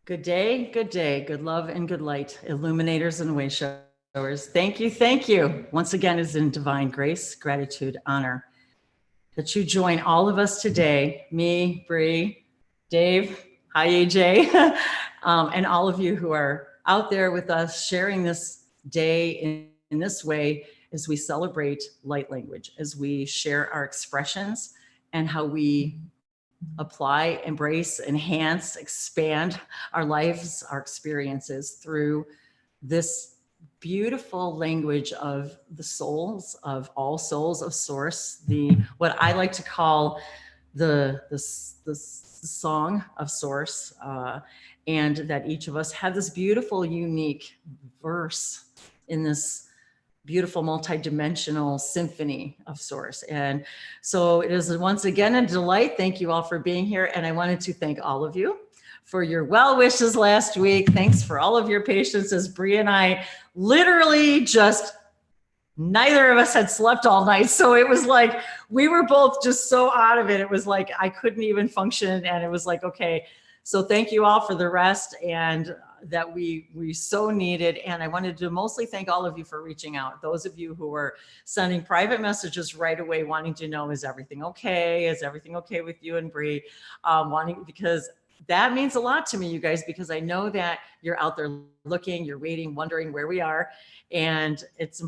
Good day, good love and good light, illuminators and way showers. Thank you. Once again, is in divine grace, gratitude, honor that you join all of us today, me, Bree, Dave, hi AJ, and all of you who are out there with us sharing this day in this way as we celebrate light language, as we share our expressions and how we apply, embrace, enhance, expand our lives, our experiences through this beautiful language of the souls, of all souls of source, the what I like to call the song of source, and that each of us have this beautiful, unique verse in this beautiful multidimensional symphony of source. And so it is once again a delight. Thank you all for being here. And I wanted to thank all of you for your well wishes last week. Thanks for all of your patience as Bree and I literally just, neither of us had slept all night. So it was like, we were both just so out of it. It was like, I couldn't even function. And it was like, okay, so thank you all for the rest and that we so needed. And I wanted to mostly thank all of you for reaching out. Those of you who were sending private messages right away, wanting to know, is everything okay? Is everything okay with you and Bree? Because that means a lot to me, you guys, because I know that you're out there looking, you're waiting, wondering where we are. And it's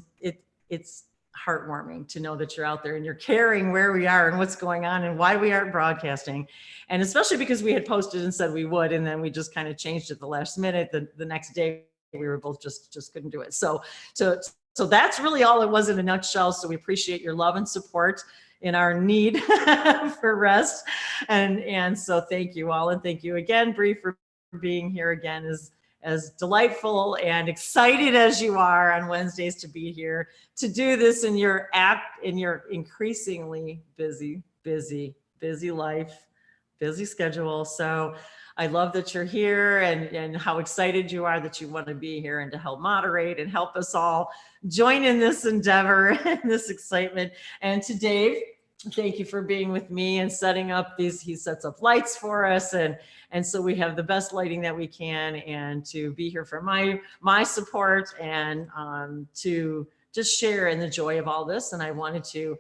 heartwarming to know that you're out there and you're caring where we are and what's going on and why we aren't broadcasting. And especially because we had posted and said we would, and then we just kind of changed it the last minute. The next day we were both just couldn't do it. So that's really all it was in a nutshell. So we appreciate your love and support in our need for rest. And so thank you all. And thank you again, Bree, for being here again as delightful and excited as you are on Wednesdays to be here to do this in your increasingly busy life, busy schedule. So I love that you're here and how excited you are that you want to be here and to help moderate and help us all join in this endeavor and this excitement. And to Dave, thank you for being with me and setting up these. He sets up lights for us, and so we have the best lighting that we can, and to be here for my support and to just share in the joy of all this. And I wanted to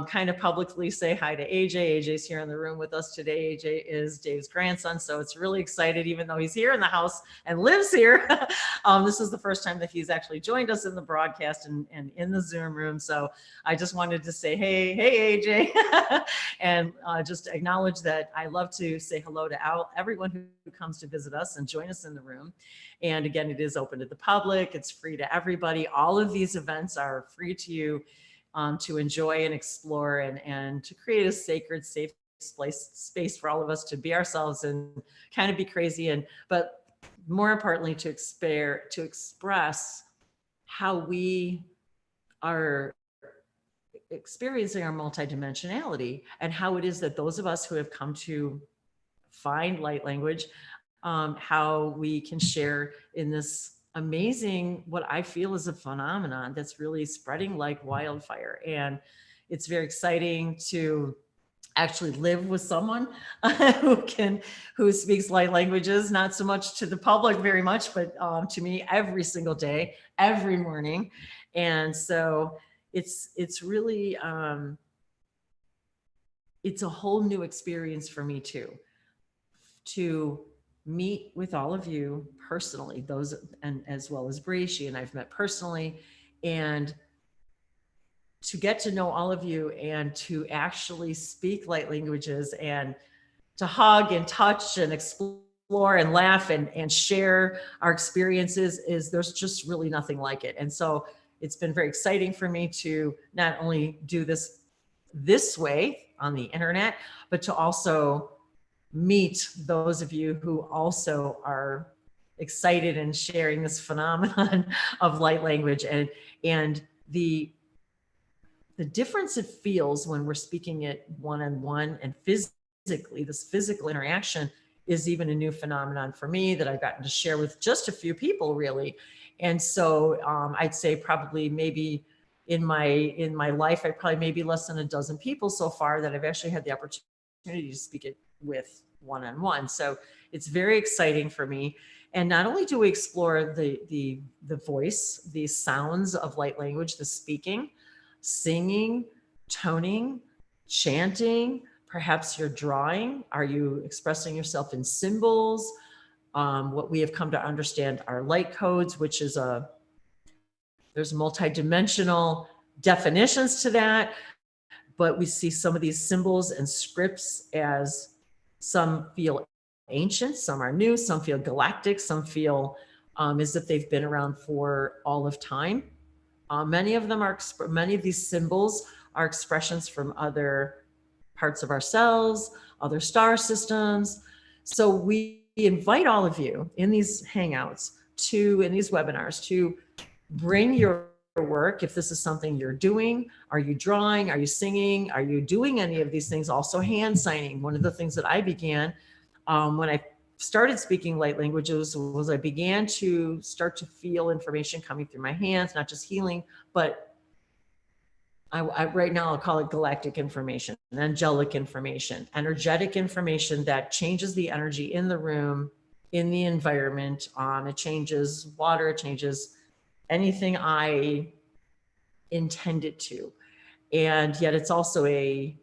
kind of publicly say hi to AJ. AJ's here in the room with us today. AJ is Dave's grandson, so it's really excited, even though he's here in the house and lives here. This is the first time that he's actually joined us in the broadcast and in the Zoom room. So I just wanted to say, hey, AJ, and just acknowledge that I love to say hello to everyone who comes to visit us and join us in the room. And again, it is open to the public. It's free to everybody. All of these events are free to you. To enjoy and explore and to create a sacred, safe space for all of us to be ourselves and kind of be crazy, but more importantly, to express how we are experiencing our multidimensionality and how it is that those of us who have come to find light language, how we can share in this amazing, what I feel is a phenomenon that's really spreading like wildfire. And it's very exciting to actually live with someone who speaks light languages, not so much to the public very much, but to me every single day, every morning. And so it's really, it's a whole new experience for me too, to meet with all of you personally, those, and as well as Bree, she and I've met personally, and to get to know all of you and to actually speak light languages and to hug and touch and explore and laugh and share our experiences there's just really nothing like it. And so it's been very exciting for me to not only do this way on the internet, but to also meet those of you who also are excited and sharing this phenomenon of light language and the difference it feels when we're speaking it one-on-one and physically. This physical interaction is even a new phenomenon for me that I've gotten to share with just a few people, really. And so I'd say probably maybe in my life, I probably maybe less than a dozen people so far that I've actually had the opportunity to speak it with one-on-one. So it's very exciting for me. And not only do we explore the voice, the sounds of light language, the speaking, singing, toning, chanting, perhaps you're drawing. Are you expressing yourself in symbols? What we have come to understand are light codes, which is there's multidimensional definitions to that, but we see some of these symbols and scripts as some feel ancient, some are new, some feel galactic, some feel as if they've been around for all of time. Many of these symbols are expressions from other parts of ourselves, other star systems. So we invite all of you in these hangouts in these webinars to bring your work. If this is something you're doing, are you drawing? Are you singing? Are you doing any of these things? Also hand signing. One of the things that I began when I started speaking light languages was I began to start to feel information coming through my hands, not just healing, but I right now I'll call it galactic information, angelic information, energetic information that changes the energy in the room, in the environment. It changes water, it changes anything I intended to. And yet it's also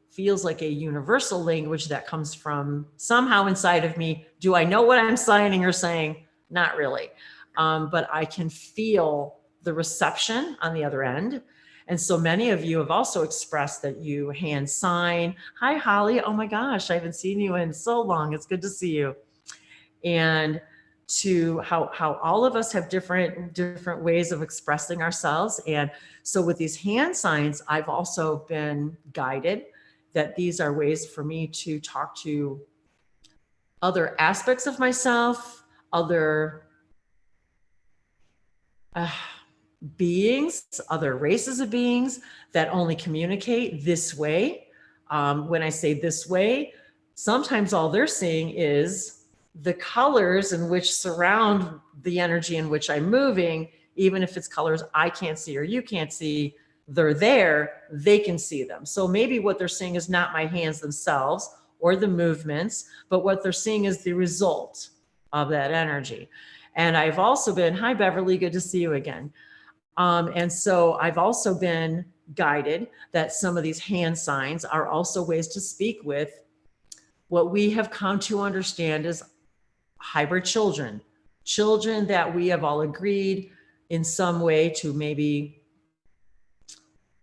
feels like a universal language that comes from somehow inside of me. Do I know what I'm signing or saying? Not really. But I can feel the reception on the other end. And so many of you have also expressed that you hand sign. Hi, Holly. Oh my gosh, I haven't seen you in so long. It's good to see you. And to how all of us have different ways of expressing ourselves. And so with these hand signs, I've also been guided that these are ways for me to talk to other aspects of myself, other beings, other races of beings that only communicate this way. When I say this way, sometimes all they're seeing is the colors in which surround the energy in which I'm moving. Even if it's colors I can't see or you can't see, they're there, they can see them. So maybe what they're seeing is not my hands themselves or the movements, but what they're seeing is the result of that energy. And I've also been, hi Beverly, good to see you again. And so I've also been guided that some of these hand signs are also ways to speak with what we have come to understand as hybrid children that we have all agreed in some way to maybe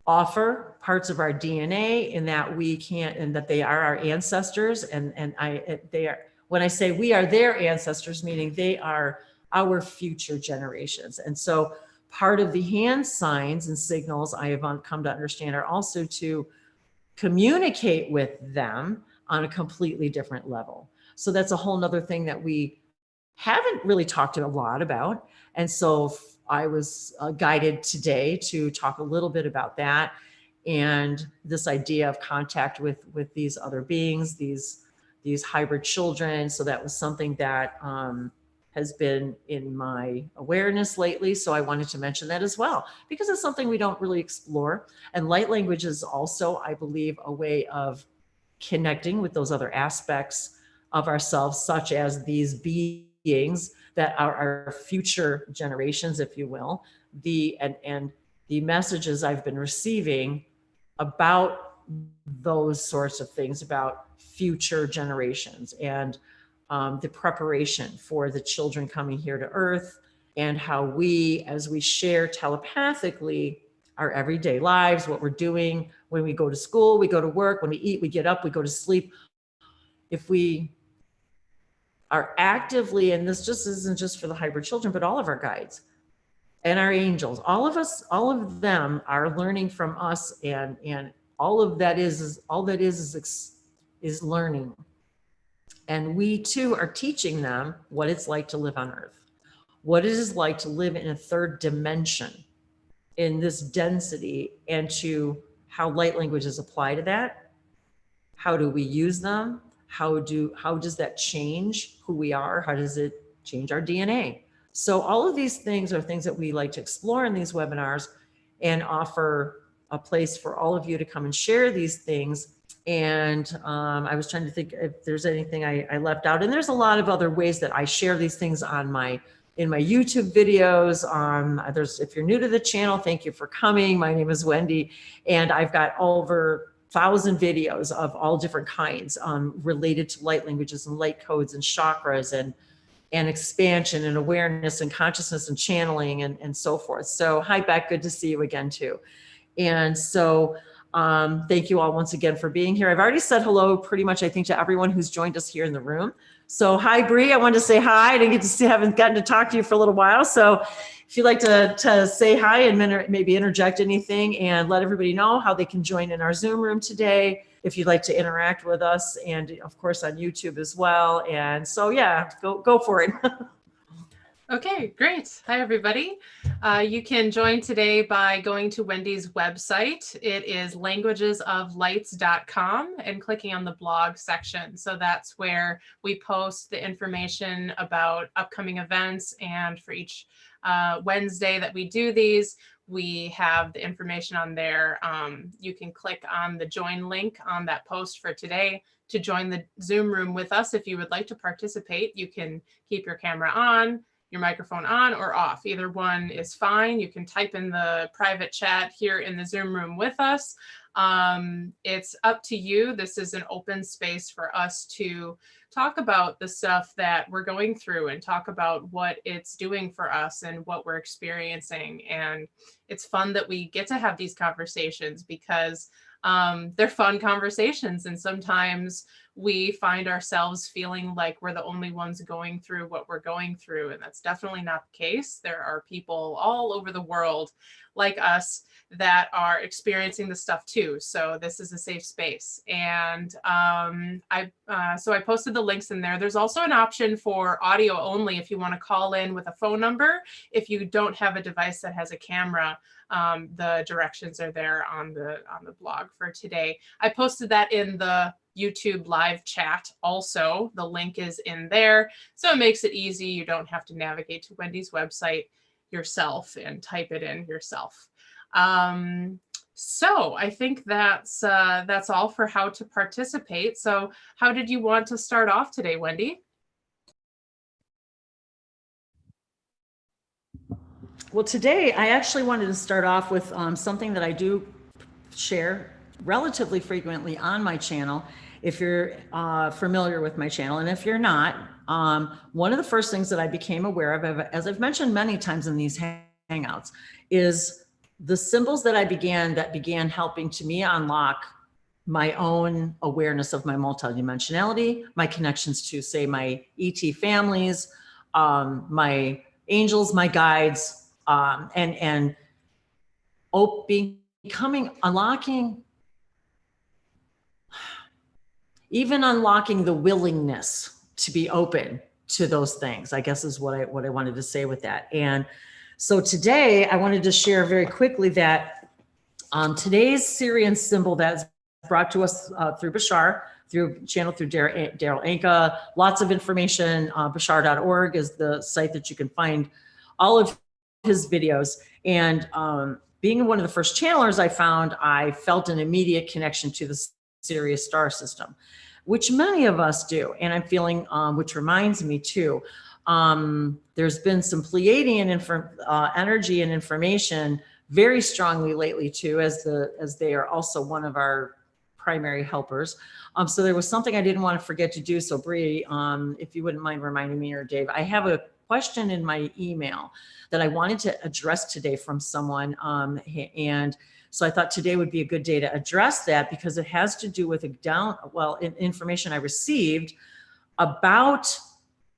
offer parts of our DNA in that we can't, and that they are our ancestors. They are, when I say we are their ancestors, meaning they are our future generations. And so part of the hand signs and signals I have come to understand are also to communicate with them on a completely different level. So that's a whole nother thing that we haven't really talked a lot about. And so I was guided today to talk a little bit about that and this idea of contact with these other beings, these hybrid children. So that was something that has been in my awareness lately. So I wanted to mention that as well, because it's something we don't really explore. And light language is also, I believe, a way of connecting with those other aspects of ourselves, such as these beings that are our future generations, if you will, and the messages I've been receiving about those sorts of things, about future generations and the preparation for the children coming here to Earth, and how we, as we share telepathically our everyday lives, what we're doing when we go to school, we go to work, when we eat, we get up, we go to sleep. If we are actively, and this just isn't just for the hybrid children, but all of our guides and our angels, all of us, all of them are learning from us, and all of that is learning. And we too are teaching them what it's like to live on Earth, what it is like to live in a third dimension, in this density, and to how light languages apply to that. How do we use them? How does that change who we are? How does it change our DNA? So all of these things are things that we like to explore in these webinars and offer a place for all of you to come and share these things And I was trying to think if there's anything I left out. And there's a lot of other ways that I share these things on in my YouTube videos. If you're new to the channel, thank you for coming. My name is Wendy, and I've got over 1,000 videos of all different kinds related to light languages and light codes and chakras and expansion and awareness and consciousness and channeling and so forth. So hi, Beck, good to see you again too. And so thank you all once again for being here. I've already said hello pretty much, I think, to everyone who's joined us here in the room. So hi, Bree, I wanted to say hi. I didn't get to see, haven't gotten to talk to you for a little while. So if you'd like to say hi and maybe interject anything and let everybody know how they can join in our Zoom room today, if you'd like to interact with us, and of course on YouTube as well. And so, yeah, go for it. Okay, great. Hi, everybody. You can join today by going to Wendy's website. It is languagesoflights.com and clicking on the blog section. So that's where we post the information about upcoming events. And for each Wednesday that we do these, we have the information on there. You can click on the join link on that post for today to join the Zoom room with us. If you would like to participate, you can keep your camera on, your microphone on or off. Either one is fine. You can type in the private chat here in the Zoom room with us. It's up to you. This is an open space for us to talk about the stuff that we're going through and talk about what it's doing for us and what we're experiencing. And it's fun that we get to have these conversations because they're fun conversations. And sometimes we find ourselves feeling like we're the only ones going through what we're going through. And that's definitely not the case. There are people all over the world like us that are experiencing the stuff too. So this is a safe space. And so I posted the links in there. There's also an option for audio only if you want to call in with a phone number. If you don't have a device that has a camera, the directions are there on the blog for today. I posted that in the YouTube live chat also. The link is in there. So it makes it easy. You don't have to navigate to Wendy's website yourself and type it in yourself. So I think that's all for how to participate. So how did you want to start off today, Wendy? Well, today I actually wanted to start off with something that I do share relatively frequently on my channel. If you're familiar with my channel, and if you're not, one of the first things that I became aware of, as I've mentioned many times in these hangouts, is the symbols that began helping to me unlock my own awareness of my multidimensionality, my connections to, say, my ET families, my angels, my guides, and unlocking the willingness to be open to those things, I guess is what I wanted to say with that. And so today I wanted to share very quickly that today's Syrian symbol that's brought to us through Bashar, through Daryl Anka, lots of information. Bashar.org is the site that you can find all of his videos. And being one of the first channelers I felt an immediate connection to the Sirius star system, which many of us do. And I'm feeling, which reminds me too, there's been some Pleiadian energy and information very strongly lately too, as they are also one of our primary helpers. So there was something I didn't want to forget to do. So Bree, if you wouldn't mind reminding me, or Dave, I have a question in my email that I wanted to address today from someone. And so I thought today would be a good day to address that because it has to do with information I received about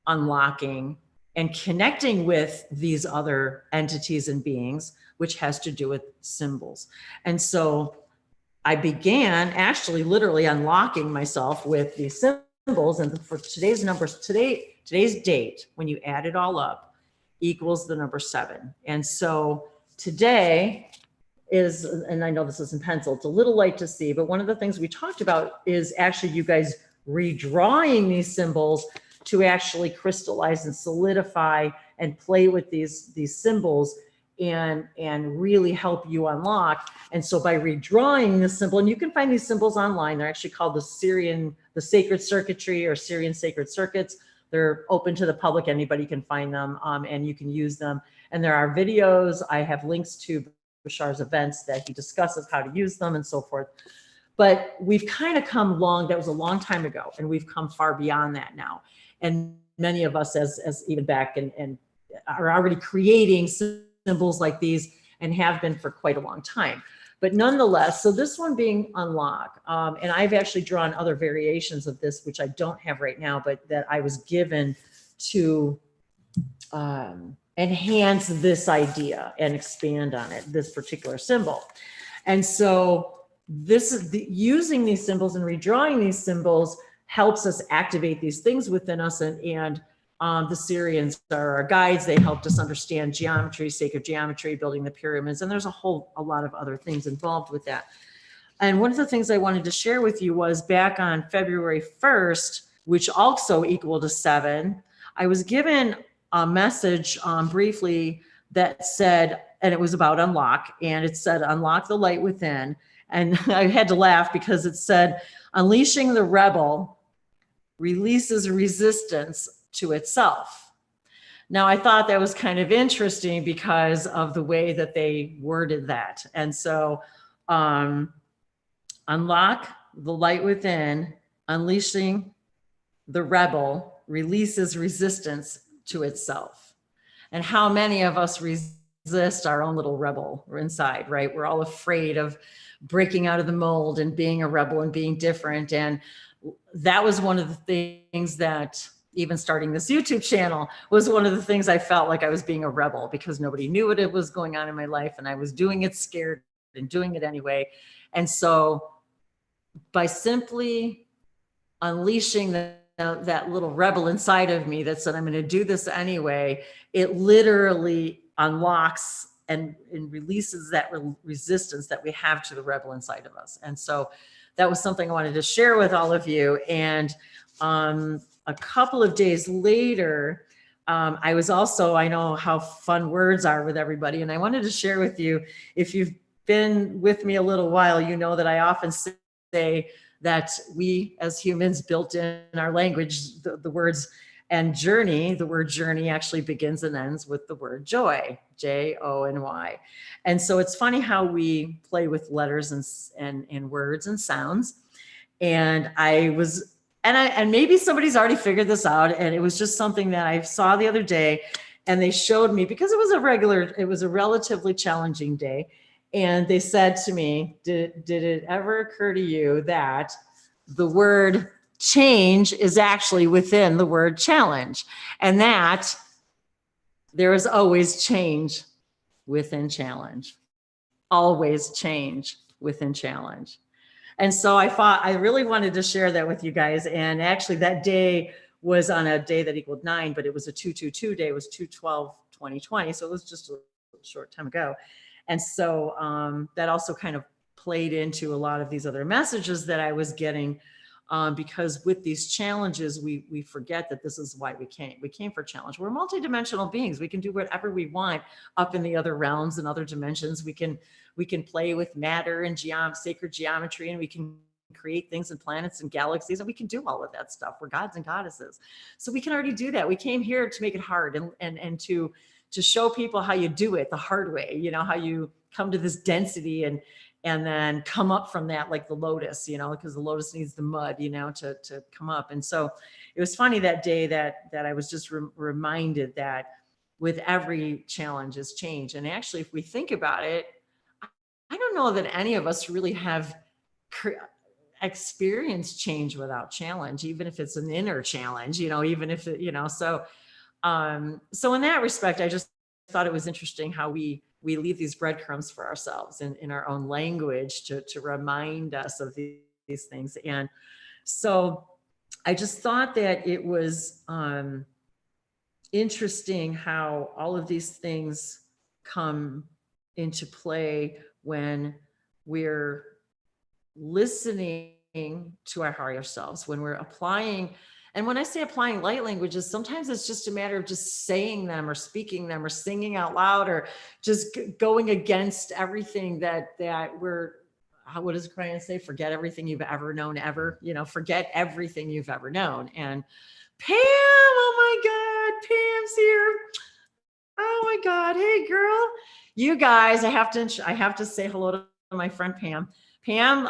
unlocking and connecting with these other entities and beings, which has to do with symbols. And so I began actually literally unlocking myself with these symbols. And for today's numbers, today's date, when you add it all up, equals the number 7. And so today is, and I know this is in pencil, it's a little light to see, but one of the things we talked about is actually you guys redrawing these symbols to actually crystallize and solidify and play with these symbols and really help you unlock. And so by redrawing this symbol, and you can find these symbols online, they're actually called the sacred circuitry or Syrian sacred circuits. They're open to the public. Anybody can find them, and you can use them. And there are videos. I have links to Bashar's events that he discusses how to use them and so forth. But we've kind of come long, that was a long time ago, and we've come far beyond that now. And many of us as even back and are already creating symbols like these and have been for quite a long time. But nonetheless, so this one being unlock, and I've actually drawn other variations of this, which I don't have right now, but that I was given to enhance this idea and expand on it, this particular symbol. And so this is using these symbols and redrawing these symbols helps us activate these things within us. And the Syrians are our guides. They helped us understand geometry, sacred geometry, building the pyramids. And there's a lot of other things involved with that. And one of the things I wanted to share with you was back on February 1st, which also equaled to 7, I was given a message briefly that said, and it was about unlock, and it said, unlock the light within. And I had to laugh because it said, unleashing the rebel releases resistance to itself. Now, I thought that was kind of interesting because of the way that they worded that. And so, unlock the light within, unleashing the rebel releases resistance to itself. And how many of us resist our own little rebel inside, right? We're all afraid of breaking out of the mold and being a rebel and being different. And that was one of the things that, even starting this YouTube channel, was one of the things I felt like I was being a rebel, because nobody knew what it was going on in my life, and I was doing it scared and doing it anyway. And so by simply unleashing that little rebel inside of me that said, I'm going to do this anyway, it literally unlocks and releases that resistance that we have to the rebel inside of us. And so that was something I wanted to share with all of you. And a couple of days later, I was also, I know how fun words are with everybody, and I wanted to share with you, if you've been with me a little while, you know that I often say that we as humans built in our language the words and journey. The word journey actually begins and ends with the word joy, Joy. And so it's funny how we play with letters and words and sounds. And and maybe somebody's already figured this out, and it was just something that I saw the other day, and they showed me, because it was a relatively challenging day. And they said to me, did it ever occur to you that the word change is actually within the word challenge, and that there is always change within challenge, always change within challenge. And so I thought I really wanted to share that with you guys. And actually that day was on a day that equaled 9, but it was a 222 day. It was 2/12/2020. So it was just a short time ago. And so that also kind of played into a lot of these other messages that I was getting, because with these challenges, we forget that this is why we came. We came for challenge. We're multidimensional beings. We can do whatever we want up in the other realms and other dimensions. We can play with matter and sacred geometry, and we can create things and planets and galaxies, and we can do all of that stuff. We're gods and goddesses. So we can already do that. We came here to make it hard and to show people how you do it the hard way, you know, how you come to this density and then come up from that, like the lotus, you know, because the lotus needs the mud, you know, to come up. And so it was funny that day that I was just reminded that with every challenge is change. And actually, if we think about it, I don't know that any of us really have experienced change without challenge, even if it's an inner challenge, you know, even if it, you know, so in that respect, I just thought it was interesting how we leave these breadcrumbs for ourselves in our own language to remind us of these things. And so I just thought that it was interesting how all of these things come into play when we're listening to our higher selves, when we're applying And when I say applying light languages, sometimes it's just a matter of just saying them or speaking them or singing out loud or just going against everything that we're, what does Crayon say? Forget everything you've ever known ever, forget everything you've ever known. And Pam, oh my God, Pam's here. Oh my God. Hey girl, you guys, I have to say hello to my friend Pam. Pam,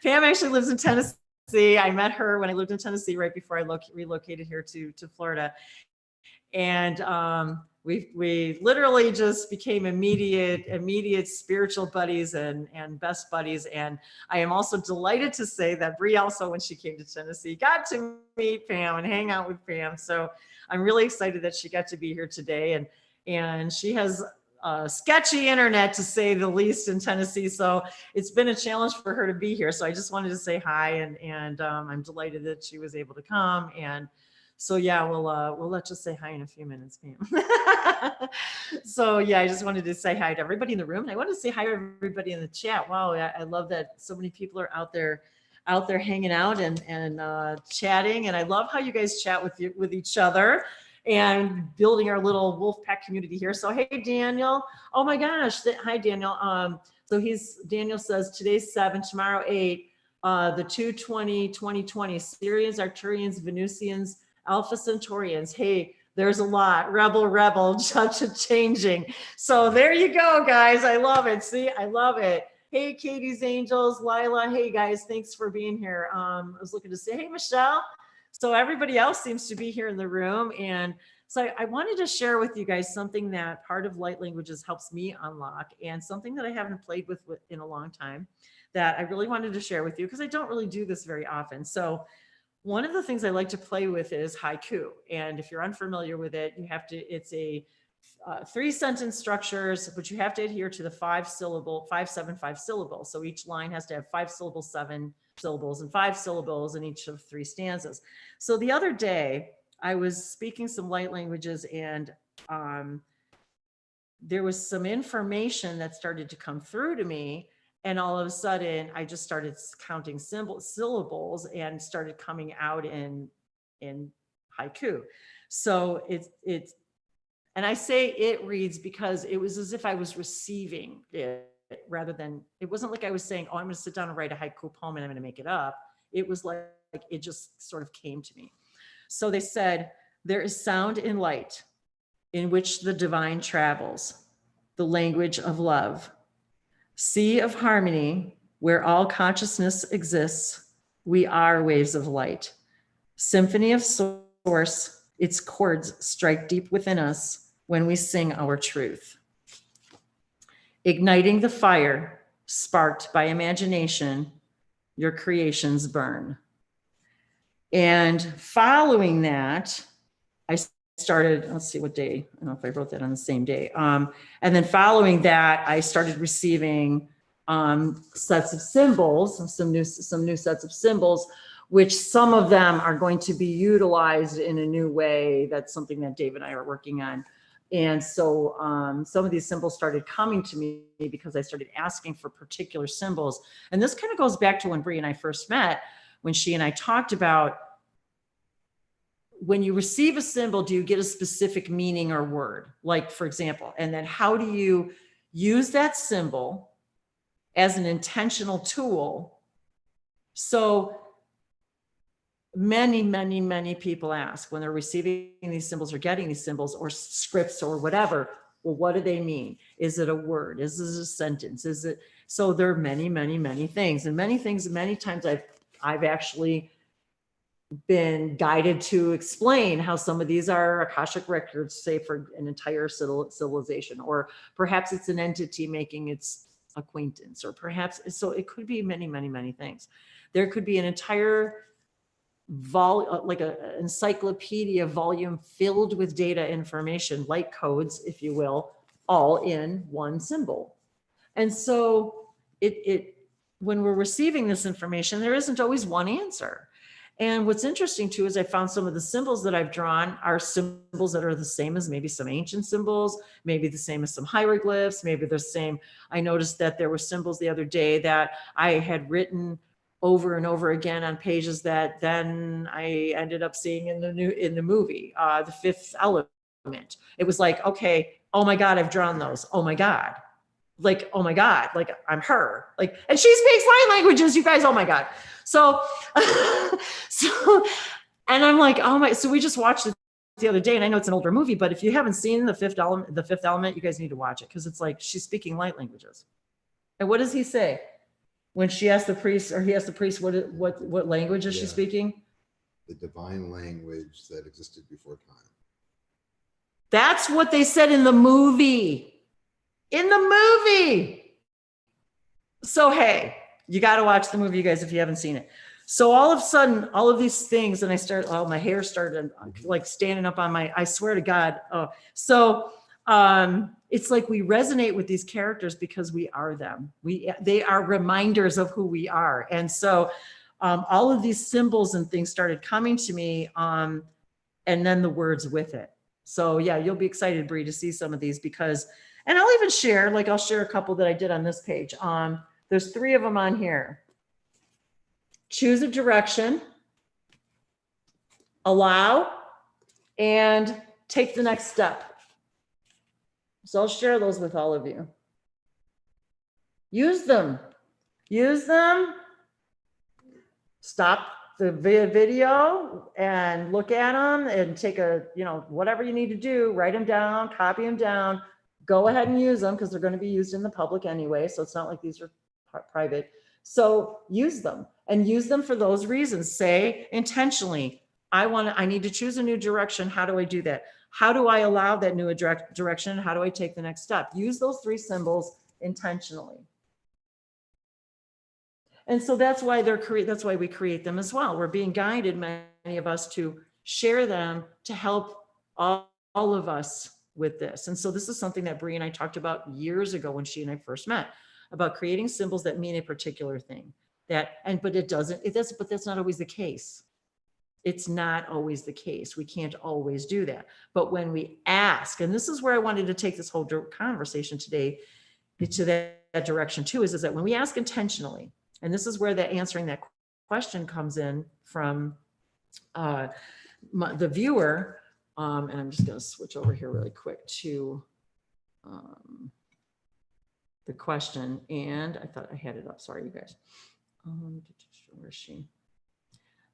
Pam actually lives in Tennessee. I met her when I lived in Tennessee right before I relocated here to Florida. And we literally just became immediate spiritual buddies and best buddies. And I am also delighted to say that Bree also, when she came to Tennessee, got to meet Pam and hang out with Pam. So I'm really excited that she got to be here today. And she has sketchy internet, to say the least, in Tennessee. So it's been a challenge for her to be here. So I just wanted to say hi, and I'm delighted that she was able to come. And so yeah, we'll let you say hi in a few minutes, Pam. So yeah, I just wanted to say hi to everybody in the room, and I want to say hi to everybody in the chat. Wow, I love that so many people are out there hanging out and chatting, and I love how you guys chat with each other and building our little wolf pack community here. So hey, Daniel. Oh my gosh, hi Daniel. So Daniel says today's 7, tomorrow 8. The 2/20/2020 Syrians, Arcturians, Venusians, Alpha Centaurians. Hey, there's a lot. Rebel, judge of changing. So there you go, guys. I love it. See, I love it. Hey, Katie's Angels, Lila. Hey, guys, thanks for being here. I was looking to say, hey, Michelle. So everybody else seems to be here in the room. And so I wanted to share with you guys something that part of light languages helps me unlock, and something that I haven't played with in a long time that I really wanted to share with you, because I don't really do this very often. So one of the things I like to play with is haiku. And if you're unfamiliar with it, it's a 3-sentence structures, but you have to adhere to the 5-7-5 syllables. So each line has to have 5 syllables, 7 syllables, and 5 syllables in each of 3 stanzas. So the other day I was speaking some light languages, and there was some information that started to come through to me. And all of a sudden I just started counting syllables and started coming out in haiku. So it's, and I say it reads because it was as if I was receiving it, rather than, it wasn't like I was saying, oh, I'm going to sit down and write a haiku poem and I'm going to make it up. It was like it just sort of came to me. So they said, there is sound in light in which the divine travels, the language of love. Sea of harmony, where all consciousness exists, we are waves of light. Symphony of source, its chords strike deep within us when we sing our truth. Igniting the fire, sparked by imagination, your creations burn. And following that, I started, let's see what day, I don't know if I wrote that on the same day. And then following that, I started receiving sets of symbols, some new sets of symbols, which some of them are going to be utilized in a new way. That's something that Dave and I are working on. And so some of these symbols started coming to me because I started asking for particular symbols. And this kind of goes back to when Bree and I first met, when she and I talked about, when you receive a symbol, do you get a specific meaning or word? Like, for example, and then how do you use that symbol as an intentional tool? So many people ask when they're receiving these symbols or getting these symbols or scripts or whatever, well, what do they mean? Is it a word? Is this a sentence? Is it? So there are many things, and many times I've actually been guided to explain how some of these are Akashic records, say for an entire civilization, or perhaps it's an entity making its acquaintance, or perhaps, so it could be many things. There could be an entire like an encyclopedia volume filled with data information, like codes, if you will, all in one symbol. And so when we're receiving this information, there isn't always one answer. And what's interesting too is I found some of the symbols that I've drawn are symbols that are the same as maybe some ancient symbols, maybe the same as some hieroglyphs, maybe the same. I noticed that there were symbols the other day that I had written over and over again on pages that then I ended up seeing in the movie, The Fifth Element. It was like, okay, oh my God, I've drawn those. Oh my God. Like, oh my God, like I'm her. Like, and she speaks light languages, you guys, oh my God. So, and I'm like, oh my, so we just watched it the other day, and I know it's an older movie, but if you haven't seen The Fifth Element, you guys need to watch it, because it's like she's speaking light languages. And what does he say when she asked the priest, or he asked the priest, what language is she speaking? The divine language that existed before time. That's what they said in the movie. In the movie. So hey, you got to watch the movie, you guys, if you haven't seen it. So all of a sudden, all of these things, and I started, oh, my hair started like standing up on my, I swear to God. Oh, so it's like we resonate with these characters because we are them. They are reminders of who we are. And so all of these symbols and things started coming to me, and then the words with it. So yeah, you'll be excited, Bree, to see some of these, because, and I'll even share, like I'll share a couple that I did on this page. There's 3 of them on here. Choose a direction, allow, and take the next step. So I'll share those with all of you. Use them. Use them. Stop the video and look at them and take a, whatever you need to do, write them down, copy them down, go ahead and use them, because they're going to be used in the public anyway. So it's not like these are private. So use them, and use them for those reasons. Say intentionally, I need to choose a new direction. How do I do that? How do I allow that new direction? How do I take the next step? Use those 3 symbols intentionally. And so that's why that's why we create them as well. We're being guided, many of us, to share them to help all of us with this. And so this is something that Bree and I talked about years ago when she and I first met, about creating symbols that mean a particular thing. But that's not always the case. It's not always the case. We can't always do that. But when we ask, and this is where I wanted to take this whole conversation today to that direction too, is that when we ask intentionally, and this is where the answering that question comes in from the viewer, and I'm just going to switch over here really quick to the question, and I thought I had it up. Sorry, you guys. Where is she?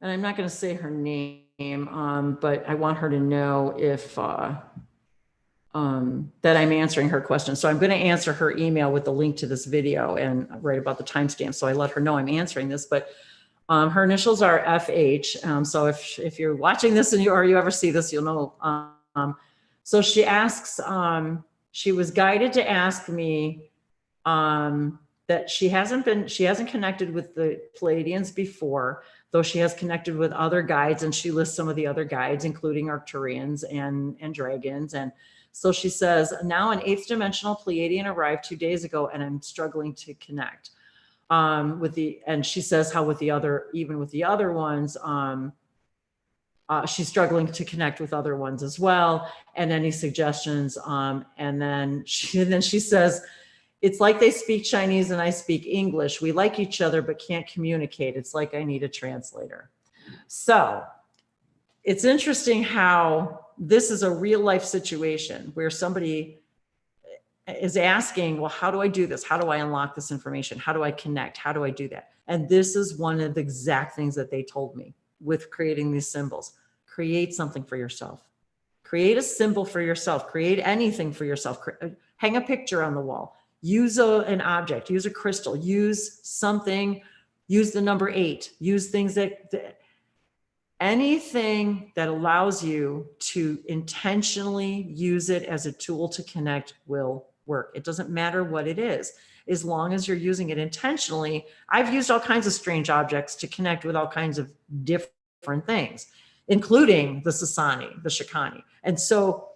And I'm not going to say her name, but I want her to know if that I'm answering her question. So I'm going to answer her email with the link to this video and write about the timestamp. So I let her know I'm answering this, but her initials are FH. So if you're watching this or you ever see this, you'll know. So she asks, she was guided to ask me that she hasn't connected with the Pleiadians before, though she has connected with other guides, and she lists some of the other guides, including Arcturians and dragons. And so she says, now an 8th dimensional Pleiadian arrived 2 days ago, and I'm struggling to connect and she says how even with the other ones, she's struggling to connect with other ones as well. And any suggestions? And then she says, it's like they speak Chinese and I speak English. We like each other, but can't communicate. It's like I need a translator. So it's interesting how this is a real life situation where somebody is asking, well, how do I do this? How do I unlock this information? How do I connect? How do I do that? And this is one of the exact things that they told me with creating these symbols. Create something for yourself. Create a symbol for yourself. Create anything for yourself. Hang a picture on the wall. Use an object, use a crystal, use something, use the number 8, use things anything that allows you to intentionally use it as a tool to connect will work. It doesn't matter what it is, as long as you're using it intentionally. I've used all kinds of strange objects to connect with all kinds of different things, including the Sasani, the Shikani. And so,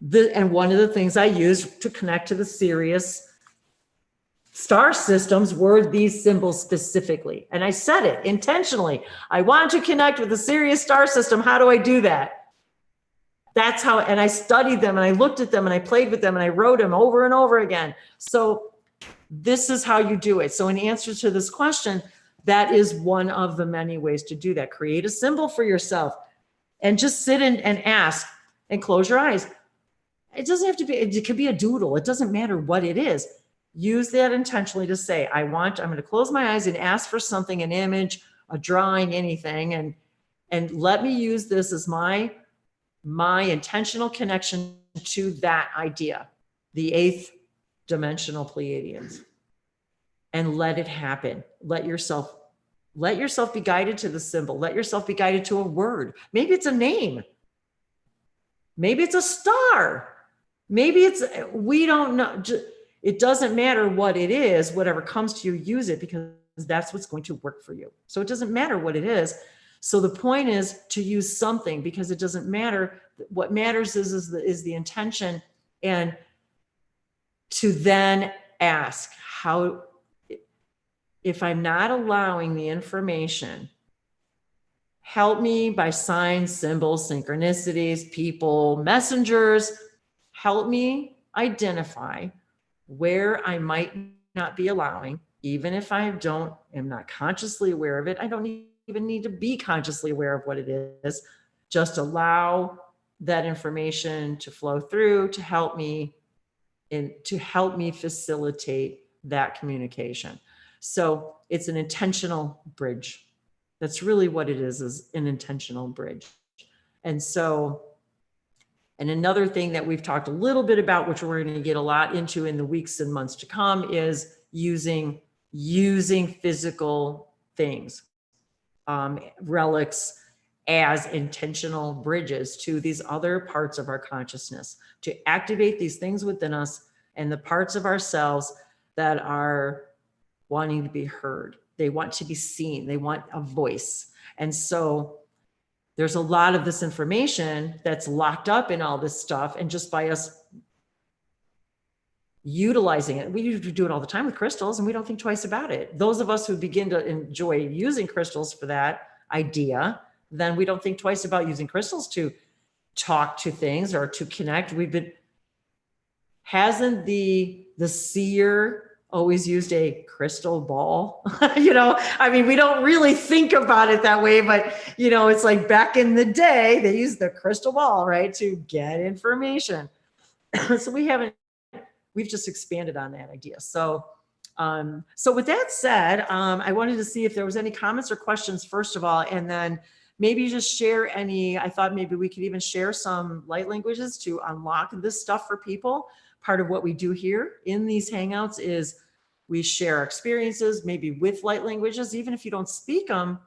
one of the things I used to connect to the Sirius star systems were these symbols specifically. And I said it intentionally. I want to connect with the Sirius star system. How do I do that? That's how, and I studied them and I looked at them and I played with them and I wrote them over and over again. So this is how you do it. So in answer to this question, that is one of the many ways to do that. Create a symbol for yourself and just sit and ask and close your eyes. It doesn't have to be, it could be a doodle. It doesn't matter what it is. Use that intentionally to say, I'm going to close my eyes and ask for something, an image, a drawing, anything. And let me use this as my intentional connection to that idea, the 8th dimensional Pleiadians, and let it happen. Let yourself be guided to the symbol. Let yourself be guided to a word. Maybe it's a name. Maybe it's a star. Maybe it's, we don't know. It doesn't matter what it is, whatever comes to you, use it, because that's what's going to work for you. So it doesn't matter what it is. So the point is to use something, because it doesn't matter. What matters is the intention, and to then ask how, if I'm not allowing the information, help me by signs, symbols, synchronicities, people, messengers, help me identify where I might not be allowing, even if I am not consciously aware of it. I don't even need to be consciously aware of what it is. Just allow that information to flow through to help me facilitate that communication. So it's an intentional bridge. That's really what it is an intentional bridge. And so, and another thing that we've talked a little bit about, which we're going to get a lot into in the weeks and months to come, is using physical things, relics, as intentional bridges to these other parts of our consciousness, to activate these things within us and the parts of ourselves that are wanting to be heard. They want to be seen. They want a voice. And so there's a lot of this information that's locked up in all this stuff. And just by us utilizing it, we do it all the time with crystals, and we don't think twice about it. Those of us who begin to enjoy using crystals for that idea, then we don't think twice about using crystals to talk to things or to connect. Hasn't the seer always used a crystal ball? We don't really think about it that way, but it's like back in the day, they used the crystal ball, right, to get information. So we've just expanded on that idea. So with that said, I wanted to see if there was any comments or questions, first of all, and then maybe just share I thought maybe we could even share some light languages to unlock this stuff for people. Part of what we do here in these Hangouts is we share our experiences, maybe with light languages. Even if you don't speak them,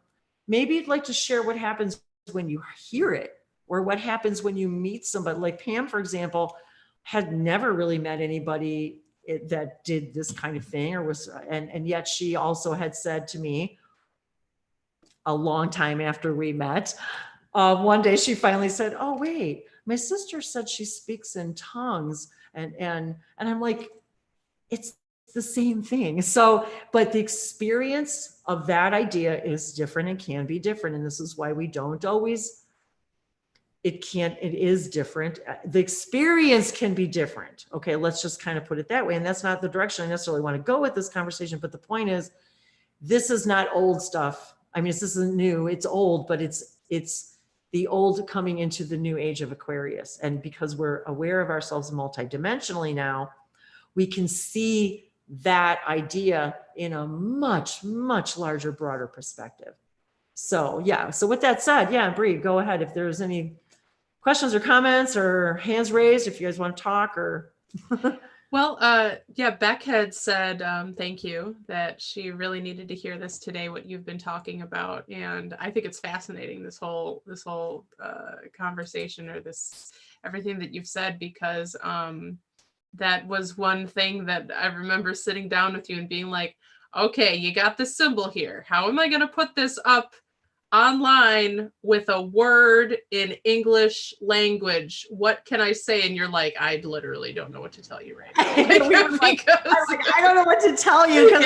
maybe you'd like to share what happens when you hear it, or what happens when you meet somebody. Like Pam, for example, had never really met anybody that did this kind of thing, and yet she also had said to me a long time after we met, one day she finally said, "Oh, wait, my sister said she speaks in tongues." And I'm like, it's the same thing. So, but the experience of that idea is different and can be different. And this is why we don't always, it is different. The experience can be different. Okay, let's just kind of put it that way. And that's not the direction I necessarily want to go with this conversation. But the point is, this is not old stuff. I mean, this isn't new, it's old, but it's the old coming into the new age of Aquarius. And because we're aware of ourselves multidimensionally now, we can see that idea in a much, much larger, broader perspective. So yeah, so with that said, yeah, Bree, go ahead. If there's any questions or comments or hands raised, if you guys want to talk or. Well, yeah, Beck had said thank you, that she really needed to hear this today, what you've been talking about. And I think it's fascinating, this whole conversation, or everything that you've said, because that was one thing that I remember sitting down with you and being like, okay, you got this symbol here. How am I going to put this up online with a word in English language. What can I say? And you're like, I literally don't know what to tell you right now. I don't know what to tell you because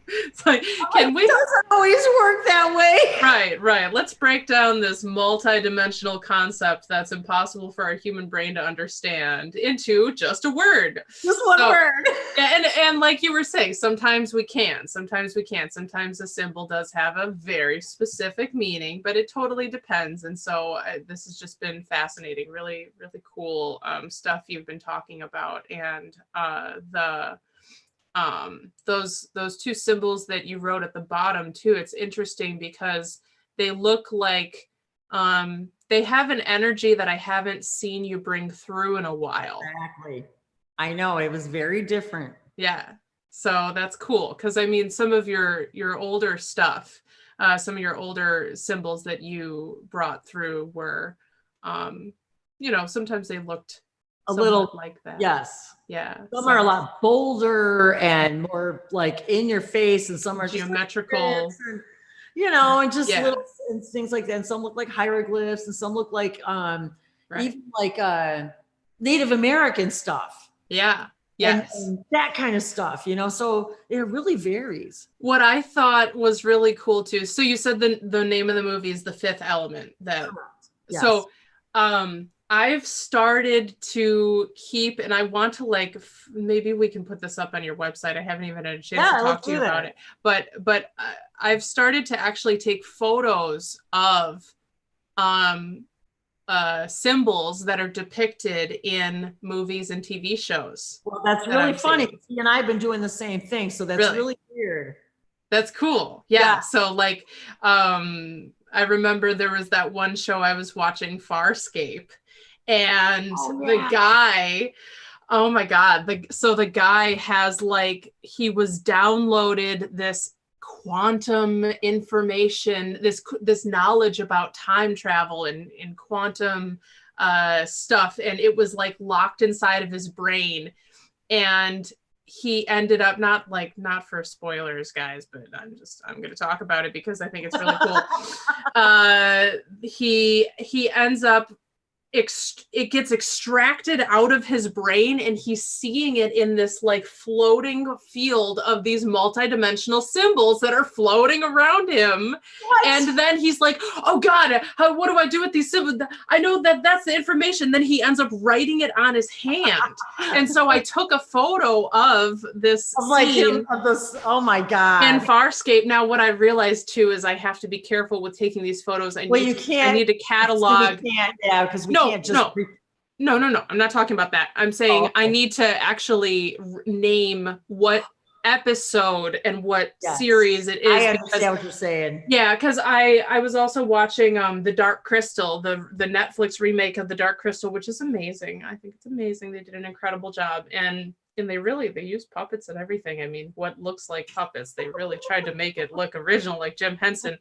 it's like, can we? It doesn't always work that way. Right. Let's break down this multi-dimensional concept that's impossible for our human brain to understand into just a word. Just one word. And like you were saying, sometimes we can, sometimes we can't. Sometimes a symbol does have a very specific meaning, but it totally depends. And so this has just been fascinating, really, really cool stuff you've been talking about. And those two symbols that you wrote at the bottom too, it's interesting because they look like they have an energy that I haven't seen you bring through in a while. Exactly. I know, it was very different. Yeah. So that's cool. Cause I mean, some of your older stuff, some of your older symbols that you brought through were, sometimes they looked a little like that. Yes. Yeah. Some are a lot bolder and more like in your face, and some are geometrical, just and just little and things like that. And some look like hieroglyphs, and some look like even like Native American stuff. Yeah. Yes. And that kind of stuff, so it really varies. What I thought was really cool too. So you said the name of the movie is The Fifth Element. Yes. So I've started to keep, and I want to maybe we can put this up on your website. I haven't even had a chance to talk to you about it, but I've started to actually take photos of symbols that are depicted in movies and TV shows. Well, that's really funny. He and I have been doing the same thing. So that's really weird. That's cool. Yeah. So I remember there was that one show I was watching, Farscape, and the guy, oh my God. The guy has he was downloaded this quantum information, this knowledge about time travel and quantum stuff, and it was locked inside of his brain, and he ended up not for spoilers, guys, but I'm going to talk about it because I think it's really cool. He ends up it gets extracted out of his brain, and he's seeing it in this floating field of these multidimensional symbols that are floating around him. What? And then he's like, oh God, what do I do with these symbols? I know that's the information. Then he ends up writing it on his hand. And so I took a photo of this scene of this. Oh my God. In Farscape. Now, what I realized too is I have to be careful with taking these photos. I need to catalog. Because we can't just. No. I'm not talking about that. I'm saying I need to actually name what episode and what series it is. I understand what you're saying. Yeah, because I was also watching The Dark Crystal, the Netflix remake of The Dark Crystal, which is amazing. I think it's amazing. They did an incredible job. And they use puppets and everything. I mean, what looks like puppets, they really tried to make it look original, like Jim Henson.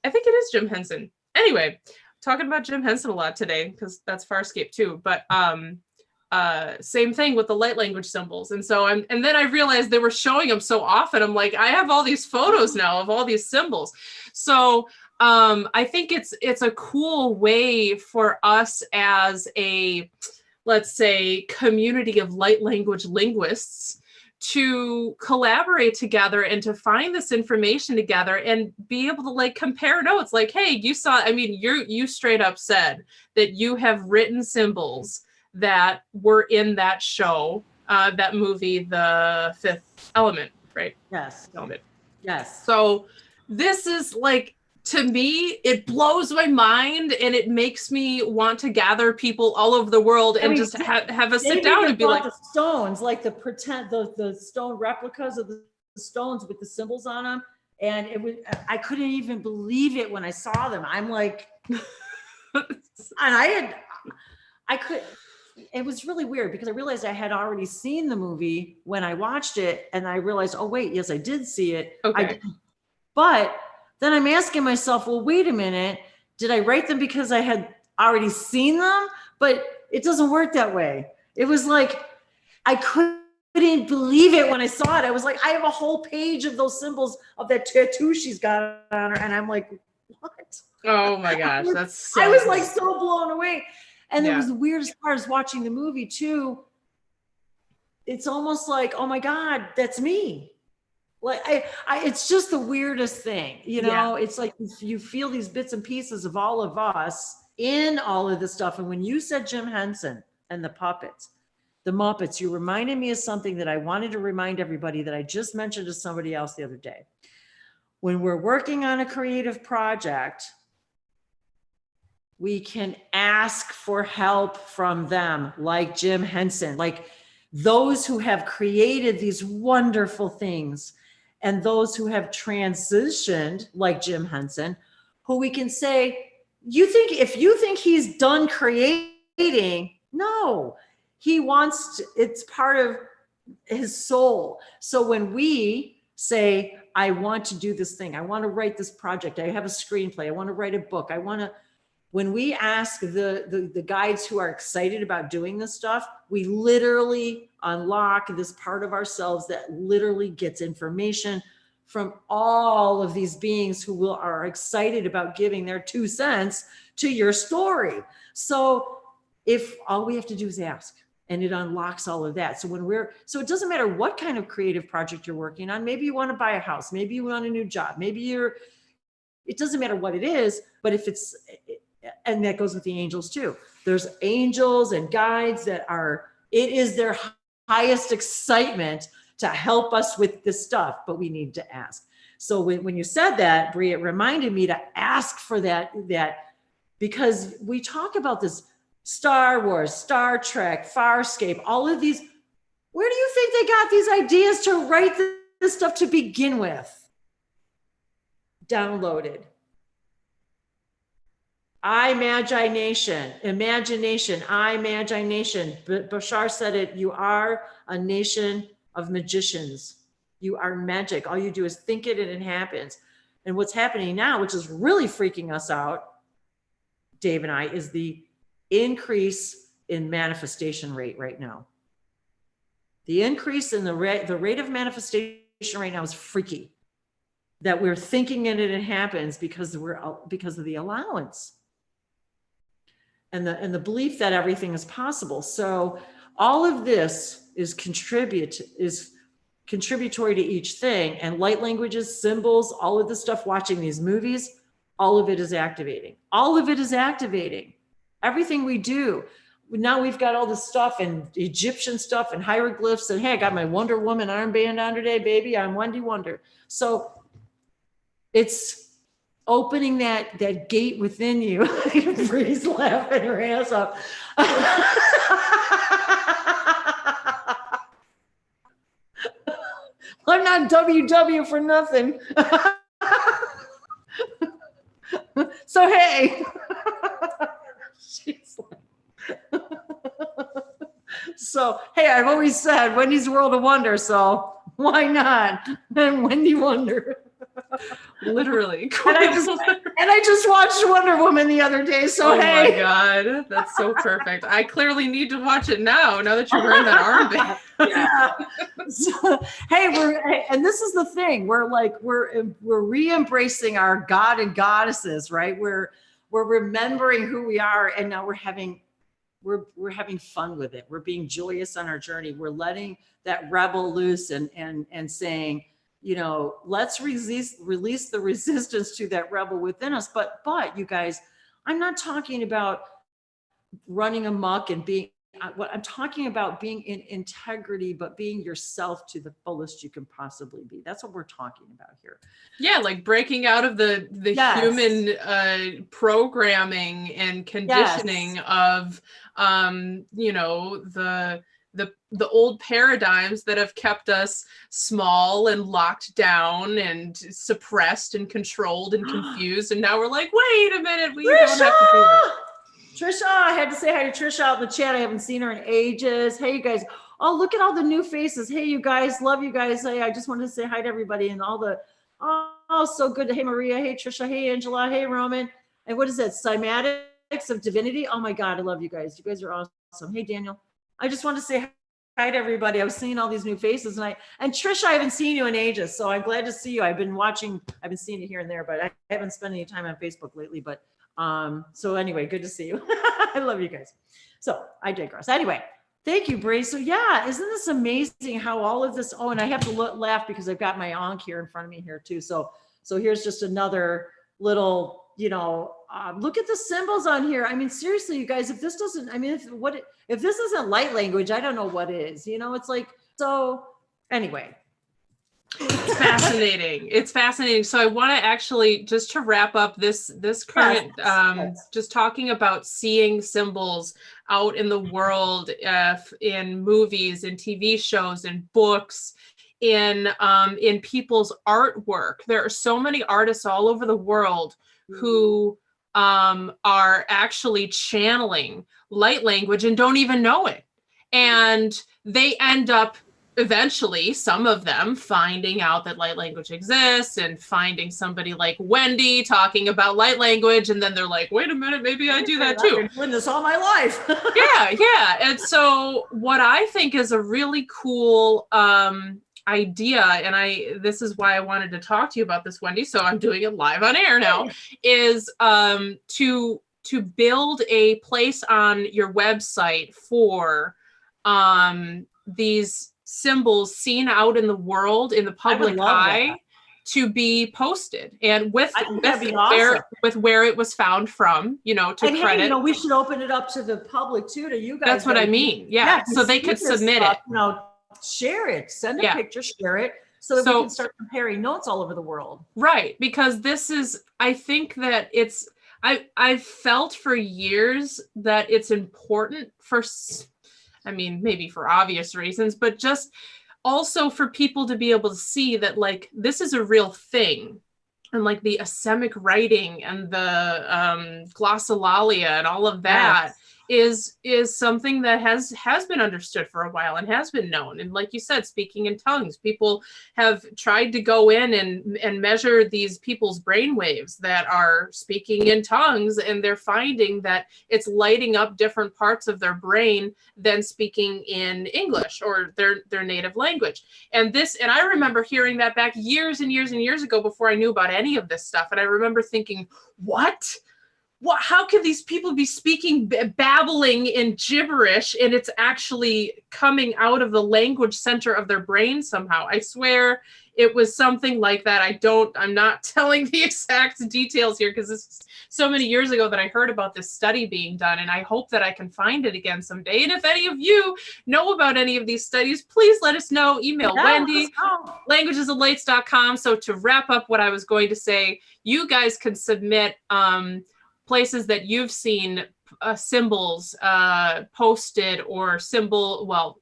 I think it is Jim Henson. Anyway, talking about Jim Henson a lot today because that's Farscape too. But same thing with the light language symbols. And so and then I realized they were showing them so often. I'm like, I have all these photos now of all these symbols. So I think it's a cool way for us as a, let's say, community of light language linguists to collaborate together and to find this information together and be able to compare notes. Hey, you straight up said that you have written symbols that were in that show, that movie, The Fifth Element, right? Yes. Element. Yes. So this is to me, it blows my mind, and it makes me want to gather people all over the world and just have a sit down and be like, the stones, the stone replicas of the stones with the symbols on them. And I couldn't even believe it when I saw them. I'm like, and it was really weird because I realized I had already seen the movie when I watched it, and I realized, oh wait, yes, I did see it. Okay. But then I'm asking myself, well, wait a minute. Did I write them because I had already seen them? But it doesn't work that way. It was I couldn't believe it when I saw it. I was like, I have a whole page of those symbols of that tattoo she's got on her. And I'm like, what? Oh my gosh, that's so I was cool. like so blown away. And it Yeah. was the weirdest part is watching the movie too. It's almost like, oh my God, that's me. Like it's just the weirdest thing, you know. It's like you feel these bits and pieces of all of us in all of this stuff. And when you said Jim Henson and the puppets, the Muppets, you reminded me of something that I wanted to remind everybody that I just mentioned to somebody else the other day. When we're working on a creative project, we can ask for help from them, like Jim Henson, like those who have created these wonderful things, and those who have transitioned, like Jim Henson, who we can say, if you think he's done creating, no, he wants to, it's part of his soul. So when we say, I want to do this thing, I want to write this project, I have a screenplay, I want to write a book, when we ask the guides who are excited about doing this stuff, we literally unlock this part of ourselves that literally gets information from all of these beings who are excited about giving their 2 cents to your story. So if all we have to do is ask, and it unlocks all of that. So it doesn't matter what kind of creative project you're working on. Maybe you want to buy a house, maybe you want a new job, it doesn't matter what it is, but if it's, and that goes with the angels too. There's angels and guides it is their highest excitement to help us with this stuff, but we need to ask. So when you said that, Bree, it reminded me to ask for that, because we talk about this Star Wars, Star Trek, Farscape, all of these, where do you think they got these ideas to write this stuff to begin with? Downloaded. Imagination. Bashar said it, you are a nation of magicians. You are magic. All you do is think it and it happens. And what's happening now, which is really freaking us out, Dave and I, is the increase in manifestation rate right now. The increase in the rate of manifestation right now is freaky. That we're thinking it and it happens because of the allowance. And the belief that everything is possible. So all of this is contributory to each thing. And light languages, symbols, all of this stuff, watching these movies, all of it is activating. All of it is activating. Everything we do. Now we've got all this stuff and Egyptian stuff and hieroglyphs. And hey, I got my Wonder Woman armband on today, baby. I'm Wendy Wonder. So it's opening that gate within you. Bree's laughing her ass off. I'm not WW for nothing. So hey. So hey, I've always said Wendy's World of Wonder, so why not? And Wendy Wonder. Literally. And I just watched Wonder Woman the other day. So oh hey. my God, that's so perfect. I clearly need to watch it now that you're wearing that armband. Yeah. So, and this is the thing. We're re-embracing our God and goddesses, right? We're remembering who we are, and now we're having fun with it. We're being joyous on our journey. We're letting that rebel loose and saying, you know, let's release the resistance to that rebel within us. But you guys, I'm not talking about running amok and being, what I'm talking about being in integrity, but being yourself to the fullest you can possibly be. That's what we're talking about here. Yeah, like breaking out of the Yes. human programming and conditioning of, you know, the old paradigms that have kept us small and locked down and suppressed and controlled and confused. And now we're like, wait a minute, we don't have to do that. Trisha, I had to say hi to Trisha out in the chat. I haven't seen her in ages. Hey, you guys. Oh, look at all the new faces. Hey, you guys. Love you guys. Hey, I just wanted to say hi to everybody and all the, oh, so good. Hey, Maria. Hey, Trisha. Hey, Angela. Hey, Roman. And what is that? Cymatics of Divinity. Oh my God. I love you guys. You guys are awesome. Hey, Daniel. I just wanted to say hi to everybody. I was seeing all these new faces, and Trish, I haven't seen you in ages, so I'm glad to see you. I've been seeing you here and there, but I haven't spent any time on Facebook lately. But so anyway, good to see you. I love you guys. So I digress. Anyway, thank you, Bree. So yeah, isn't this amazing how all of this? Oh, and I have to laugh because I've got my Ankh here in front of me here too. So here's just another little, look at the symbols on here. I mean, seriously, you guys, if this doesn't, I mean, if this isn't light language, I don't know what is. It's like, so anyway. It's fascinating. It's fascinating. So I want to actually, just to wrap up this current, yes. just talking about seeing symbols out in the world, in movies, in TV shows, in books, in people's artwork. There are so many artists all over the world who are actually channeling light language and don't even know it. And they end up eventually, some of them finding out that light language exists and finding somebody like Wendy talking about light language. And then they're like, wait a minute, maybe I do that too. I've been doing this all my life. Yeah. And so what I think is a really cool idea, and this is why I wanted to talk to you about this, Wendy, so I'm doing it live on air now, is to build a place on your website for these symbols seen out in the world, in the public eye, to be posted, and with where it was found from, to and credit. Hey, we should open it up to the public too, to you guys. That's what I mean. Yeah. So they could submit it. Share it, send a picture, share it, so that we can start comparing notes all over the world. Right. Because this is, I think that it's, I've felt for years that it's important for, I mean, maybe for obvious reasons, but just also for people to be able to see that, like, this is a real thing. And like the asemic writing and the glossolalia and all of that is something that has been understood for a while and has been known. And like you said, speaking in tongues, people have tried to go in and measure these people's brain waves that are speaking in tongues, and they're finding that it's lighting up different parts of their brain than speaking in English or their native language. And I remember hearing that back years and years and years ago, before I knew about any of this stuff. And I remember thinking, what? How could these people be speaking, babbling in gibberish, and it's actually coming out of the language center of their brain somehow? I swear it was something like that. I'm not telling the exact details here, because this is so many years ago that I heard about this study being done, and I hope that I can find it again someday. And if any of you know about any of these studies, please let us know. Email Wendy, languagesoflights.com. So to wrap up what I was going to say, you guys can submit places that you've seen symbols posted, or it's one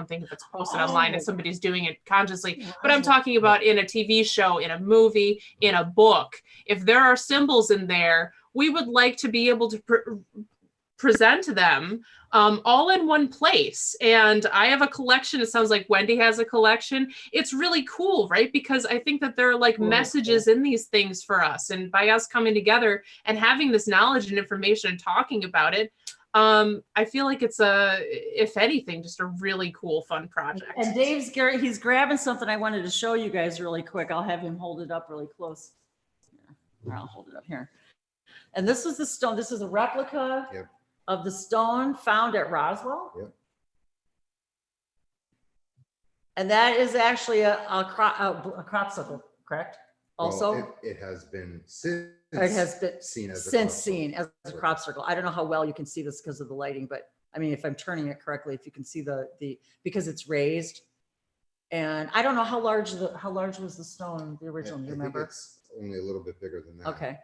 thing if it's posted online and somebody's doing it consciously, but I'm talking about in a TV show, in a movie, in a book. If there are symbols in there, we would like to be able to present them all in one place. And I have a collection. It sounds like Wendy has a collection. It's really cool, right? Because I think that there are like messages in these things for us. And by us coming together and having this knowledge and information and talking about it, I feel like it's if anything, just a really cool, fun project. And he's grabbing something I wanted to show you guys really quick. I'll have him hold it up really close. Yeah, I'll hold it up here. And this is the stone. This is a replica of the stone found at Roswell. Yep. And that is actually a crop circle, correct? Also, well, it has been since seen as a crop circle. I don't know how well you can see this because of the lighting, but I mean, if I'm turning it correctly, if you can see the because it's raised. And I don't know how large was the stone, the original. Do you remember? Think it's only a little bit bigger than that. Okay.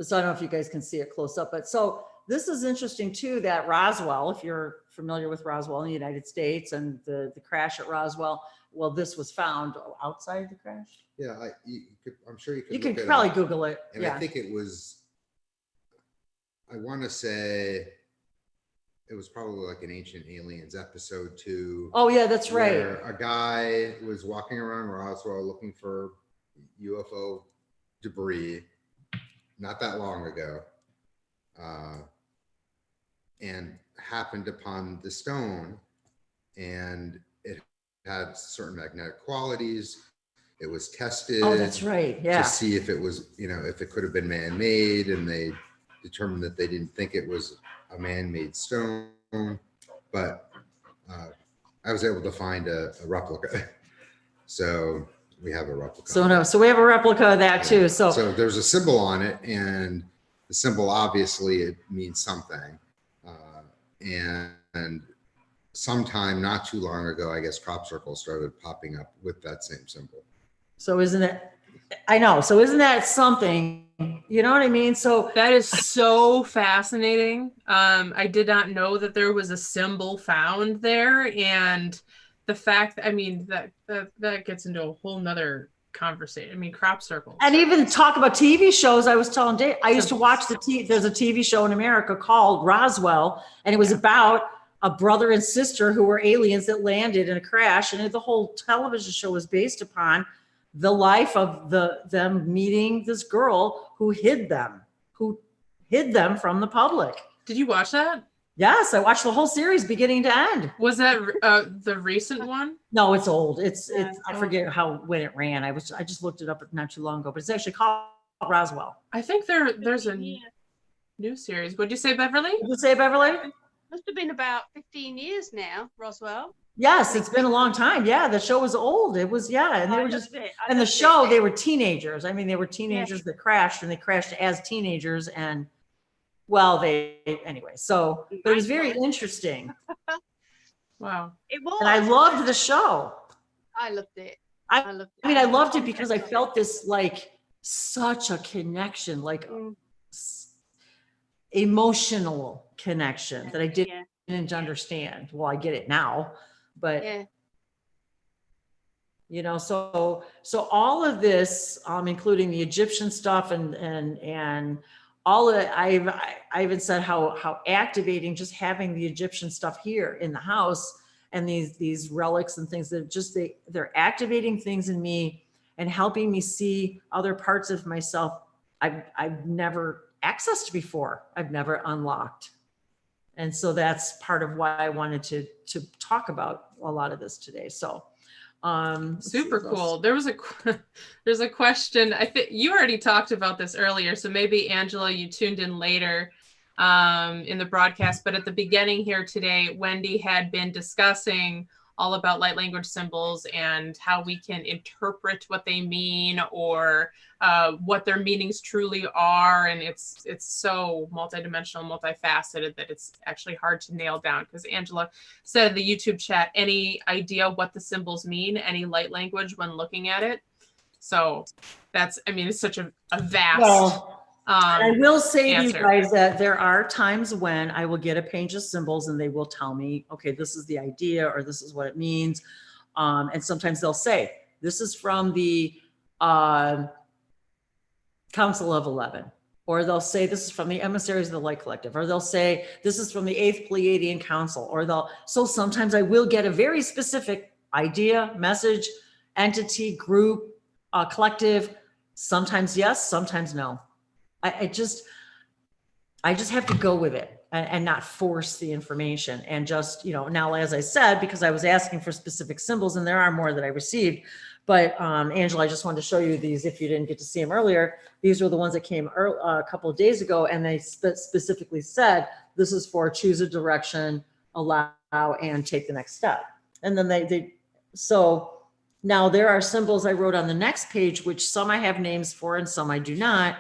So I don't know if you guys can see it close up, but so this is interesting too, that Roswell, if you're familiar with Roswell in the United States and the crash at Roswell, well, this was found outside the crash. Yeah, I'm sure you could. You can probably Google it. And I think it was, I want to say it was probably like an Ancient Aliens episode 2. Oh yeah, that's right. A guy was walking around Roswell looking for UFO debris not that long ago, and happened upon the stone and it had certain magnetic qualities. It was tested. Oh, that's right. Yeah. To see if it was, if it could have been man-made, and they determined that they didn't think it was a man-made stone, but I was able to find a replica. So we have a replica. So we have a replica of that too. So there's a symbol on it, and the symbol, obviously it means something. And sometime not too long ago, I guess crop circles started popping up with that same symbol. So isn't that something, you know what I mean? So that is so fascinating. I did not know that there was a symbol found there, and the fact that, I mean, that gets into a whole nother conversation. I mean, crop circles. And even talk about TV shows. I was telling Dave, I used to watch there's a TV show in America called Roswell, and it was about a brother and sister who were aliens that landed in a crash. And the whole television show was based upon the life of them meeting this girl who hid them from the public. Did you watch that? Yes, I watched the whole series beginning to end. Was that the recent one? No, it's old. It's I forget when it ran. I just looked it up not too long ago, but it's actually called Roswell. I think there's a new series. What'd you say, Beverly? Did you say, Beverly? Must have been about 15 years now, Roswell. Yes, it's been a long time. Yeah, the show was old. It was, and they were just, and the show, they were teenagers. I mean, they were teenagers that crashed, and they crashed as teenagers, and anyway, so, but it was very interesting. Wow. It was. And I loved the show. I loved it. I loved it because I felt this, like, such a connection, like emotional connection that I didn't understand. Well, I get it now, but so all of this, including the Egyptian stuff and all of it, I even said how activating just having the Egyptian stuff here in the house and these relics and things that just they're activating things in me and helping me see other parts of myself I've never accessed before. I've never unlocked. And so that's part of why I wanted to talk about a lot of this today. So super cool. There's a question. I think you already talked about this earlier, so maybe Angela, you tuned in later in the broadcast, but at the beginning here today, Wendy had been discussing all about light language symbols and how we can interpret what they mean or what their meanings truly are. And it's so multidimensional, multifaceted that it's actually hard to nail down. Because Angela said in the YouTube chat, any idea what the symbols mean, any light language when looking at it? So it's such a vast I will say answer. to you guys that there are times when I will get a page of symbols and they will tell me, okay, this is the idea or this is what it means. And sometimes they'll say, this is from the Council of 11, or they'll say, this is from the Emissaries of the Light Collective, or they'll say, this is from the 8th Pleiadian Council, so sometimes I will get a very specific idea, message, entity, group, collective, sometimes yes, sometimes no. I just have to go with it and not force the information and just, now, as I said, because I was asking for specific symbols and there are more that I received, but Angela, I just wanted to show you these if you didn't get to see them earlier. These were the ones that came a couple of days ago, and they specifically said, this is for choose a direction, allow, and take the next step. And then so now there are symbols I wrote on the next page, which some I have names for and some I do not,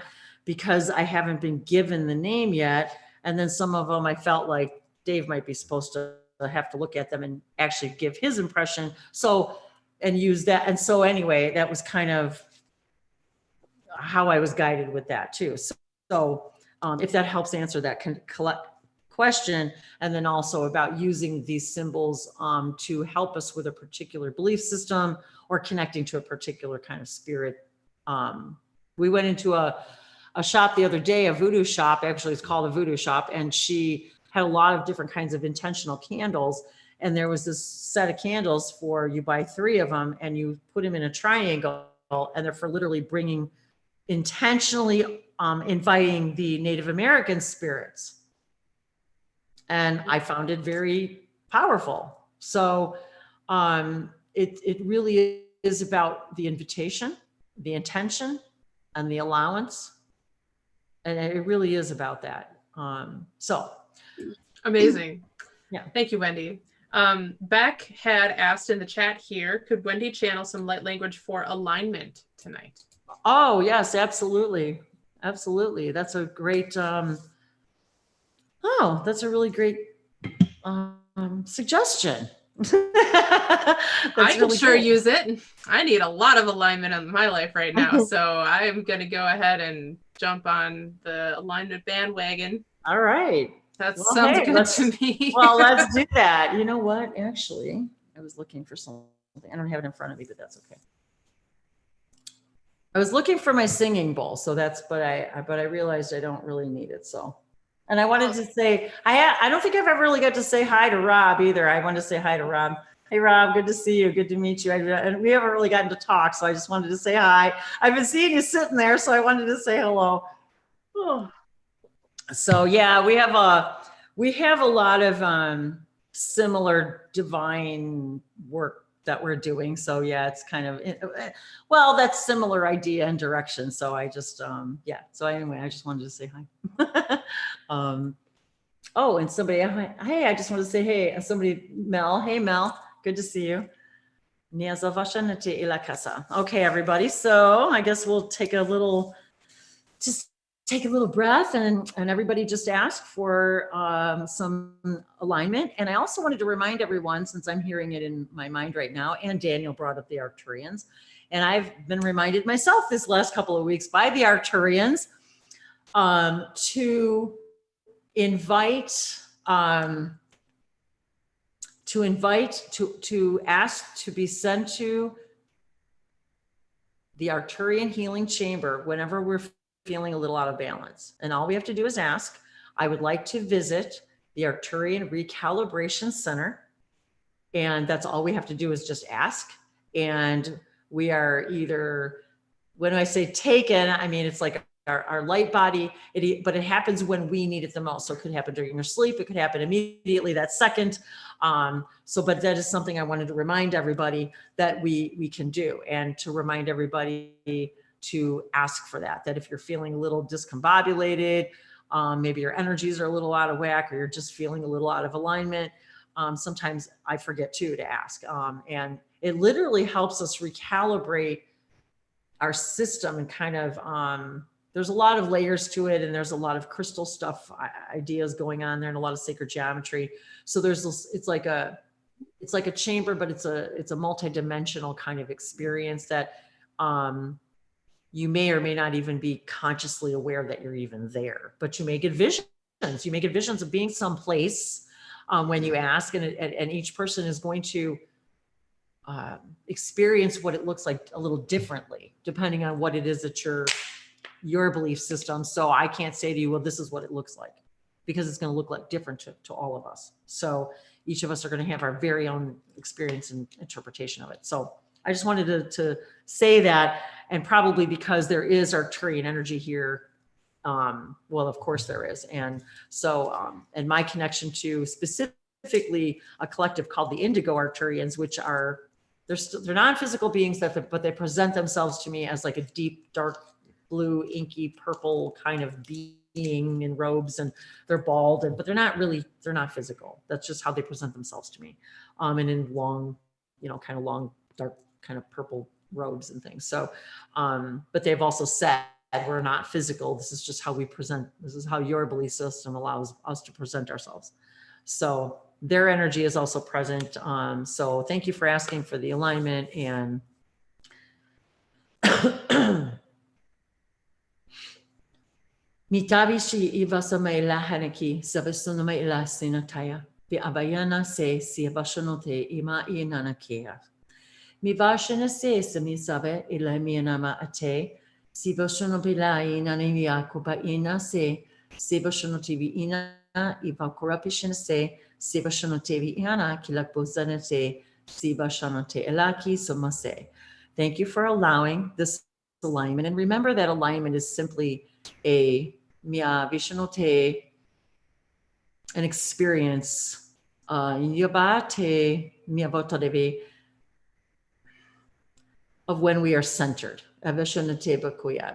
because I haven't been given the name yet. And then some of them I felt like Dave might be supposed to have to look at them and actually give his impression. And use that. And so anyway, that was kind of how I was guided with that too. So if that helps answer that question, and then also about using these symbols to help us with a particular belief system or connecting to a particular kind of spirit. We went into a shop the other day, a voodoo shop, actually it's called a voodoo shop, and she had a lot of different kinds of intentional candles. And there was this set of candles for, you buy 3 of them and you put them in a triangle, and they're for literally intentionally inviting the Native American spirits. And I found it very powerful. So it really is about the invitation, the intention, and the allowance. And it really is about that. So Amazing. Yeah. Thank you, Wendy. Beck had asked in the chat here, could Wendy channel some light language for alignment tonight? Oh, yes, absolutely. Absolutely. That's a great, that's a really great suggestion. I can sure use it. I need a lot of alignment in my life right now. So I'm going to go ahead and jump on the alignment bandwagon. All right. That sounds good to me. Well, let's do that. You know what? Actually, I was looking for something. I don't have it in front of me, but that's okay. I was looking for my singing bowl, so that's, but I realized I don't really need it. So, and I wanted to say, I don't think I've ever really got to say hi to Rob either. I wanted to say hi to Rob. Hey, Rob, good to see you. Good to meet you. And we haven't really gotten to talk, so I just wanted to say hi. I've been seeing you sitting there, so I wanted to say hello. Oh. So yeah, we have a lot of similar divine work that we're doing. So yeah, it's kind of, well, that's similar idea and direction. So I just, yeah. So anyway, I just wanted to say hi. Oh, and somebody, hey, I just want to say, hey, somebody, Mel, hey, Mel, good to see you. Okay, everybody. So I guess we'll take a little, just take a little breath and everybody just ask for some alignment. And I also wanted to remind everyone, since I'm hearing it in my mind right now, and Daniel brought up the Arcturians, and I've been reminded myself this last couple of weeks by the Arcturians to ask to be sent to the Arcturian healing chamber whenever we're feeling a little out of balance. And all we have to do is ask, I would like to visit the Arcturian Recalibration Center. And that's all we have to do is just ask. And we are either, when I say taken, I mean, it's like our light body, but it happens when we need it the most. So it could happen during your sleep. It could happen immediately that second. But that is something I wanted to remind everybody that we can do, and to remind everybody to ask for that if you're feeling a little discombobulated, maybe your energies are a little out of whack, or you're just feeling a little out of alignment. Sometimes I forget too to ask. And it literally helps us recalibrate our system and kind of, there's a lot of layers to it, and there's a lot of crystal stuff, ideas going on there, and a lot of sacred geometry. So there's this, it's like a chamber, but it's a multi-dimensional kind of experience that you may or may not even be consciously aware that you're even there, but you may get visions. You may get visions of being someplace when you ask, and each person is going to experience what it looks like a little differently, depending on what it is that your belief system. So I can't say to you, well, this is what it looks like, because it's going to look like different to all of us. So each of us are going to have our very own experience and interpretation of it. So I just wanted to say that, and probably because there is Arcturian energy here. Well, of course there is. And so, and my connection to specifically a collective called the Indigo Arcturians, which are, they're non-physical beings but they present themselves to me as like a deep, dark blue, inky, purple kind of being in robes, and they're bald, but they're not physical. That's just how they present themselves to me. And in long, kind of long, dark, kind of purple robes and things. So, but they've also said, we're not physical. This is just how we present. This is how your belief system allows us to present ourselves. So their energy is also present. So thank you for asking for the alignment. And Mitavishi ivasa maila hanaki sabasuna maila sinataya bi abayana se siabashanote ima inanakea. Mivashana se samisabe ilamianama ate sibashono bilai nanivia kuba ina se sibashono TV ina ivakurapishin se sibashono TV ina kilakbozanate sibashanote elaki somase. Thank you for allowing this alignment. And remember that alignment is simply a mia vishanote, an experience Yabate miavotadevi of when we are centered,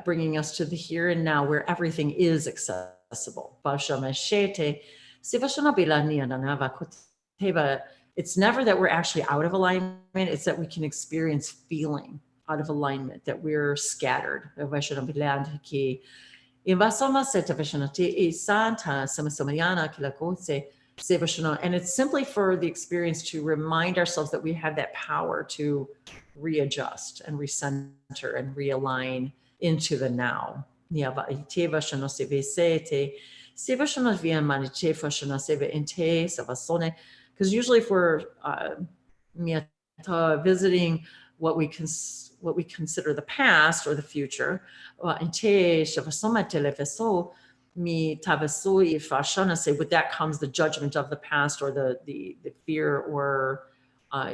bringing us to the here and now where everything is accessible. It's never that we're actually out of alignment, it's that we can experience feeling out of alignment, that we're scattered. And it's simply for the experience to remind ourselves that we have that power to readjust and recenter and realign into the now. Because usually if we're visiting what we consider the past or the future, with that comes the judgment of the past or the fear or I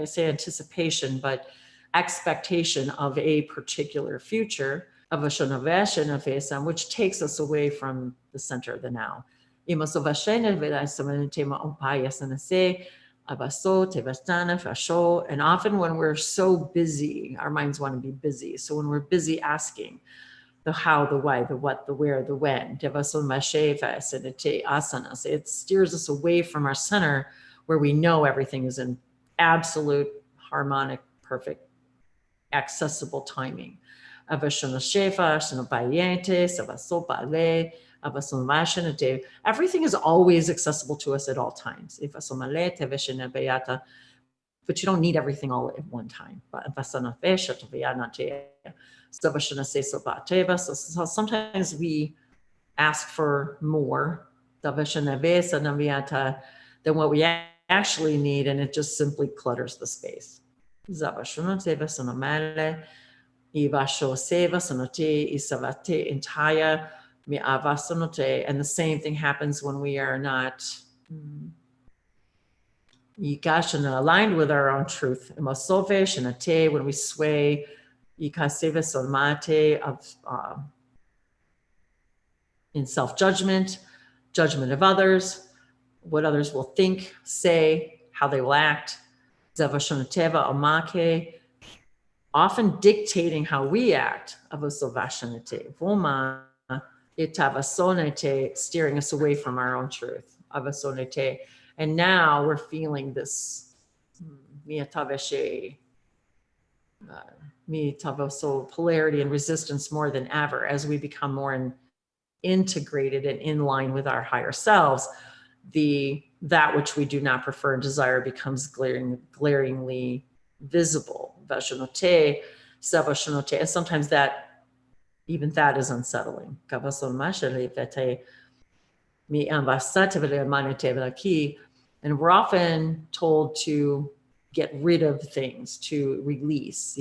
say anticipation, but expectation of a particular future, which takes us away from the center of the now. And often when we're so busy, our minds want to be busy. So when we're busy asking the how, the why, the what, the where, the when, it steers us away from our center where we know everything is in absolute, harmonic, perfect, accessible timing. Everything is always accessible to us at all times. But you don't need everything all at one time. So sometimes we ask for more than what we actually need, and it just simply clutters the space. And the same thing happens when we are not aligned with our own truth. When we sway in self-judgment, judgment of others, what others will think, say, how they will act, often dictating how we act, steering us away from our own truth. And now we're feeling this polarity and resistance more than ever as we become more integrated and in line with our higher selves. That which we do not prefer and desire becomes glaringly visible. And sometimes that is unsettling. And we're often told to get rid of things, to release.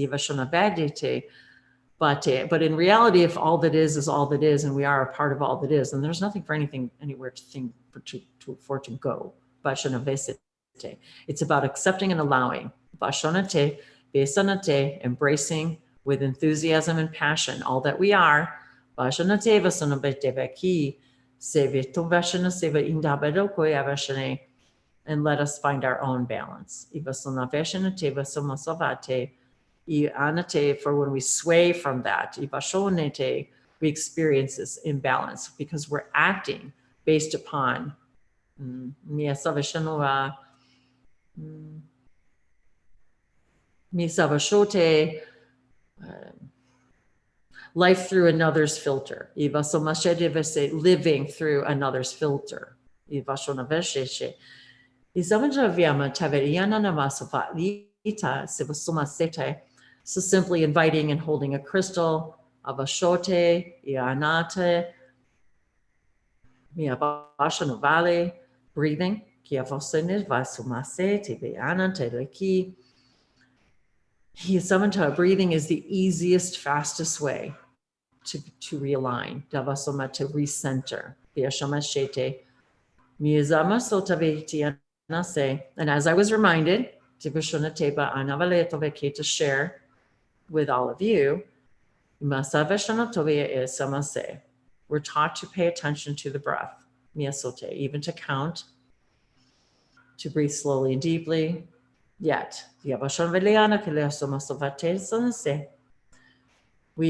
But in reality, if all that is all that is, and we are a part of all that is, then there's nothing for anything anywhere to think for it to go. It's about accepting and allowing. Embracing with enthusiasm and passion all that we are. And let us find our own balance. For when we sway from that, we experience this imbalance because we're acting based upon life through another's filter. Living through another's filter. So simply inviting and holding a crystal, breathing. Breathing is the easiest, fastest way to realign, to recenter. And as I was reminded, to share with all of you, we're taught to pay attention to the breath. miasote, even to count, to breathe slowly and deeply. Yet, we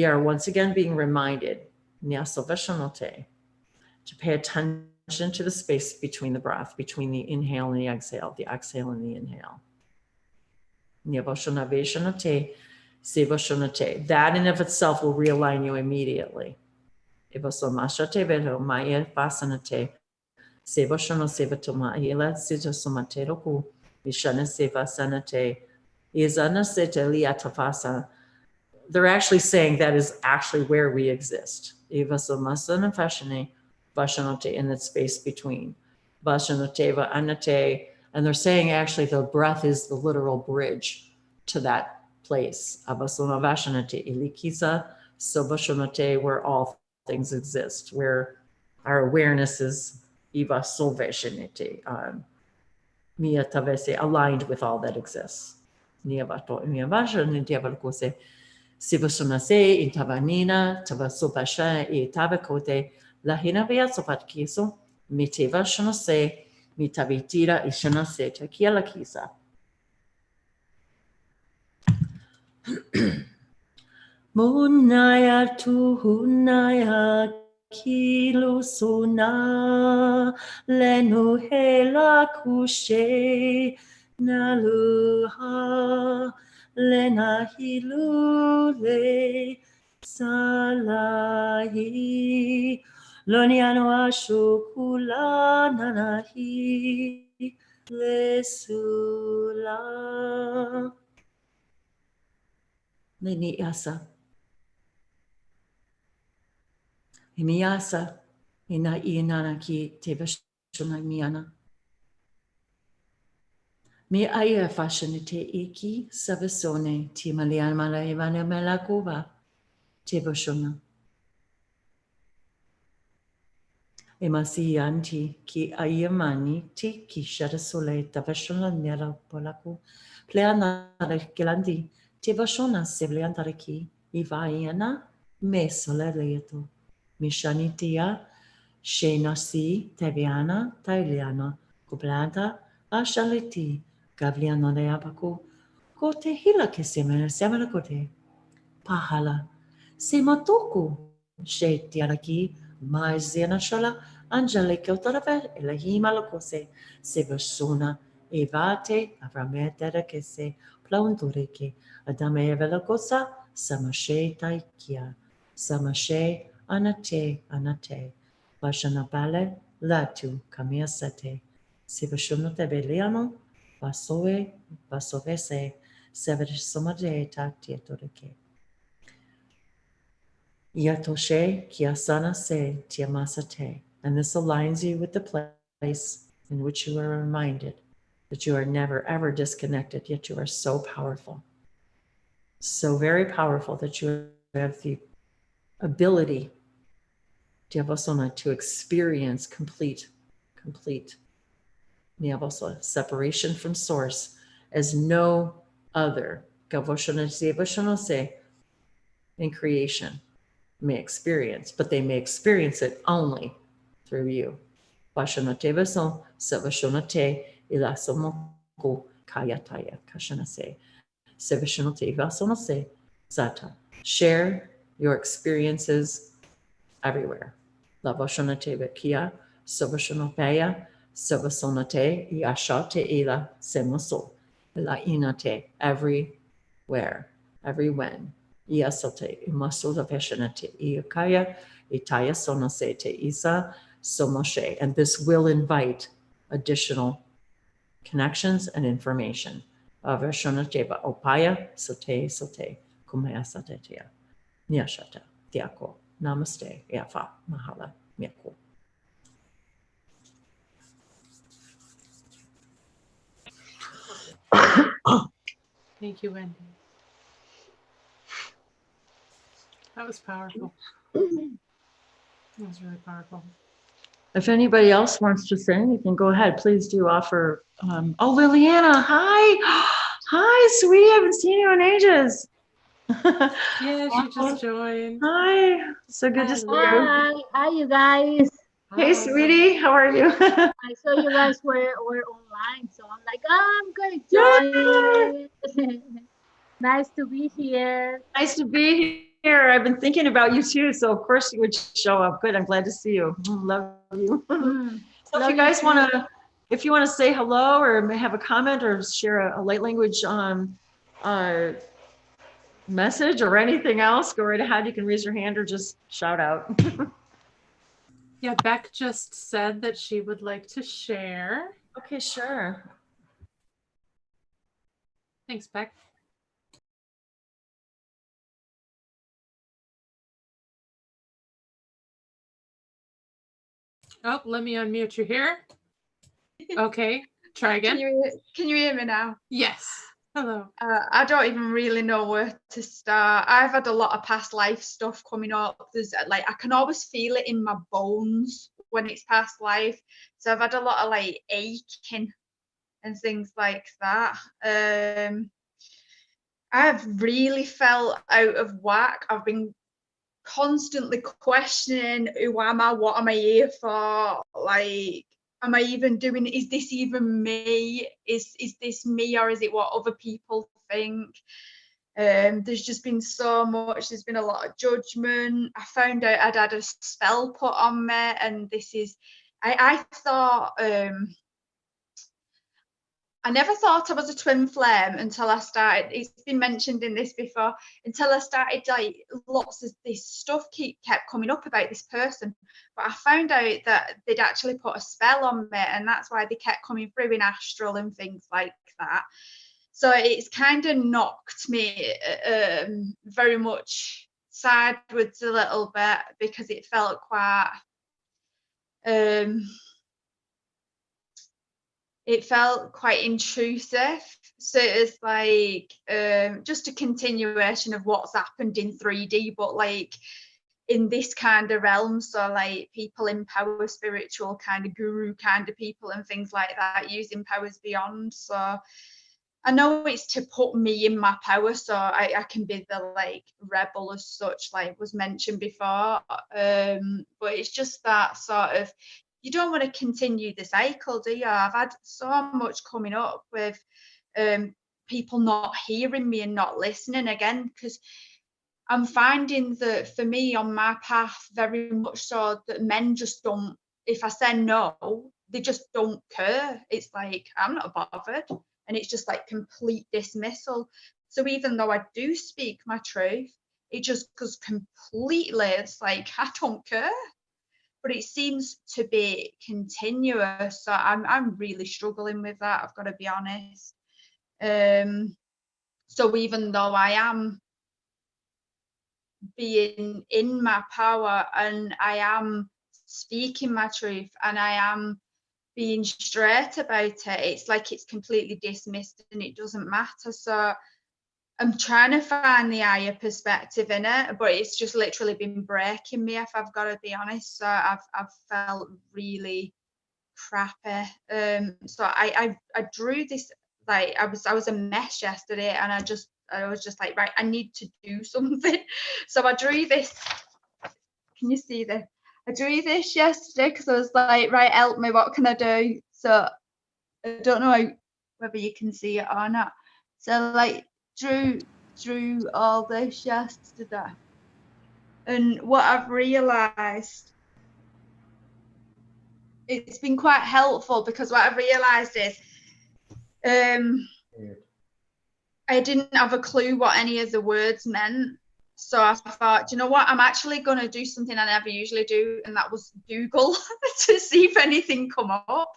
are once again being reminded to pay attention to the space between the breath, between the inhale and the exhale and the inhale. That in of itself will realign you immediately. They're actually saying that is actually where we exist. In that space between. And they're saying actually the breath is the literal bridge to that place. Where all things exist, where our awareness is aligned with all that exists. Sivasonase in Tavanina, Tavasopasha e Tavakote, Lahina Viasopat Kiso, Miteva Shonase, Mitavitira Ishonase, Takiela Kisa. Munaya Tuhunaya Kilusuna, Lenuhela Kushe, Naluha. Lena hilule salahi loniano ashukula nanahi lesula leniasa imiasa ina inana ki tevashuna miana. Mi aya fashion te iki savasone ti malian malaivana melakova tevoshona. Emasi anti ki ayamani ti ki sole tavashona nera polaku pleana gelandi tevoshona sevliantariki ivaiana me soleleto. Mishanitia shenasi teviana tailiana kuplanta ashaliti. Gavliano de Abaco, Cote Hila Kisima, Samana Cote, Pahala, Simatoku, She Tiaraki, Maizena Shala, Angelico Tarave, Elahima Locose, Sevasuna, Evate, Avrameta Kese, Plauntureke, Adame Velacosa, Samashe Taikia, Samashe Anate, Vashanapale, Latu, Kamiasate, Sivashuna Tebeliano. Vasovese, Severisomade Tatietoreke. Yatoshe, Kiasana se, Tiamasate. And this aligns you with the place in which you are reminded that you are never ever disconnected, yet you are so powerful. So very powerful that you have the ability to experience complete separation from source as no other in creation may experience, but they may experience it only through you. Share your experiences everywhere. Savasonate yashate ila semoso la inate everywhere, every when. Iasote imasoda veshanate iakaya itaya sonasete isa somoshe. And this will invite additional connections and information. Veshanateba opaya sote kumaya satetia. Nyashata tiako. Namaste. Yafa. Mahala. Miako. Thank you, Wendy. That was powerful. That was really powerful. If anybody else wants to say anything, go ahead. Please do offer. Oh, Liliana, hi. Hi, sweetie. I haven't seen you in ages. Yeah, she just joined. Hi. So good to see you. Hi, you guys. Hey, sweetie, how are you? I saw you guys were online, so I'm like, oh, I'm gonna join. Nice to be here. Nice to be here. I've been thinking about you too, so of course you would show up. Good, I'm glad to see you. Love you. So if Love you you guys too. want to, if you want to say hello or may have a comment or share a light language message or anything else, go right ahead. You can raise your hand or just shout out. Yeah, Beck just said that she would like to share. Okay, sure. Thanks, Beck. Oh, let me unmute you here. Okay, try again. Can you hear me now? Yes. Hello. I don't even really know where to start. I've had a lot of past life stuff coming up. There's like, I can always feel it in my bones when it's past life. So I've had a lot of like aching and things like that. I've really felt out of whack. I've been constantly questioning, who am I? What am I here for? Like, am I even doing, is this even me? Is this me, or is it what other people think? There's just been so much. There's been a lot of judgment. I found out I'd had a spell put on me, and this is, I thought, I never thought I was a twin flame until I started. It's been mentioned in this before. Until I started, like, lots of this stuff kept coming up about this person. But I found out that they'd actually put a spell on me, and that's why they kept coming through in astral and things like that. So it's kind of knocked me very much sideways a little bit, because it felt quite. It felt quite intrusive. So it's like just a continuation of what's happened in 3D, but like in this kind of realm. So like people in power, spiritual kind of guru kind of people and things like that, using powers beyond. So I know it's to put me in my power, so I can be the like rebel as such, like was mentioned before. But it's just that sort of, you don't want to continue the cycle, do you? I've had so much coming up with people not hearing me and not listening again, because I'm finding that for me on my path, very much so, that men just don't, if I say no, they just don't care. It's like, I'm not bothered. And it's just like complete dismissal. So even though I do speak my truth, it just goes completely, it's like, I don't care. But it seems to be continuous. So I'm really struggling with that, I've got to be honest. So even though I am being in my power and I am speaking my truth and I am being straight about it, it's like it's completely dismissed and it doesn't matter. So I'm trying to find the higher perspective in it, but it's just literally been breaking me, if I've got to be honest. So I've felt really crappy. So I drew this, like I was a mess yesterday, and I was just like, right, I need to do something. So I drew this. Can you see this? I drew this yesterday because I was like, right, help me, what can I do? So I don't know whether you can see it or not. So like drew all this yesterday, and what I've realized, it's been quite helpful, because what I've realized is I didn't have a clue what any of the words meant. So I thought, you know what, I'm actually going to do something I never usually do, and that was Google to see if anything come up.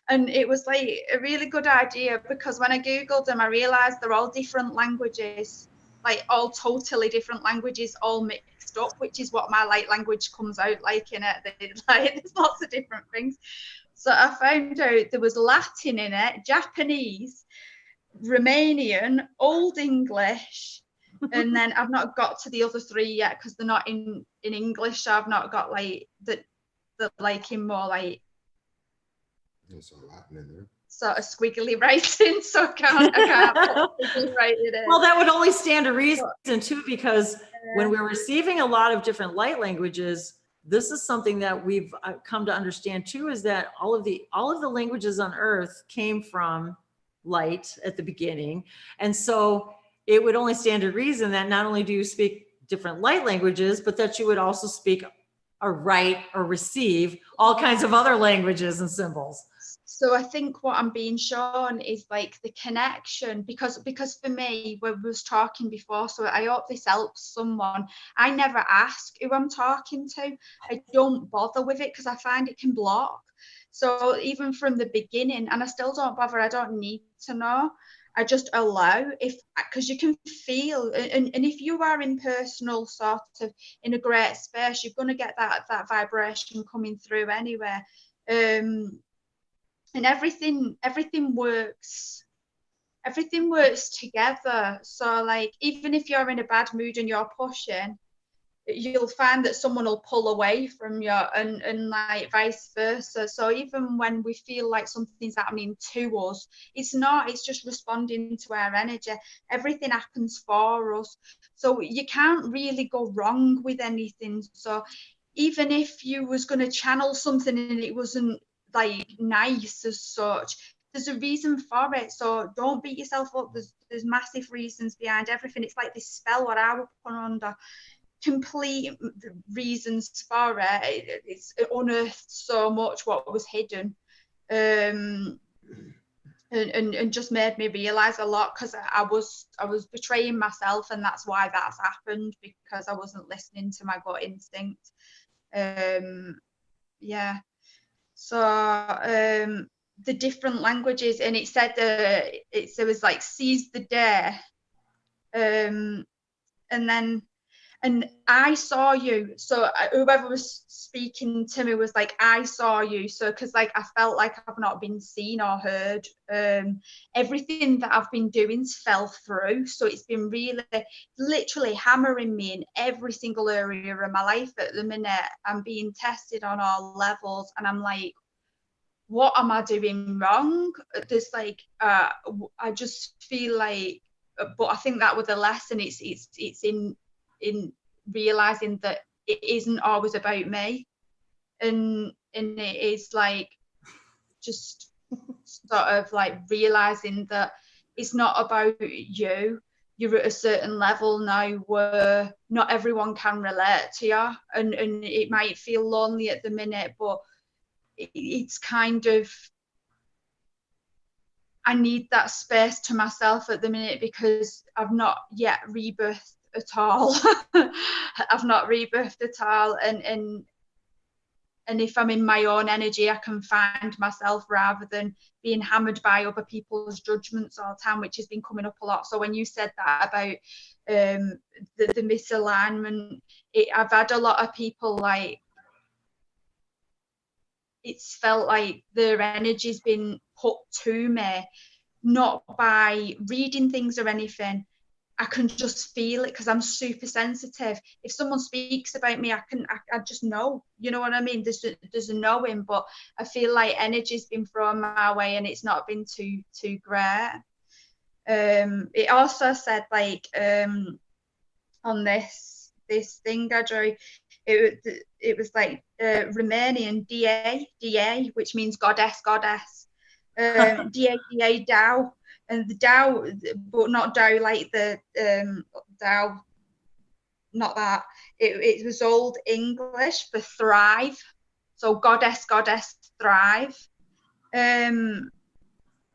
And it was like a really good idea, because when I Googled them, I realized they're all different languages, like all totally different languages, all mixed up, which is what my light language comes out like in it. Like, there's lots of different things. So I found out there was Latin in it, Japanese, Romanian, Old English, and then I've not got to the other three yet because they're not in English. So I've not got like the like in more like Latin in there. Sort of squiggly writing, so I can't squiggly write it in. Well, that would only stand to reason too, because when we're receiving a lot of different light languages, this is something that we've come to understand too, is that all of the languages on earth came from light at the beginning. And so it would only stand to reason that not only do you speak different light languages, but that you would also speak or write or receive all kinds of other languages and symbols. So I think what I'm being shown is like the connection, because for me, when we was talking before, so I hope this helps someone. I never ask who I'm talking to. I don't bother with it because I find it can block. So even from the beginning, and I still don't bother, I don't need to know. I just allow, because you can feel, and if you are in personal sort of in a great space, you're going to get that vibration coming through anyway. And everything works together. So like, even if you're in a bad mood and you're pushing, you'll find that someone will pull away from you, and like vice versa. So even when we feel like something's happening to us, it's just responding to our energy. Everything happens for us, so you can't really go wrong with anything. So even if you was going to channel something and it wasn't like nice as such, there's a reason for it. So don't beat yourself up. There's massive reasons behind everything. It's like this spell what I would put under, complete reasons for it. It's unearthed so much what was hidden, and just made me realize a lot, because I was betraying myself, and that's why that's happened, because I wasn't listening to my gut instinct. Yeah. So the different languages, and it said it was like seize the day, and I saw you. So whoever was speaking to me was like, I saw you. So because like I felt like I've not been seen or heard. Everything that I've been doing fell through. So it's been really literally hammering me in every single area of my life at the minute. I'm being tested on all levels, and I'm like, what am I doing wrong? There's like I just feel like, but I think that was the lesson. It's in realizing that it isn't always about me, and it is like just sort of like realizing that it's not about you. You're at a certain level now where not everyone can relate to you, and it might feel lonely at the minute, but it's kind of, I need that space to myself at the minute, because I've not yet rebirthed at all. I've not rebirthed at all, and if I'm in my own energy, I can find myself rather than being hammered by other people's judgments all the time, which has been coming up a lot. So when you said that about the misalignment, I've had a lot of people like, it's felt like their energy's been put to me, not by reading things or anything. I can just feel it because I'm super sensitive. If someone speaks about me, I just know, you know what I mean? There's a knowing, but I feel like energy's been thrown my way and it's not been too great. It also said like on this thing I drew, it was like Romanian DA, which means goddess. DA Tao, and the Tao, but not Tao like the Tao, not that. It was Old English for thrive, so goddess thrive.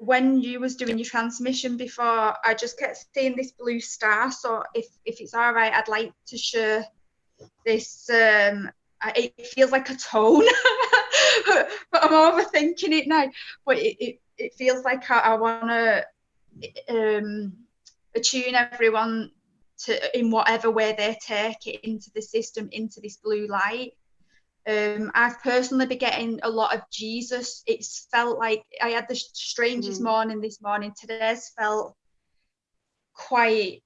When you was doing your transmission before, I just kept seeing this blue star. So if it's all right, I'd like to share this. It feels like a tone, but I'm overthinking it now. But it feels like I want to attune everyone to, in whatever way they take it into the system, into this blue light. I've personally been getting a lot of Jesus. It's felt like I had the strangest morning this morning. Today's felt quite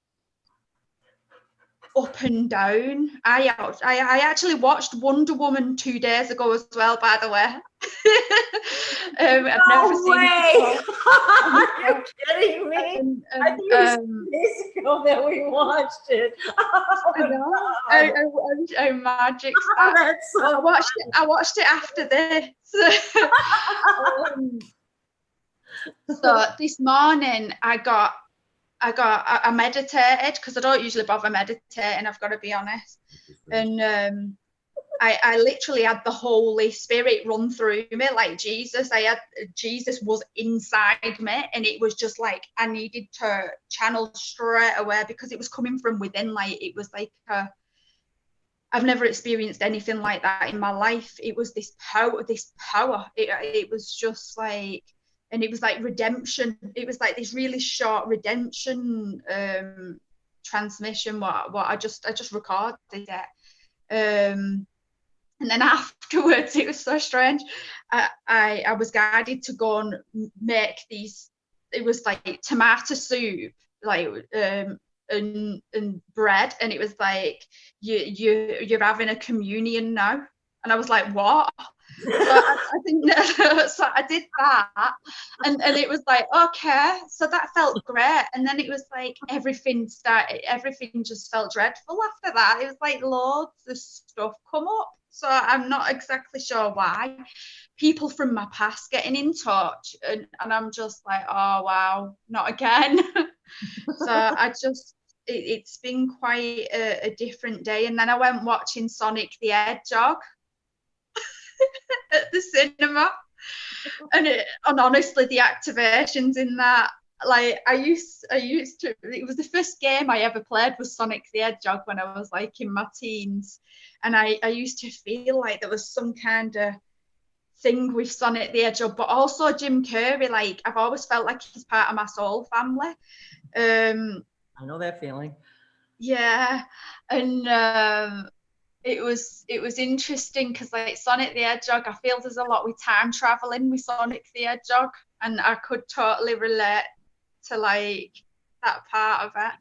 up and down. I actually watched Wonder Woman 2 days ago as well, by the way. I've never seen it before. Are you kidding me? I think it was 2 days ago that we watched it. Oh, I know. God. I magic Oh, that. that's so I watched it after this. So this morning I meditated because I don't usually bother meditating, I've got to be honest. And I literally had the Holy Spirit run through me like Jesus. Jesus was inside me, and it was just like I needed to channel straight away because it was coming from within. Like it was like I've never experienced anything like that in my life. It was this power. It was just like, and it was like redemption. It was like this really short redemption transmission. What I just recorded it. And then afterwards, it was so strange. I was guided to go and make these. It was like tomato soup, like and bread, and it was like you're having a communion now. And I was like, what? So I think so I did that, and it was like, okay, so that felt great. And then it was like everything just felt dreadful after that. It was like loads of stuff come up. So I'm not exactly sure why. People from my past getting in touch, and I'm just like, oh wow, not again. So it's been quite a different day. And then I went watching Sonic the Hedgehog at the cinema, and honestly, the activations in that, like I used to, it was the first game I ever played was Sonic the Hedgehog when I was like in my teens, and I used to feel like there was some kind of thing with Sonic the Hedgehog, but also Jim Carrey. Like I've always felt like he's part of my soul family. I know that feeling. Yeah, and it was interesting because like Sonic the Hedgehog, I feel there's a lot with time traveling with Sonic the Hedgehog, and I could totally relate to like that part of it.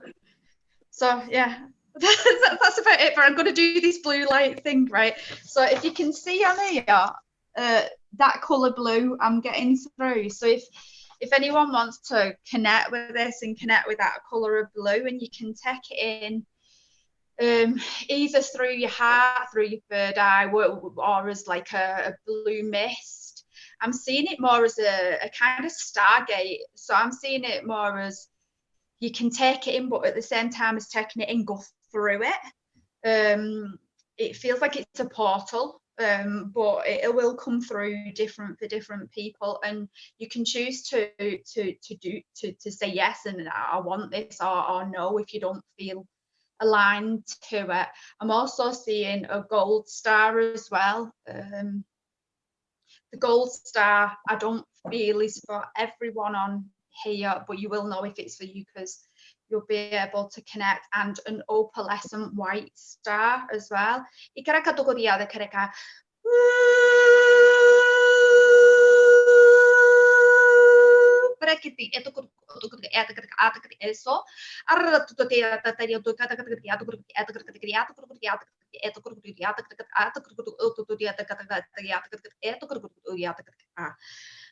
So yeah, that's about it. But I'm going to do this blue light thing, right? So if you can see on here, that colour blue, I'm getting through. So if anyone wants to connect with this and connect with that colour of blue, and you can take it in either through your heart, through your third eye, or as like a blue mist. I'm seeing it more as a kind of stargate. So I'm seeing it more as you can take it in, but at the same time as taking it in, go through it. It feels like it's a portal, but it will come through different for different people, and you can choose to say yes and I want this, or no if you don't feel aligned to it. I'm also seeing a gold star as well. The gold star I don't feel is for everyone on here, but you will know if it's for you because you'll be able to connect, and an opalescent white star as well.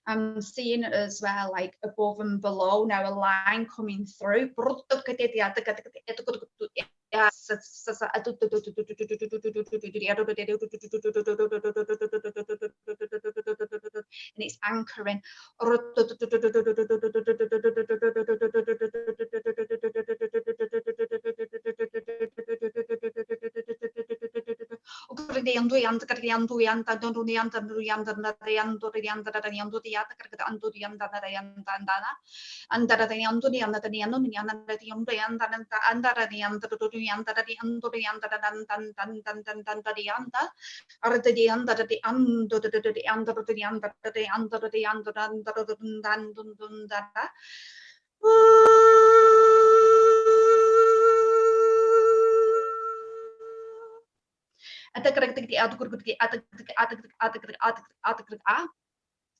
I'm seeing it as well, like above and below now, a line coming through. And it's anchoring.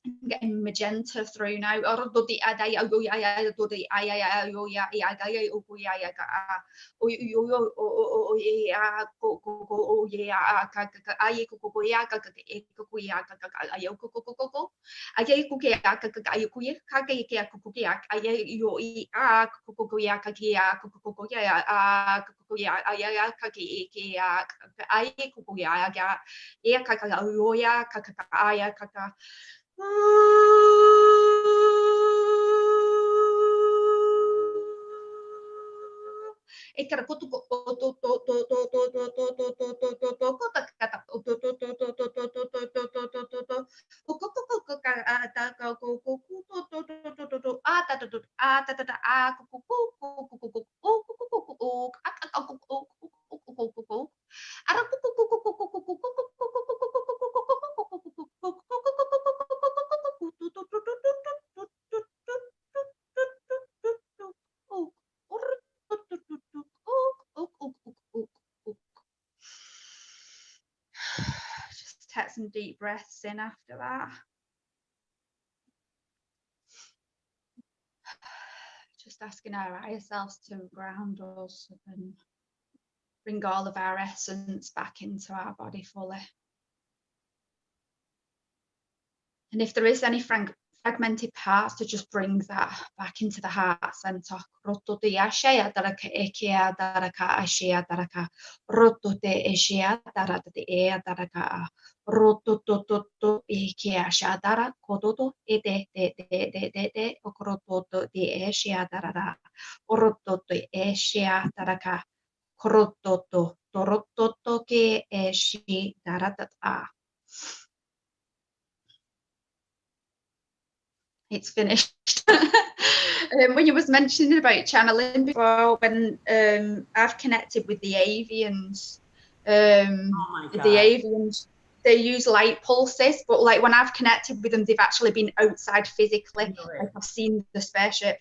I'm getting magenta through now. Just take some deep breaths in after that. Just asking our higher selves to ground us and bring all of our essence back into our body fully. And if there is any fragmented parts, to just bring that back into the heart center. It's finished. When you was mentioning about channeling before, when I've connected with the avians, the avians, they use light pulses, but like when I've connected with them, they've actually been outside physically. Like I've seen the spaceship,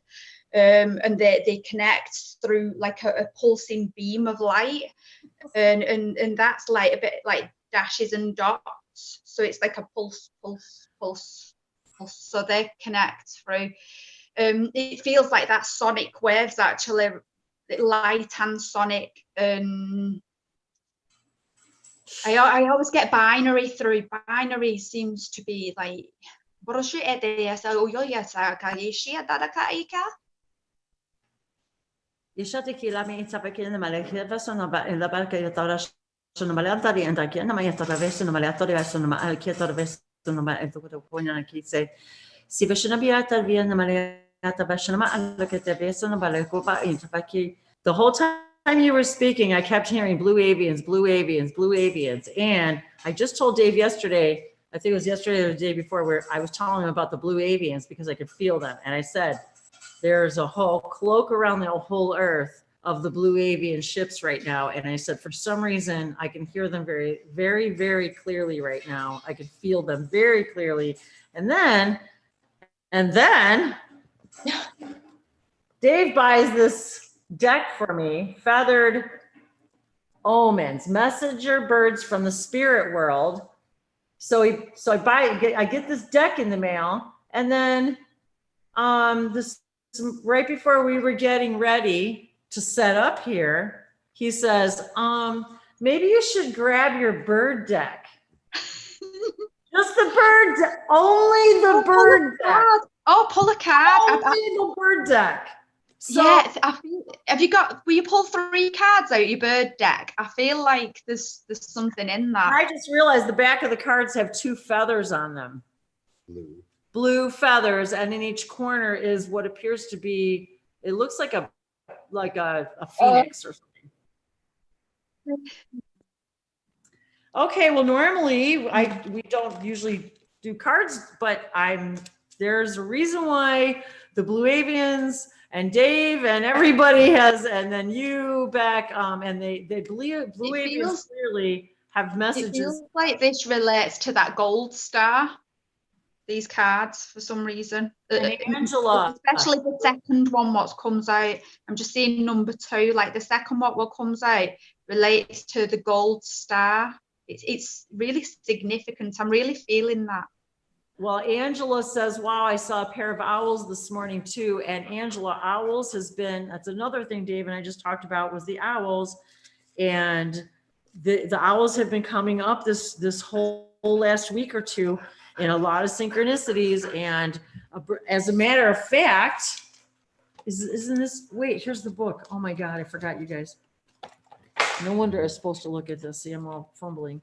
and they connect through like a pulsing beam of light, and that's like a bit like dashes and dots. So it's like a pulse. So they connect through. It feels like that sonic waves actually, light and sonic. I always get binary through. Binary seems to be like. The whole time you were speaking, I kept hearing blue avians, blue avians, blue avians. And I just told Dave yesterday, I think it was yesterday or the day before, where I was telling him about the blue avians because I could feel them. And I said, there's a whole cloak around the whole earth of the blue avian ships right now. And I said, for some reason, I can hear them very, very, very clearly right now. I can feel them very clearly. And then Dave buys this deck for me, Feathered Omens, messenger birds from the spirit world. So I get this deck in the mail, and then right before we were getting ready to set up here, he says, maybe you should grab your bird deck. Just the bird deck, only the bird deck. Pull a card. Only the bird deck. So, yeah, will you pull 3 cards out of your bird deck? I feel like there's something in that. I just realized the back of the cards have 2 feathers on them. Blue feathers, and in each corner is what appears to be, it looks like a phoenix or something. Okay, well, normally we don't usually do cards, but there's a reason why the blue avians and Dave and everybody has, and then you back, and they believe blue avians clearly have messages. It feels like this relates to that gold star. These cards for some reason. And Angela, especially the second one, what comes out. I'm just seeing number 2. Like the second what comes out relates to the gold star. It's really significant. I'm really feeling that. Well, Angela says, wow, I saw a pair of owls this morning too. And Angela, owls has been, that's another thing Dave and I just talked about, was the owls. And the owls have been coming up this whole last week or two in a lot of synchronicities. And as a matter of fact, isn't this, wait, here's the book. Oh my God, I forgot, you guys. No wonder I was supposed to look at this. See, I'm all fumbling.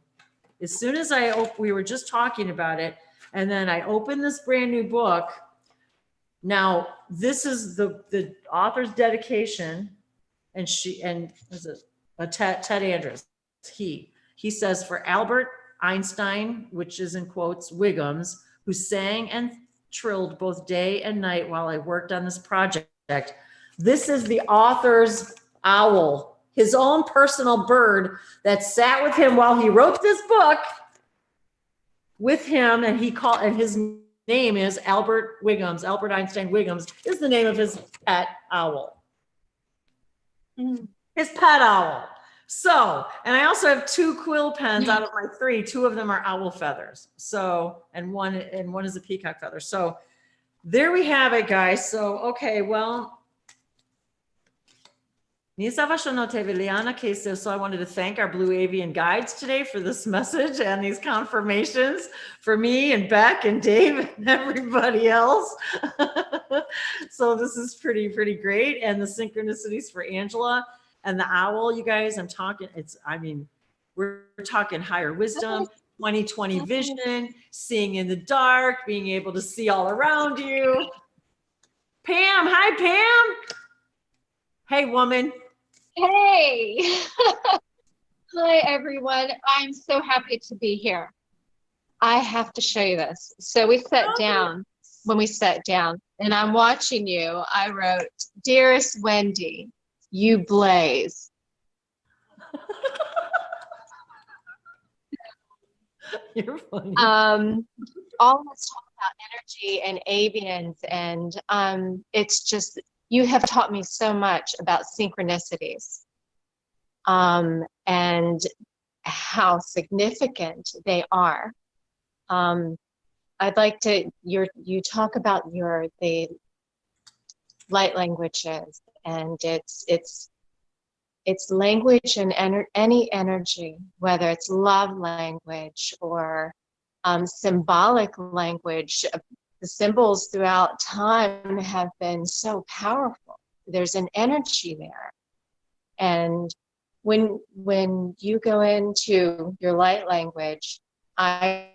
As soon as we were just talking about it, and then I opened this brand new book. Now, this is the author's dedication, and is it Ted Andrews? He says, for Albert Einstein, which is in quotes, Wiggums, who sang and trilled both day and night while I worked on this project. This is the author's owl, his own personal bird that sat with him while he wrote this book with him. And his name is Albert Wiggums. Albert Einstein Wiggums is the name of his pet owl. His pet owl. So, and I also have 2 quill pens out of my 3. 2 of them are owl feathers. So, and one is a peacock feather. So there we have it, guys. So, okay, well, so I wanted to thank our Blue Avian guides today for this message and these confirmations for me and Beck and Dave and everybody else. So this is pretty great. And the synchronicities for Angela and the owl, you guys, we're talking higher wisdom, 20/20 vision, seeing in the dark, being able to see all around you. Pam, hi, Pam. Hey, woman. Hey, hi everyone. I'm so happy to be here. I have to show you this. So we sat down, and I'm watching you. I wrote, dearest Wendy, you blaze. You're funny. All this talk about energy and avians, and it's just, you have taught me so much about synchronicities and how significant they are. I'd like to, you talk about the light languages, and it's language and any energy, whether it's love language or symbolic language. The symbols throughout time have been so powerful. There's an energy there. And when you go into your light language, I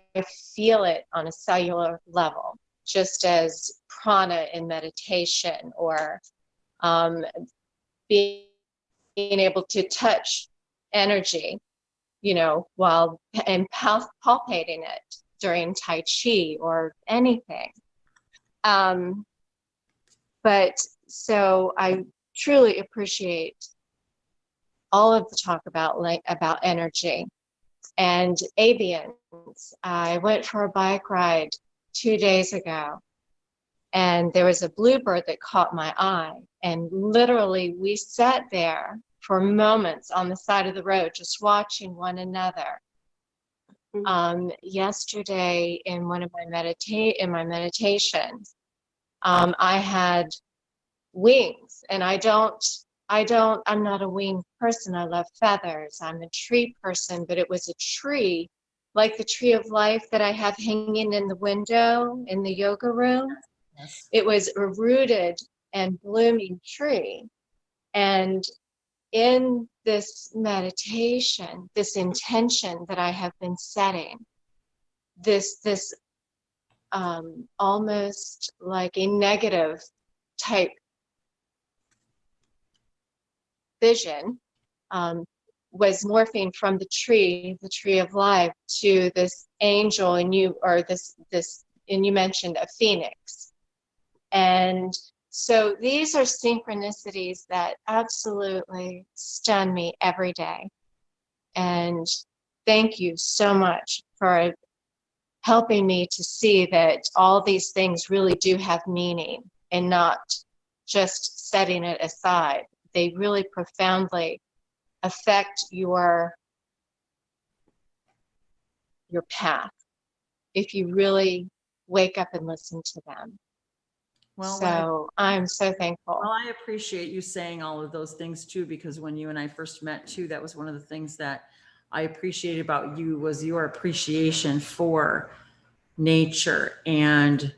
feel it on a cellular level, just as prana in meditation, or being able to touch energy, while palpating it during Tai Chi or anything. But so I truly appreciate all of the talk about energy and avians. I went for a bike ride 2 days ago, and there was a bluebird that caught my eye, and literally we sat there for moments on the side of the road just watching one another. Yesterday in one of my meditations, I had wings, and I'm not a winged person. I love feathers. I'm a tree person, but it was a tree, like the tree of life that I have hanging in the window in the yoga room. Yes. It was a rooted and blooming tree. And in this meditation, this intention that I have been setting, this almost like a negative type vision, was morphing from the tree of life, to this angel, and you mentioned a phoenix. And so these are synchronicities that absolutely stun me every day. And thank you so much for helping me to see that all these things really do have meaning, and not just setting it aside. They really profoundly affect your path if you really wake up and listen to them. Well, So I'm so thankful. well, I appreciate you saying all of those things too, because when you and I first met too, that was one of the things that I appreciated about you was your appreciation for nature. And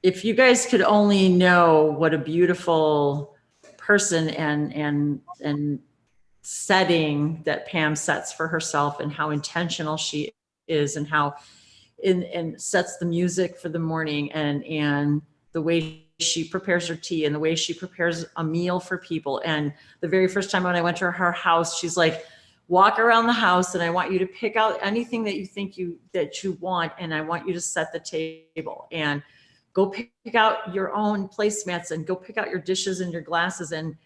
if you guys could only know what a beautiful person and setting that Pam sets for herself and how intentional she is and how and sets the music for the morning and the way she prepares her tea and the way she prepares a meal for people. And the very first time when I went to her house, she's like, walk around the house and I want you to pick out anything that you think that you want. And I want you to set the table and go pick out your own placemats and go pick out your dishes and your glasses and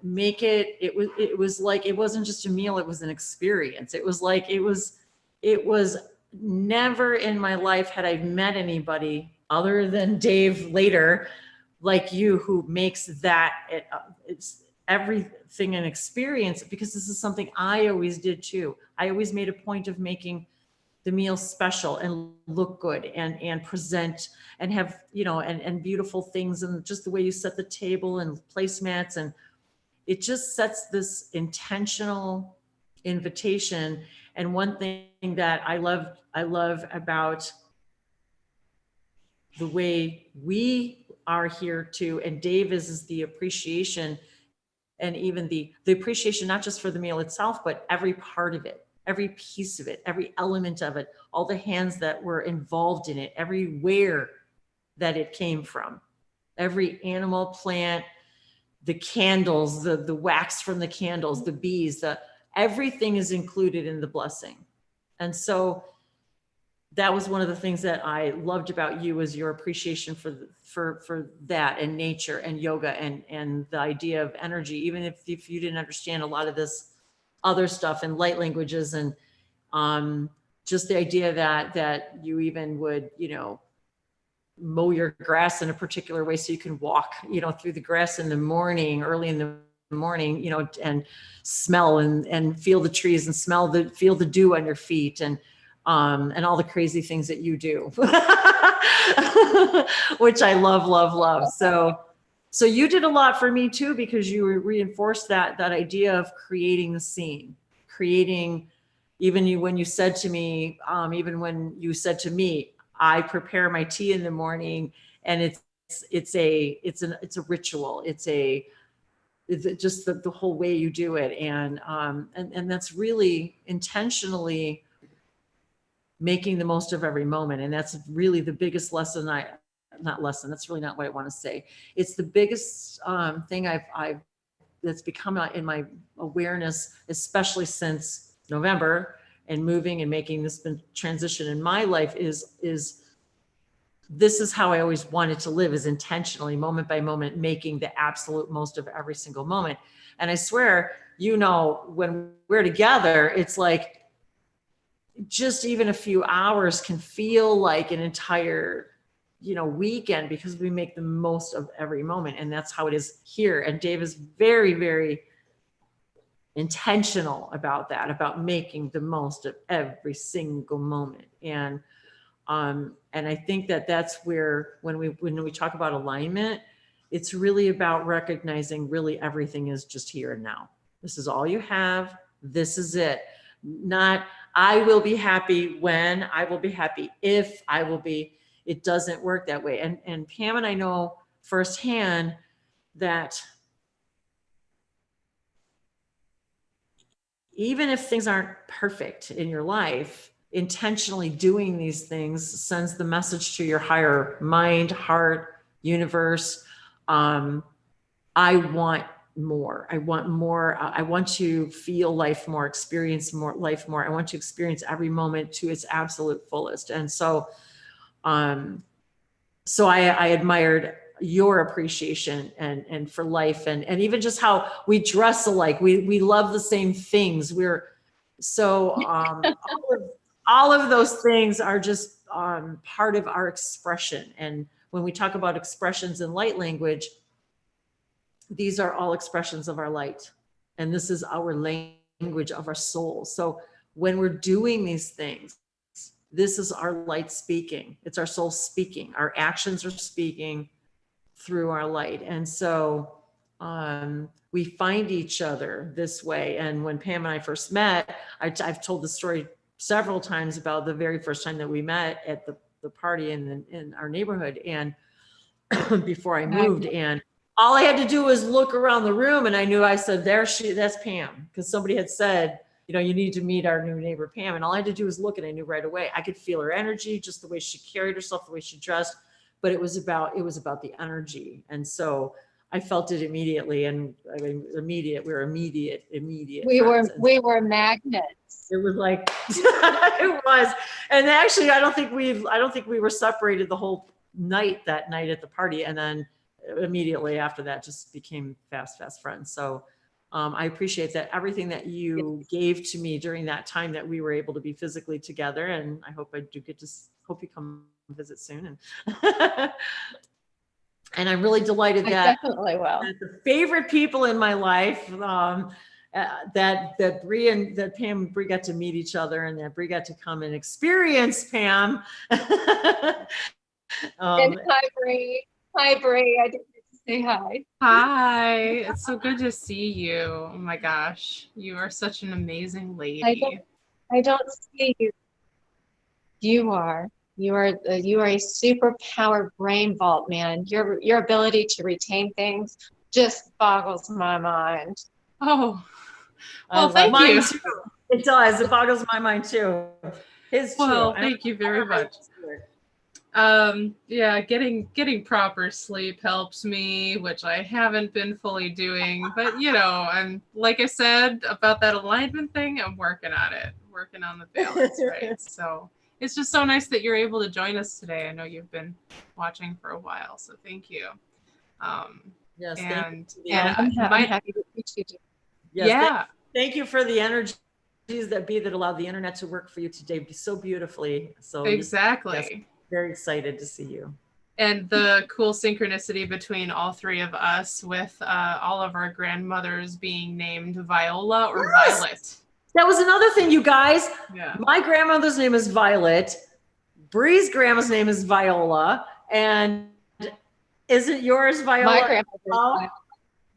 make it was like, it wasn't just a meal, it was an experience. It was like, it was never in my life had I met anybody other than Dave later, like you, who makes that, it's everything an experience, because this is something I always did too. I always made a point of making the meal special and look good and present and have, and beautiful things, and just the way you set the table and placemats, and it just sets this intentional invitation. And one thing that I love about the way we are here too, and Dave is the appreciation, and even the appreciation, not just for the meal itself, but every part of it, every piece of it, every element of it, all the hands that were involved in it, everywhere that it came from, every animal, plant, the candles, the wax from the candles, the bees, everything is included in the blessing. And so that was one of the things that I loved about you, was your appreciation for that, and nature and yoga and the idea of energy, even if you didn't understand a lot of this other stuff and light languages, and just the idea that you even would, mow your grass in a particular way so you can walk, through the grass in the morning, early in the morning, and smell and feel the trees and feel the dew on your feet, and all the crazy things that you do, which I love. So you did a lot for me too, because you reinforced that idea of creating the scene, creating, when you said to me, I prepare my tea in the morning, and it's a ritual. It's just the whole way you do it. And that's really intentionally making the most of every moment. And that's really the biggest lesson that's really not what I want to say. It's the biggest thing that's become in my awareness, especially since November, and moving and making this transition in my life, is this is how I always wanted to live, is intentionally, moment by moment, making the absolute most of every single moment. And I swear, when we're together, it's like just even a few hours can feel like an entire, weekend, because we make the most of every moment. And that's how it is here. And Dave is very, very intentional about that, about making the most of every single moment. And I think that's where, when we talk about alignment, it's really about recognizing really everything is just here and now. This is all you have. This is it. Not, I will be happy when, I will be happy if, I will be. It doesn't work that way. And Pam and I know firsthand that even if things aren't perfect in your life, intentionally doing these things sends the message to your higher mind, heart, universe. I want more. I want more. I want to feel life more, experience life more. I want to experience every moment to its absolute fullest. And so I admired your appreciation and for life, and even just how we dress alike. We love the same things. We're so all of those things are just part of our expression. And when we talk about expressions in light language, these are all expressions of our light, and this is our language of our soul. So when we're doing these things, this is our light speaking. It's our soul speaking. Our actions are speaking through our light. And so we find each other this way. And when Pam and I first met, I've told the story several times about the very first time that we met at the party in our neighborhood, and before I moved, and all I had to do was look around the room, and I knew, I said, that's Pam, because somebody had said, you know, you need to meet our new neighbor Pam. And all I had to do was look, and I knew right away. I could feel her energy, just the way she carried herself, the way she dressed, but it was about the energy. And so I felt it immediately, and I mean, we were immediate. We friends. we were magnets. It was like, it was. And actually, I don't think we were separated the whole night that night at the party. And then immediately after that, just became fast friends. So I appreciate that, everything that you gave to me during that time that we were able to be physically together. And I hope I do get to, hope you come visit soon. And and I'm really delighted I that, definitely will. that the favorite people in my life, that Bree and that Pam and Bree got to meet each other, and that Bree got to come and experience Pam. And hi, Bree. Hi, Bree. I didn't get to say hi. Hi, it's so good to see you. Oh my gosh, you are such an amazing lady. I don't see you. You are a superpower brain vault, man. Your ability to retain things just boggles my mind. Oh, well, thank Mine you. too. It does. It boggles my mind too. His too. Well, thank you very much. Yeah, getting proper sleep helps me, which I haven't been fully doing, but you know, I'm, like I said about that alignment thing, I'm working on it, working on the balance, right? So it's just so nice that you're able to join us today. I know you've been watching for a while, so thank you. Yes, and I'm happy to meet you. yes, yeah, thank you for the energies that allowed the internet to work for you today so beautifully. So exactly. Yes, very excited to see you. And the cool synchronicity between all three of us, with all of our grandmothers being named Viola or Violet. That was another thing, you guys. Yeah. My grandmother's name is Violet. Bree's grandma's name is Viola. And isn't yours Viola? My grandmother is Viola.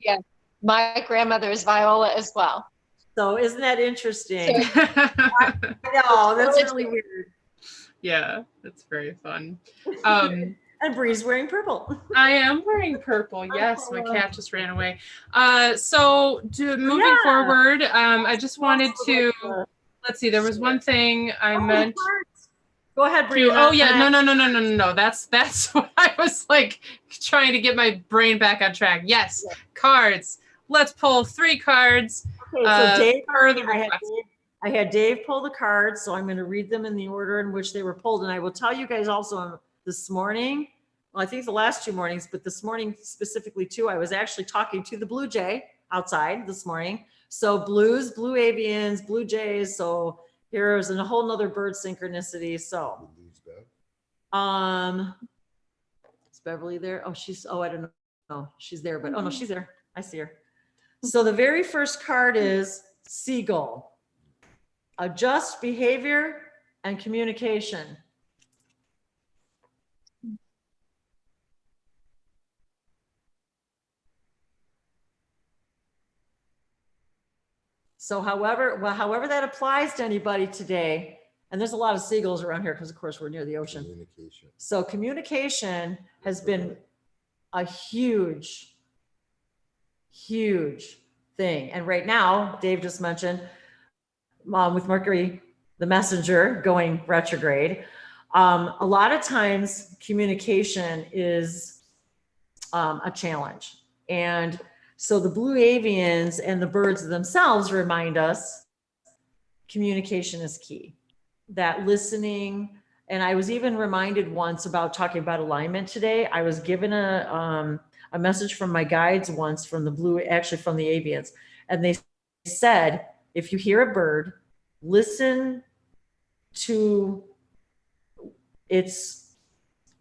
Yeah, my grandmother is Viola as well. So isn't that interesting? So, I know, that's really weird. Yeah, that's very fun. And Bree's wearing purple. I am wearing purple. Yes, my cat just ran away. So moving forward, I just wanted to, let's see, there was one thing I meant. Go ahead, Bree. Oh yeah, no. That's what I was like trying to get my brain back on track. Yes, cards. Let's pull 3 cards. Okay, so Dave, per the request. I had Dave pull the cards, so I'm going to read them in the order in which they were pulled. And I will tell you guys also this morning, well, I think the last 2 mornings, but this morning specifically too, I was actually talking to the Blue Jay outside this morning. So blues, blue avians, blue jays. So here's a whole nother bird synchronicity. So, is Beverly there? Oh, I don't know. She's there, but oh no, she's there. I see her. So the very first card is Seagull. Adjust behavior and communication. So however that applies to anybody today, and there's a lot of seagulls around here because of course we're near the ocean. Communication. So communication has been a huge thing. And right now, Dave just mentioned, with Mercury, the messenger, going retrograde, a lot of times communication is a challenge. And so the blue avians and the birds themselves remind us communication is key, that listening. And I was even reminded once about talking about alignment today. I was given a message from my guides once from the blue, actually from the avians. And they said, if you hear a bird, listen to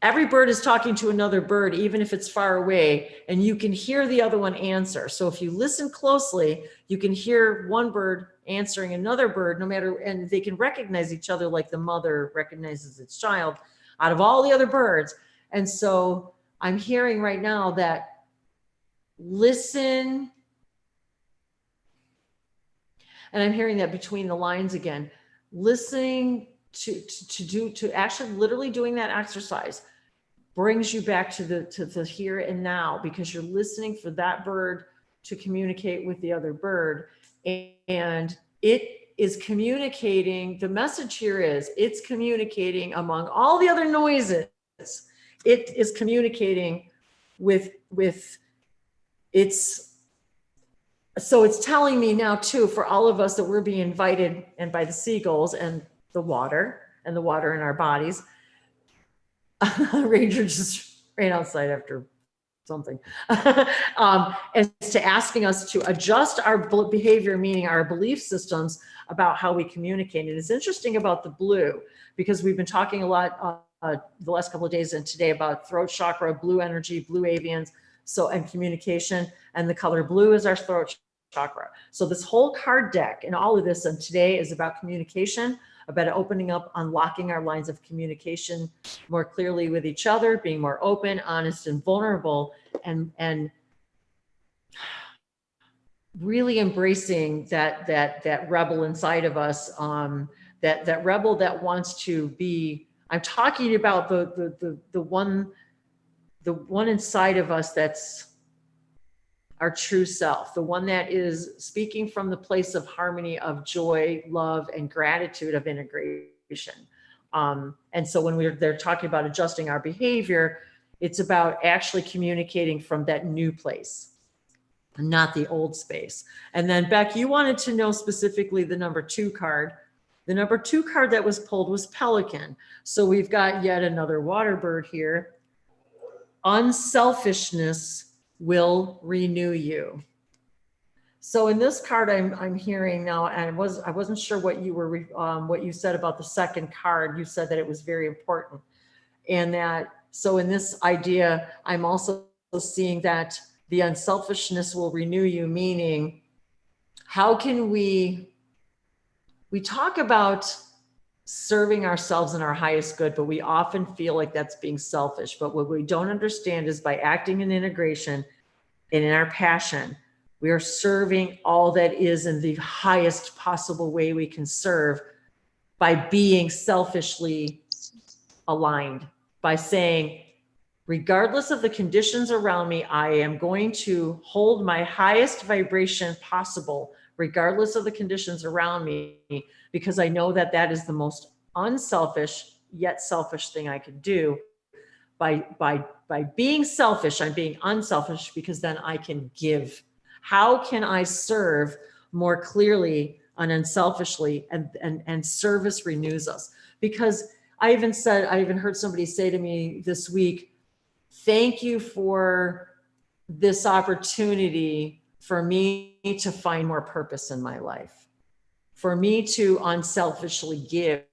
every bird is talking to another bird, even if it's far away, and you can hear the other one answer. So if you listen closely, you can hear one bird answering another bird, no matter, and they can recognize each other like the mother recognizes its child out of all the other birds. And so I'm hearing right now that listen, and I'm hearing that between the lines again, listening to actually literally doing that exercise brings you back to the here and now, because you're listening for that bird to communicate with the other bird. And it is communicating. The message here is it's communicating among all the other noises. It is communicating with its. So it's telling me now too, for all of us, that we're being invited, and by the seagulls and the water in our bodies. Ranger just ran outside after something. As to asking us to adjust our behavior, meaning our belief systems about how we communicate. And it's interesting about the blue, because we've been talking a lot the last couple of days and today about throat chakra, blue energy, blue avians, and communication, and the color blue is our throat chakra. So this whole card deck and all of this, and today is about communication, about opening up, unlocking our lines of communication more clearly with each other, being more open, honest, and vulnerable, and really embracing that rebel inside of us, that rebel that wants to be. I'm talking about the one inside of us that's our true self, the one that is speaking from the place of harmony, of joy, love, and gratitude, of integration. And so when they're talking about adjusting our behavior, it's about actually communicating from that new place, not the old space. And then Beck, you wanted to know specifically the number 2 card. The number 2 card that was pulled was Pelican. So we've got yet another water bird here. Unselfishness will renew you. So in this card, I'm hearing now, and I wasn't sure what you said about the second card. You said that it was very important, and that so in this idea, I'm also seeing that the unselfishness will renew you, meaning how can we talk about serving ourselves in our highest good, but we often feel like that's being selfish. But what we don't understand is by acting in integration and in our passion, we are serving all that is in the highest possible way we can serve, by being selfishly aligned, by saying, regardless of the conditions around me, I am going to hold my highest vibration possible, regardless of the conditions around me, because I know that that is the most unselfish yet selfish thing I could do. By being selfish, I'm being unselfish, because then I can give. How can I serve more clearly and unselfishly? And service renews us. Because I even heard somebody say to me this week, thank you for this opportunity for me to find more purpose in my life, for me to unselfishly give.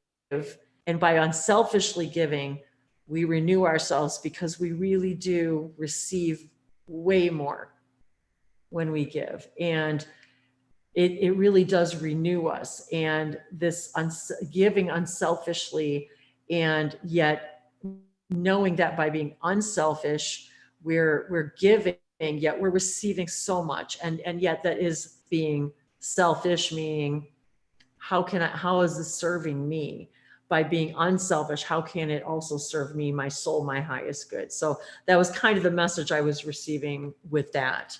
And by unselfishly giving, we renew ourselves, because we really do receive way more when we give. And it really does renew us. And this giving unselfishly, and yet knowing that by being unselfish, we're giving, yet we're receiving so much. And yet that is being selfish, meaning how is this serving me? By being unselfish, how can it also serve me, my soul, my highest good? So that was kind of the message I was receiving with that.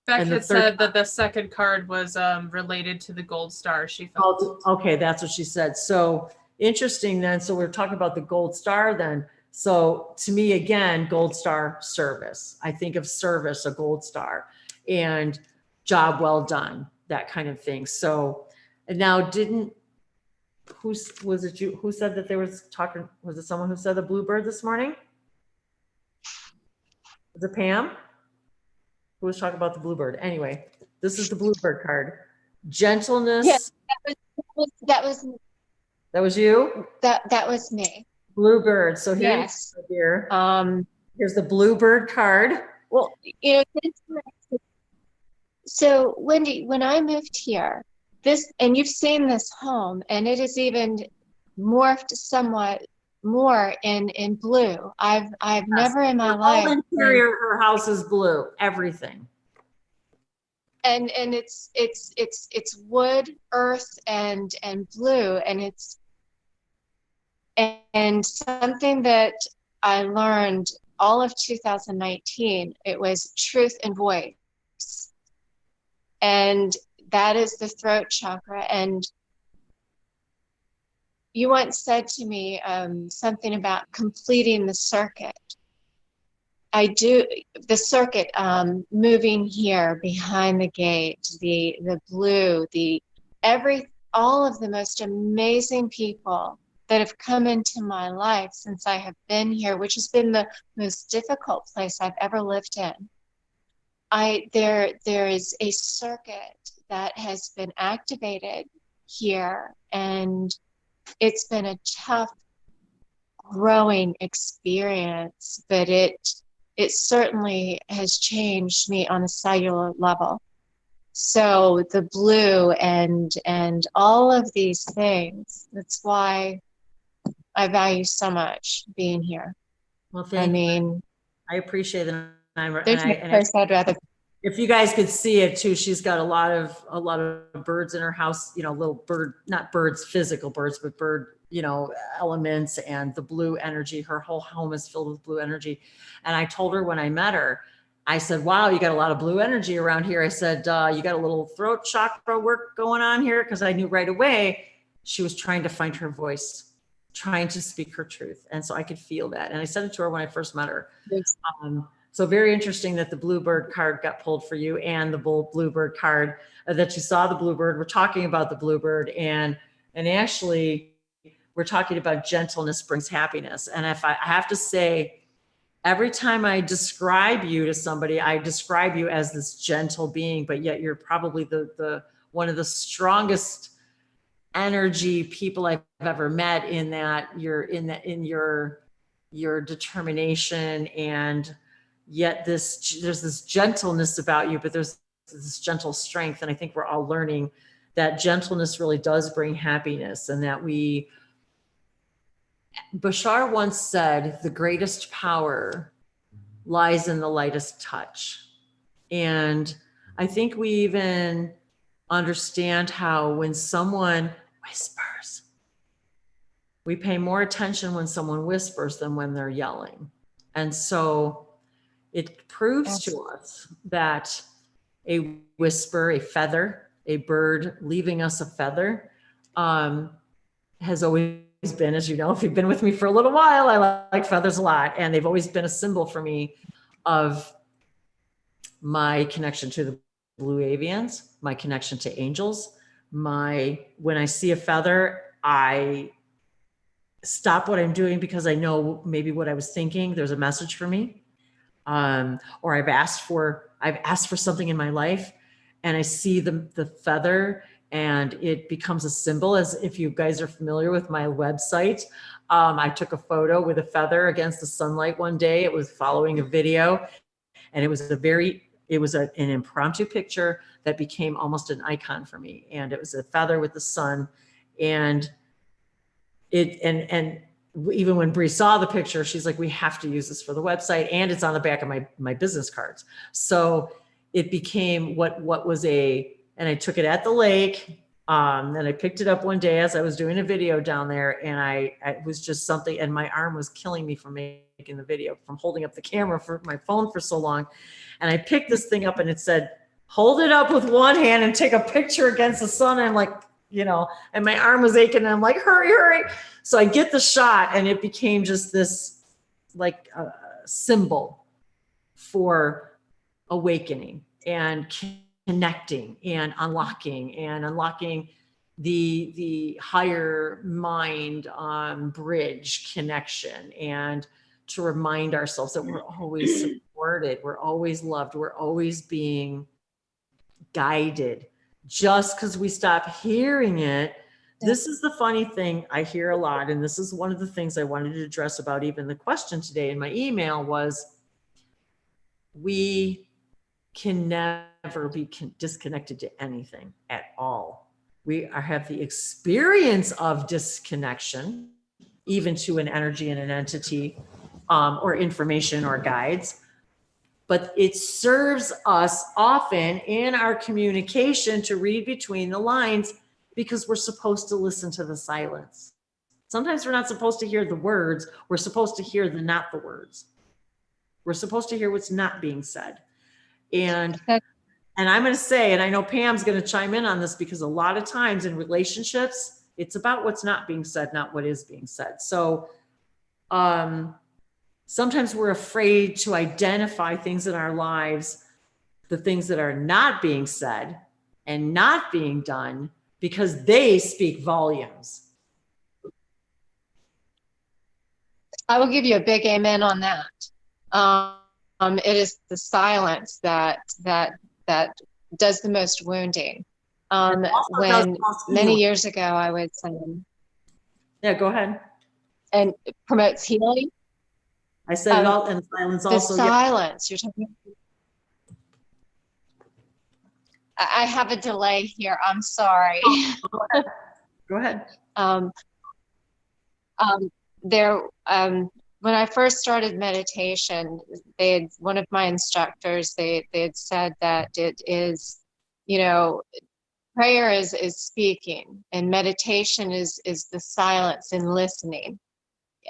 Beck had said that the second card was related to the gold star she felt. Oh, okay, that's what she said. So interesting then. So we're talking about the gold star then. So to me, again, gold star, service. I think of service, a gold star, and job well done, that kind of thing. So, and now who was it? Who said that there was talking? Was it someone who said the bluebird this morning? Was it Pam? Who was talking about the bluebird? Anyway, this is the bluebird card. Gentleness. Yes, that was you? That was me. Bluebird. So Yes. here's the bluebird card. Well, so Wendy, when I moved here, this, and you've seen this home, and it is even morphed somewhat more in blue. I've never in my Her whole life interior, her house is blue, everything. and it's wood, earth, and blue, and it's and something that I learned all of 2019, it was truth and voice, and that is the throat chakra. And you once said to me something about completing the circuit. I do the circuit, moving here behind the gate, the blue, all of the most amazing people that have come into my life since I have been here, which has been the most difficult place I've ever lived in. There is a circuit that has been activated here, and it's been a tough growing experience, but it certainly has changed me on a cellular level. So the blue and all of these things, that's why I value so much being here. Well, thank you. I mean, I appreciate it. there's no place I'd rather. If you guys could see it too, she's got a lot of birds in her house, you know, little bird, not birds, physical birds, but bird, you know, elements, and the blue energy. Her whole home is filled with blue energy. And I told her when I met her, I said, wow, you got a lot of blue energy around here. I said, you got a little throat chakra work going on here. Cause I knew right away she was trying to find her voice, trying to speak her truth. And so I could feel that. And I said it to her when I first met her. So very interesting that the bluebird card got pulled for you, and the bluebird card that you saw the bluebird. We're talking about the bluebird, and actually we're talking about gentleness brings happiness. And if I have to say, every time I describe you to somebody, I describe you as this gentle being, but yet you're probably the one of the strongest energy people I've ever met, in that you're in your determination, and yet there's this gentleness about you, but there's this gentle strength. And I think we're all learning that gentleness really does bring happiness, and that Bashar once said, the greatest power lies in the lightest touch. And I think we even understand how when someone whispers, we pay more attention when someone whispers than when they're yelling. And so it proves to us that a whisper, a feather, a bird leaving us a feather, has always been, as you know, if you've been with me for a little while, I like feathers a lot. And they've always been a symbol for me of my connection to the blue avians, my connection to angels. When I see a feather, I stop what I'm doing, because I know maybe what I was thinking, there's a message for me. Or I've asked for something in my life, and I see the feather, and it becomes a symbol. As if you guys are familiar with my website, I took a photo with a feather against the sunlight one day. It was following a video, and it was an impromptu picture that became almost an icon for me. And it was a feather with the sun, and even when Bree saw the picture, she's like, we have to use this for the website, and it's on the back of my business cards. So it became what was and I took it at the lake. And I picked it up one day as I was doing a video down there, and it was just something, and my arm was killing me from making the video, from holding up the camera for my phone for so long. And I picked this thing up, and it said, hold it up with one hand and take a picture against the sun. And I'm like, you know, and my arm was aching, and I'm like, hurry. So I get the shot, and it became just this like symbol for awakening and connecting and unlocking the higher mind bridge connection, and to remind ourselves that we're always supported, we're always loved, we're always being guided. Just because we stop hearing it, this is the funny thing I hear a lot, and this is one of the things I wanted to address about even the question today in my email was, we can never be disconnected to anything at all. have the experience of disconnection, even to an energy and an entity, or information or guides. But it serves us often in our communication to read between the lines, because we're supposed to listen to the silence. Sometimes we're not supposed to hear the words. We're supposed to hear the not the words. We're supposed to hear what's not being said. And I'm going to say, and I know Pam's going to chime in on this, because a lot of times in relationships, it's about what's not being said, not what is being said. So sometimes we're afraid to identify things in our lives, the things that are not being said and not being done, because they speak volumes. I will give you a big amen on that. It is the silence that does the most wounding. When many years ago I was Yeah, go ahead. and promotes healing. I said it all, and silence The also. silence you're talking. I have a delay here. I'm sorry. Go ahead. When I first started meditation, one of my instructors, they had said that it is, prayer is speaking, and meditation is the silence and listening,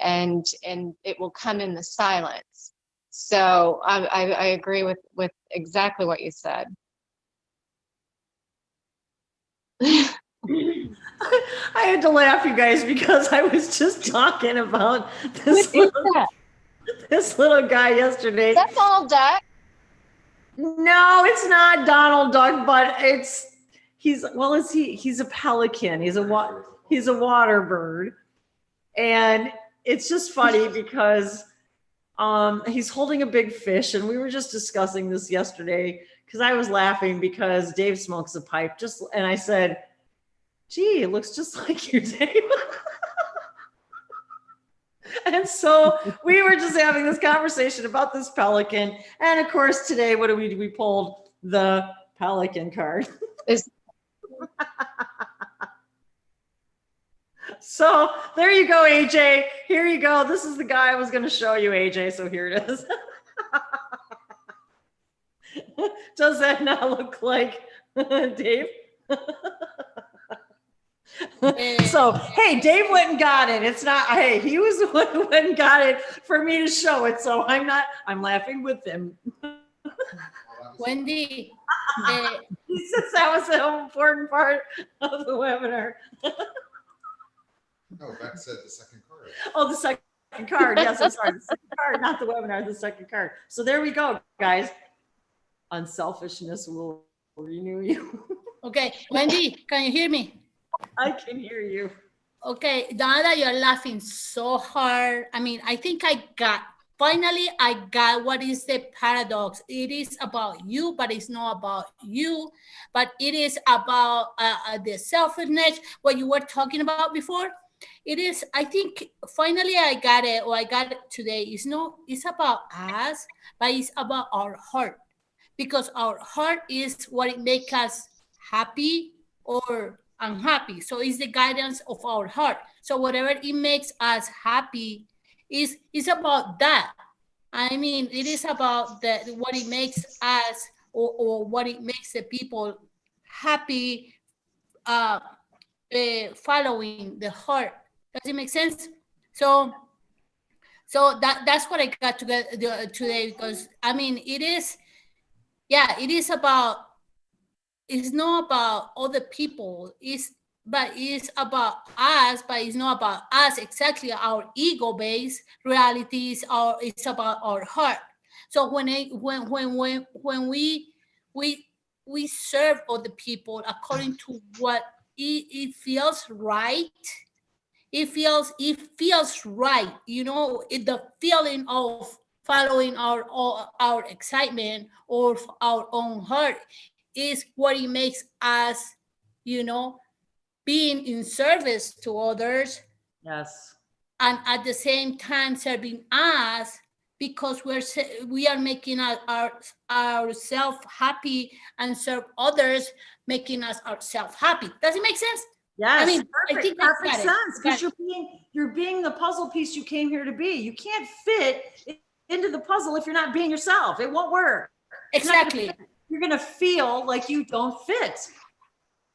and it will come in the silence. So I agree with exactly what you said. I had to laugh, you guys, because I was just talking about this little guy yesterday. That's all, Duck. No, it's not Donald Duck, but he's a pelican. He's a water bird. And it's just funny because he's holding a big fish, and we were just discussing this yesterday, because I was laughing because Dave smokes a pipe, and I said, gee, it looks just like your Dave. And so we were just having this conversation about this pelican. And of course, today, what do we do? We pulled the pelican card. So there you go, AJ. Here you go. This is the guy I was going to show you, AJ. So here it is. Does that not look like Dave? So, hey, Dave went and got it. It's not, hey, he was the one who went and got it for me to show it. So I'm laughing with him. Wendy. He says that was an important part of the webinar. No, Beck said the second card. Oh, the second card. Yes, I'm sorry. The second card, not the webinar, the second card. So there we go, guys. Unselfishness will renew you. Okay, Wendy, can you hear me? I can hear you. Okay, Donna, you're laughing so hard. I mean, I think finally I got what is the paradox. It is about you, but it's not about you, but it is about the selfishness, what you were talking about before. It is, I think, finally I got it, or I got it today. It's about us, but it's about our heart, because our heart is what it makes us happy or unhappy. So it's the guidance of our heart. So whatever it makes us happy is about that. I mean, it is about what it makes us or what it makes the people happy, following the heart. Does it make sense? So that's what I got today, because I mean, it is about, it's not about other people, but it's about us, but it's not about us exactly, our ego-based realities, or it's about our heart. So when we serve other people according to what it feels right, it feels right, the feeling of following our excitement or our own heart is what it makes us, being in service to others. Yes. And at the same time serving us, because we are making ourselves happy and serve others, making us ourselves happy. Does it make sense? Yes, I mean, I perfect, think I perfect got it. sense, because Got you're being the puzzle piece you came here to be. You can't fit into the puzzle if you're not being yourself. It won't work. It's not gonna Exactly. fit. You're gonna feel like you don't fit.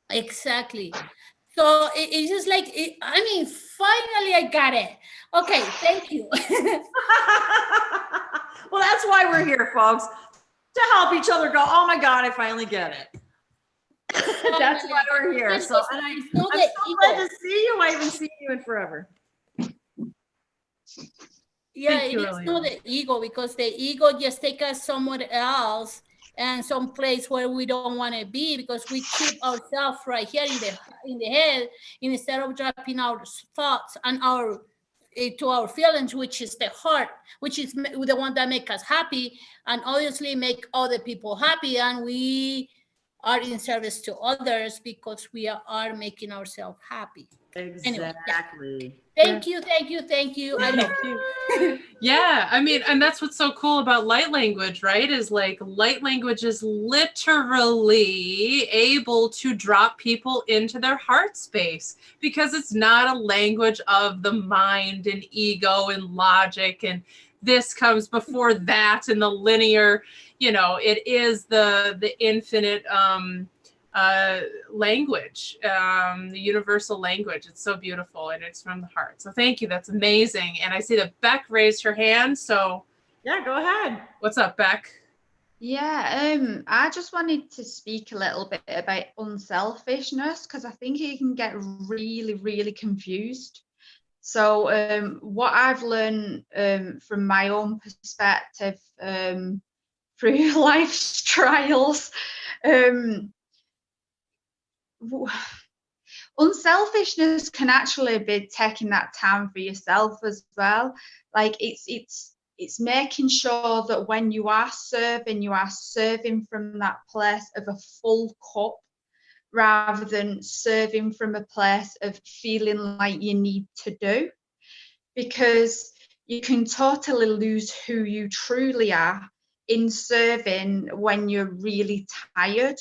Exactly. So it's just like, I mean, finally I got it. Okay, thank you. Well, that's why we're here, folks, to help each other go, oh my God, I finally get it. That's why we're here. So, and I'm so glad to see you. I haven't seen you in forever. Yeah, Thank you, it is Liliana. not the ego, because the ego just take us somewhere else and some place where we don't want to be, because we keep ourselves right here in the head instead of dropping our thoughts and to our feelings, which is the heart, which is the one that make us happy and obviously make other people happy, and we are in service to others because we are making ourselves happy. Exactly. Anyway, yeah. Thank you. I love you. Yeah, I mean, and that's what's so cool about light language, right? Is like light language is literally able to drop people into their heart space, because it's not a language of the mind and ego and logic and this comes before that and the linear, it is the infinite language, the universal language. It's so beautiful, and it's from the heart. So thank you. That's amazing. And I see that Beck raised her hand. So yeah, go ahead. What's up, Beck? Yeah, I just wanted to speak a little bit about unselfishness, because I think it can get really, really confused. So what I've learned from my own perspective through life's trials, unselfishness can actually be taking that time for yourself as well. Like it's making sure that when you are serving from that place of a full cup, rather than serving from a place of feeling like you need to do, because you can totally lose who you truly are in serving when you're really tired.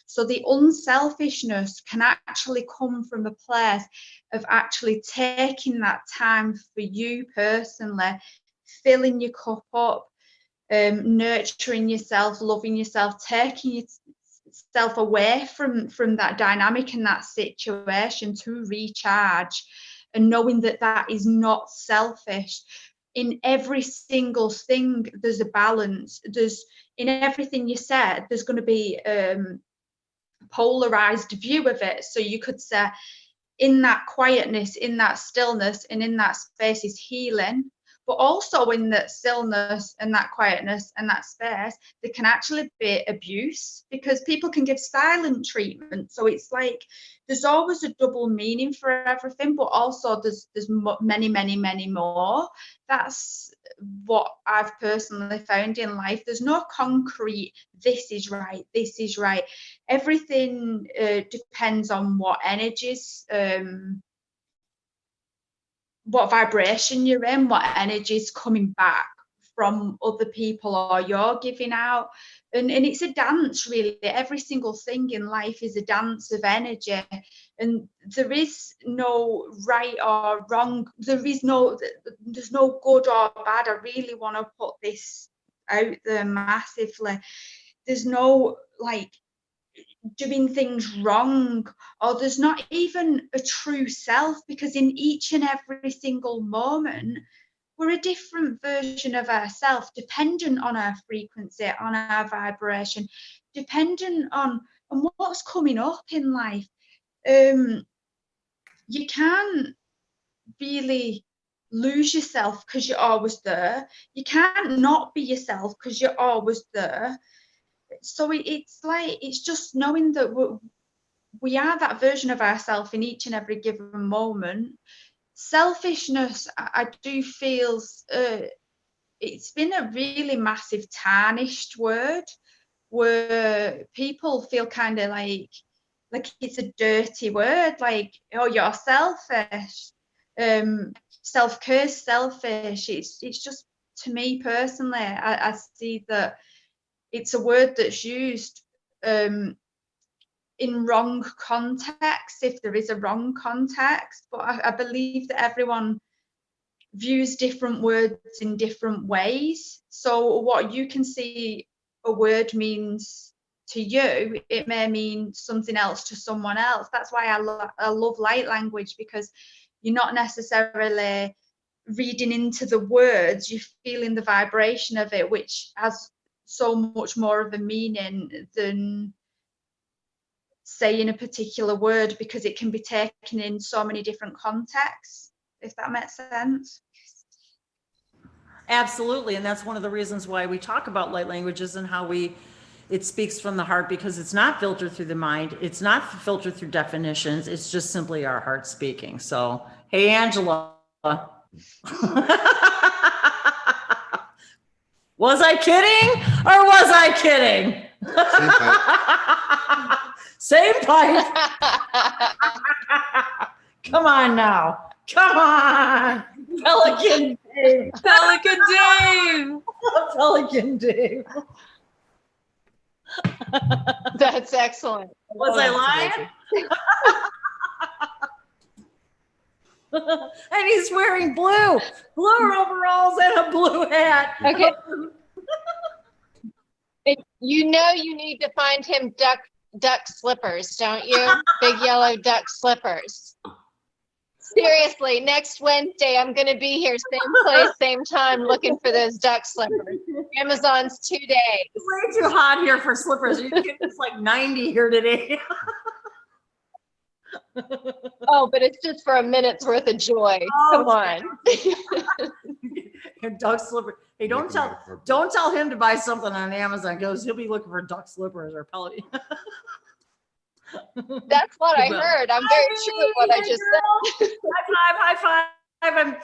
So the unselfishness can actually come from a place of actually taking that time for you personally, filling your cup up, nurturing yourself, loving yourself, taking yourself away from that dynamic and that situation to recharge, and knowing that that is not selfish. In every single thing, there's a balance. In everything you said, there's going to be polarized view of it. So you could say, in that quietness, in that stillness, and in that space is healing, but also in that stillness and that quietness and that space, there can actually be abuse, because people can give silent treatment. So it's like there's always a double meaning for everything, but also there's many, many, many more. That's what I've personally found in life. There's no concrete, this is right, this is right. Everything depends on what energies, what vibration you're in, what energy is coming back from other people or you're giving out. And it's a dance, really. Every single thing in life is a dance of energy, and there is no right or wrong. There's no good or bad. I really want to put this out there massively. There's no like doing things wrong, or there's not even a true self, because in each and every single moment we're a different version of ourselves, dependent on our frequency, on our vibration, dependent on what's coming up in life. You can't really lose yourself because you're always there. You can't not be yourself because you're always there. So it's just knowing that we are that version of ourselves in each and every given moment. Selfishness, I do feel it's been a really massive tarnished word, where people feel kind of like it's a dirty word, like, oh, you're selfish, self-curse, selfish. It's just to me personally, I see that it's a word that's used in wrong context, if there is a wrong context. But I believe that everyone views different words in different ways. So what you can see a word means to you, it may mean something else to someone else. That's why I love light language, because you're not necessarily reading into the words, you're feeling the vibration of it, which has so much more of a meaning than saying a particular word, because it can be taken in so many different contexts, if that makes sense. Absolutely. And that's one of the reasons why we talk about light languages and how it speaks from the heart, because it's not filtered through the mind. It's not filtered through definitions. It's just simply our heart speaking. So, hey, Angela. Was I kidding or was I kidding? Same pipe. Come on now. Come on. Pelican Dave. Pelican Dave. Pelican Dave. That's excellent. Was I lying? And he's wearing blue overalls and a blue hat. Okay. You know you need to find him duck slippers, don't you? Big yellow duck slippers. Seriously, next Wednesday I'm going to be here, same place, same time, looking for those duck slippers. Amazon's 2 days. It's way too hot here for slippers. It's like 90 here today. Oh, but it's just for a minute's worth of joy. Come on. Duck slipper. Hey, don't tell him to buy something on Amazon, because he'll be looking for duck slippers or pellet. That's what I heard. I'm very true with what I just said. High five.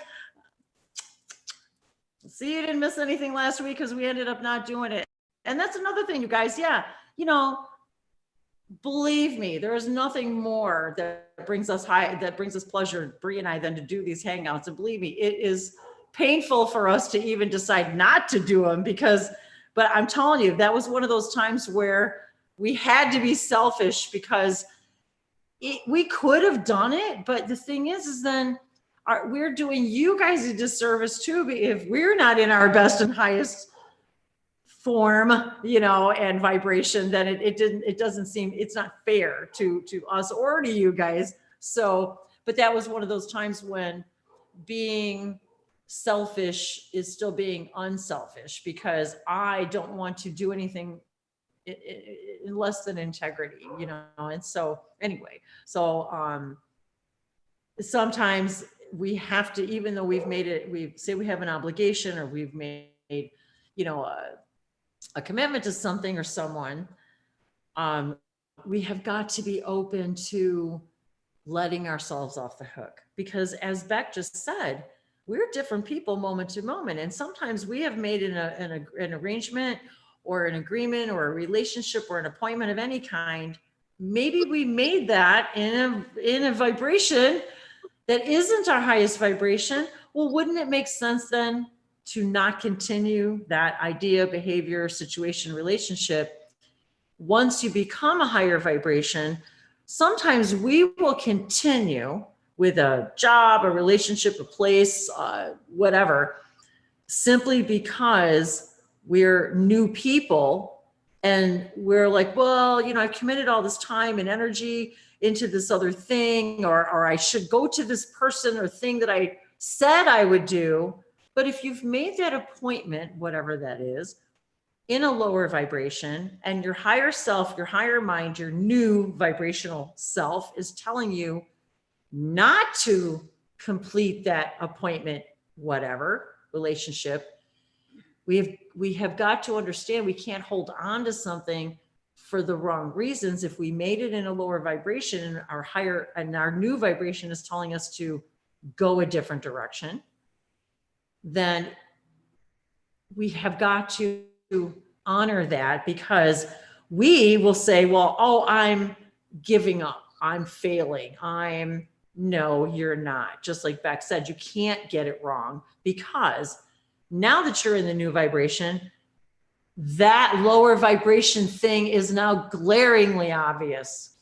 See, you didn't miss anything last week because we ended up not doing it. And that's another thing, you guys. Yeah, believe me, there is nothing more that brings us pleasure, Bree and I, than to do these hangouts. And believe me, it is painful for us to even decide not to do them, but I'm telling you, that was one of those times where we had to be selfish, because we could have done it. But the thing is then we're doing you guys a disservice too, if we're not in our best and highest form, and vibration, then it doesn't seem, it's not fair to us or to you guys. So, but that was one of those times when being selfish is still being unselfish, because I don't want to do anything in less than integrity, and so anyway, sometimes we have to, even though we say we have an obligation, or we've made, a commitment to something or someone, we have got to be open to letting ourselves off the hook, because as Beck just said, we're different people moment to moment. And sometimes we have made an arrangement or an agreement or a relationship or an appointment of any kind. Maybe we made that in a vibration that isn't our highest vibration. Well, wouldn't it make sense then to not continue that idea, behavior, situation, relationship? Once you become a higher vibration, sometimes we will continue with a job, a relationship, a place, whatever, simply because we're new people, and we're like, well, I've committed all this time and energy into this other thing, or I should go to this person or thing that I said I would do. But if you've made that appointment, whatever that is, in a lower vibration, and your higher self, your higher mind, your new vibrational self is telling you not to complete that appointment, whatever relationship, we have got to understand we can't hold on to something for the wrong reasons. If we made it in a lower vibration, and our new vibration is telling us to go a different direction, then we have got to honor that, because we will say, well, I'm giving up, I'm failing, no, you're not. Just like Beck said, you can't get it wrong, because Now that you're in the new vibration, that lower vibration thing is now glaringly obvious.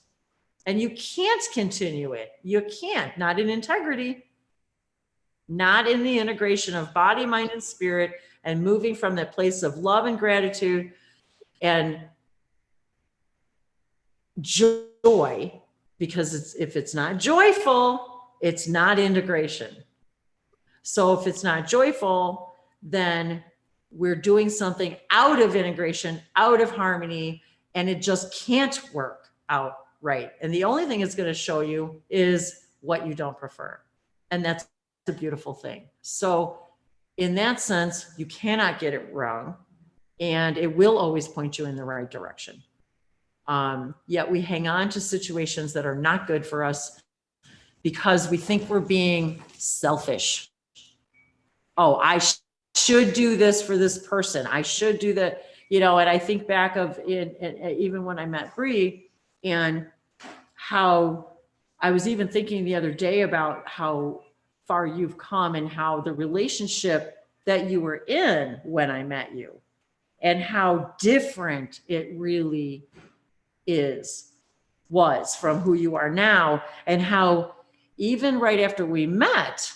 And you can't continue it. You can't, not in integrity, not in the integration of body, mind, and spirit, and moving from that place of love and gratitude and joy, because if it's not joyful, it's not integration. So if it's not joyful, then we're doing something out of integration, out of harmony, and it just can't work out right. And the only thing it's going to show you is what you don't prefer. And that's the beautiful thing. So in that sense, you cannot get it wrong, and it will always point you in the right direction. Yet we hang on to situations that are not good for us because we think we're being selfish. Oh, I should do this for this person. I should do that, you know. And I think back of it, even when I met Bree, and how I was even thinking the other day about how far you've come and how the relationship that you were in when I met you, and how different it really was from who you are now, and how even right after we met,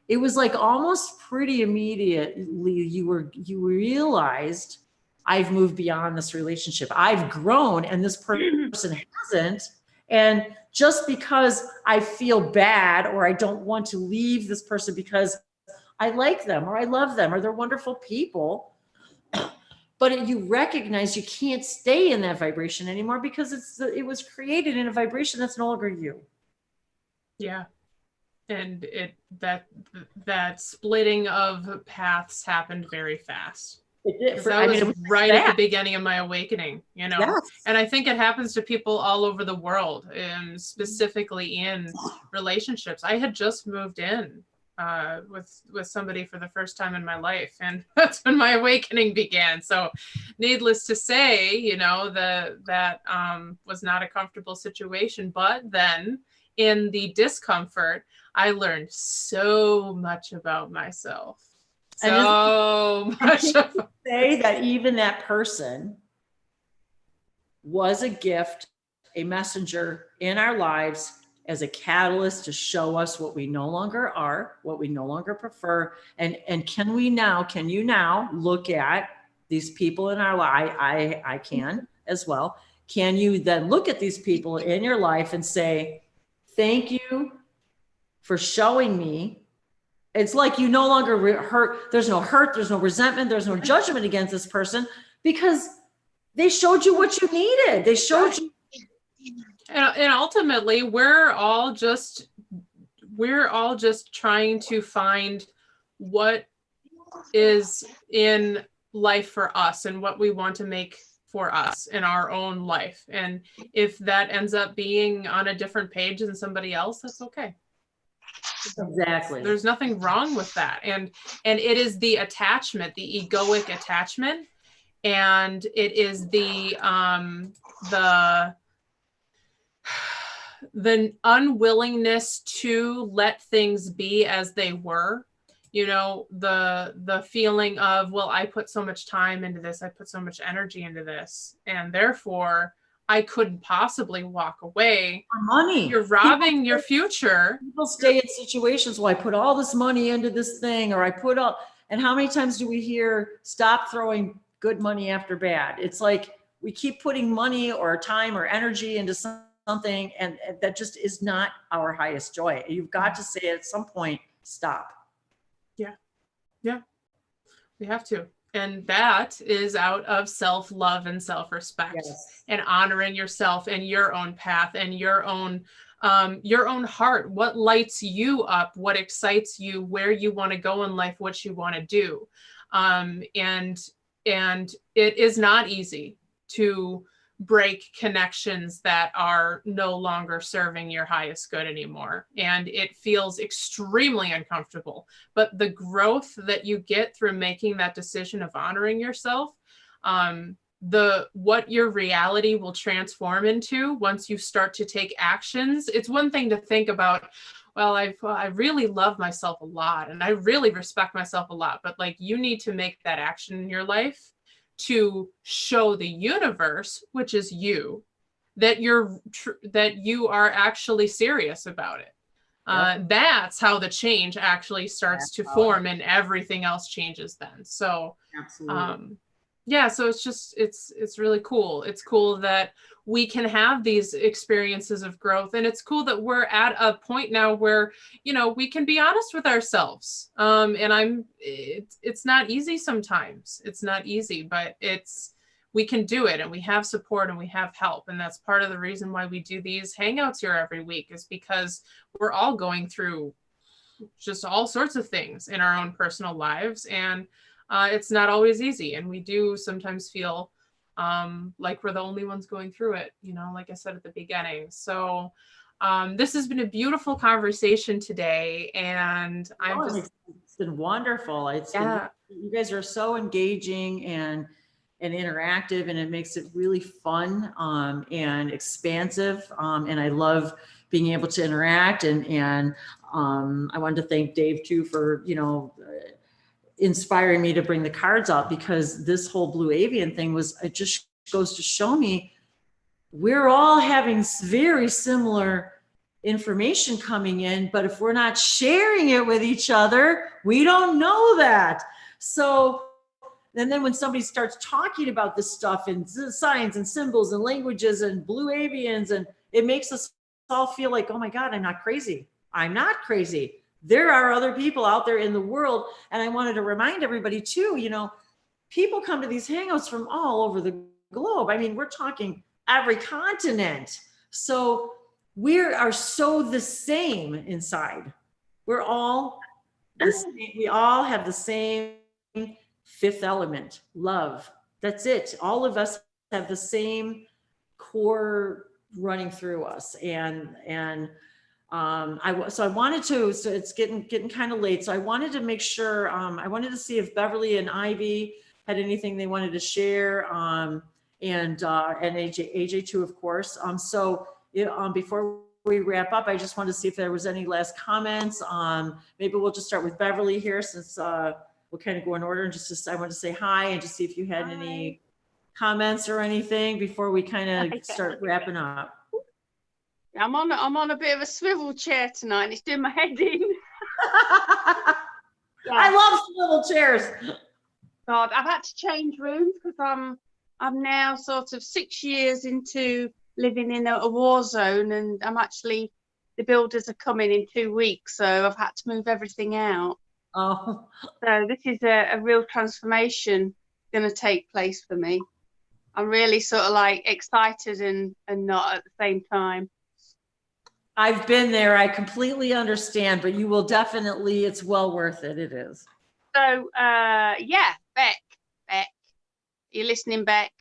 it was like almost pretty immediately you realized, I've moved beyond this relationship. I've grown and this person hasn't. And just because I feel bad or I don't want to leave this person because I like them or I love them or they're wonderful people, but you recognize you can't stay in that vibration anymore because it was created in a vibration that's no longer you. Yeah. And that splitting of paths happened very fast. It did. That was right at the beginning of my awakening, you know. Yes. And I think it happens to people all over the world, specifically in relationships. I had just moved in with somebody for the first time in my life, and that's when my awakening began. So needless to say, you know, that was not a comfortable situation. But then in the discomfort, I learned so much about myself. So much. Say that even that person was a gift, a messenger in our lives as a catalyst to show us what we no longer are, what we no longer prefer. And can you now look at these people in our life? I can as well. Can you then look at these people in your life and say, thank you for showing me? It's like you no longer hurt. There's no hurt. There's no resentment. There's no judgment against this person because they showed you what you needed. They showed you. And ultimately, we're all just trying to find what is in life for us and what we want to make for us in our own life. And if that ends up being on a different page than somebody else, that's okay. Exactly. There's nothing wrong with that. And it is the attachment, the egoic attachment, and it is the unwillingness to let things be as they were. You know, the feeling of, well, I put so much time into this, I put so much energy into this, and therefore I couldn't possibly walk away. Money. You're robbing your future. People stay in situations, well, I put all this money into this thing, or I put all, and how many times do we hear, stop throwing good money after bad? It's like we keep putting money or time or energy into something, and that just is not our highest joy. You've got to say at some point, stop. Yeah, we have to. And that is out of self-love and self-respect. Yes. And honoring yourself and your own path and your own heart. What lights you up, what excites you, where you want to go in life, what you want to do. And it is not easy to break connections that are no longer serving your highest good anymore. And it feels extremely uncomfortable. But the growth that you get through making that decision of honoring yourself, what your reality will transform into once you start to take actions. It's one thing to think about, well, I really love myself a lot and I really respect myself a lot, but like you need to make that action in your life to show the universe, which is you, that that you are actually serious about it. That's how the change actually starts to form, and everything else changes then. So Absolutely. yeah, so it's really cool. It's cool that we can have these experiences of growth, and it's cool that we're at a point now where, you know, we can be honest with ourselves. And it's not easy sometimes. It's not easy, but we can do it, and we have support and we have help. And that's part of the reason why we do these hangouts here every week, is because we're all going through just all sorts of things in our own personal lives. And it's not always easy. And we do sometimes feel like we're the only ones going through it, you know, like I said at the beginning. So this has been a beautiful conversation today. And It's been wonderful. You guys are so engaging and interactive, and it makes it really fun and expansive. And I love being able to interact. And I wanted to thank Dave too for, you know, inspiring me to bring the cards out, because this whole Blue Avian thing it just goes to show me we're all having very similar information coming in, but if we're not sharing it with each other, we don't know that. So, and then when somebody starts talking about this stuff and signs and symbols and languages and Blue Avians, and it makes us all feel like, oh my God, I'm not crazy. I'm not crazy. There are other people out there in the world. And I wanted to remind everybody too, you know, people come to these hangouts from all over the globe. I mean, we're talking every continent. So we are so the same inside. We're all the same. We all have the same fifth element, love. That's it. All of us have the same core running through us. I wanted to, so it's getting kind of late. So I wanted to make sure, I wanted to see if Beverly and Ivy had anything they wanted to share, and AJ too, of course. Before we wrap up, I just wanted to see if there was any last comments. Maybe we'll just start with Beverly here, since we'll kind of go in order, and I wanted to say hi and just see if you had any comments or anything before we kind of start wrapping up. I'm on a bit of a swivel chair tonight, and it's doing my head in. I love swivel chairs. God, I've had to change rooms because I'm now sort of 6 years into living in a war zone, and the builders are coming in 2 weeks, so I've had to move everything out. Oh. So this is a real transformation going to take place for me. I'm really sort of like excited and not at the same time. I've been there. I completely understand, but you will definitely, it's well worth it. It is. So, yeah, Beck, you listening, Beck?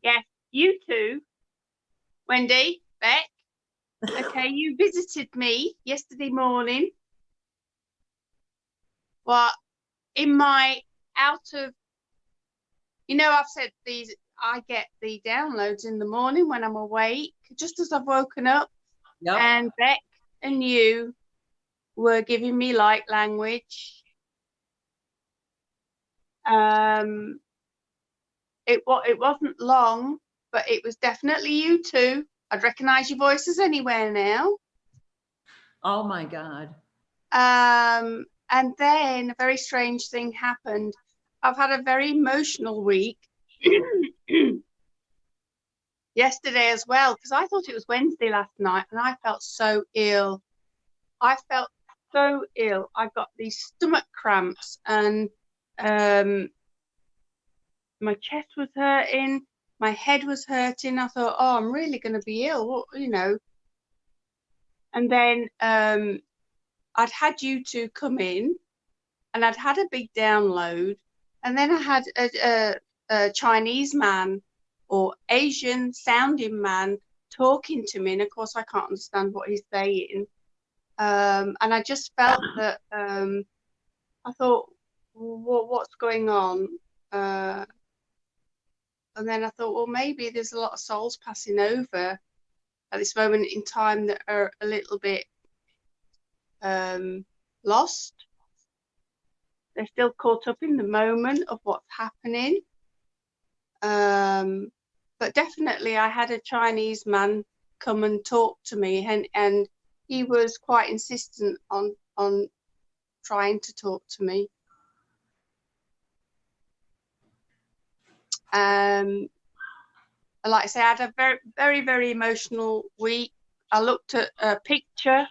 Yes, you too, Wendy, Beck. Okay, you visited me yesterday morning. Well, in my I've said these, I get the downloads in the morning when I'm awake, just as I've woken up. Yep. And Beck and you were giving me light language. It wasn't long, but it was definitely you two. I'd recognize your voices anywhere now. Oh my God. And then a very strange thing happened. I've had a very emotional week yesterday as well, because I thought it was Wednesday last night, and I felt so ill. I got these stomach cramps, and my chest was hurting, my head was hurting. I thought, oh, I'm really going to be ill, you know. And then I'd had you two come in, and I'd had a big download, and then I had a Chinese man or Asian sounding man talking to me, and of course I can't understand what he's saying. And I just felt that I thought, what's going on? And then I thought, well, maybe there's a lot of souls passing over. at this moment in time that are a little bit lost. They're still caught up in the moment of what's happening. But definitely I had a Chinese man come and talk to me, and he was quite insistent on trying to talk to me. Like I say, I had a very, very, very emotional week. I looked at a picture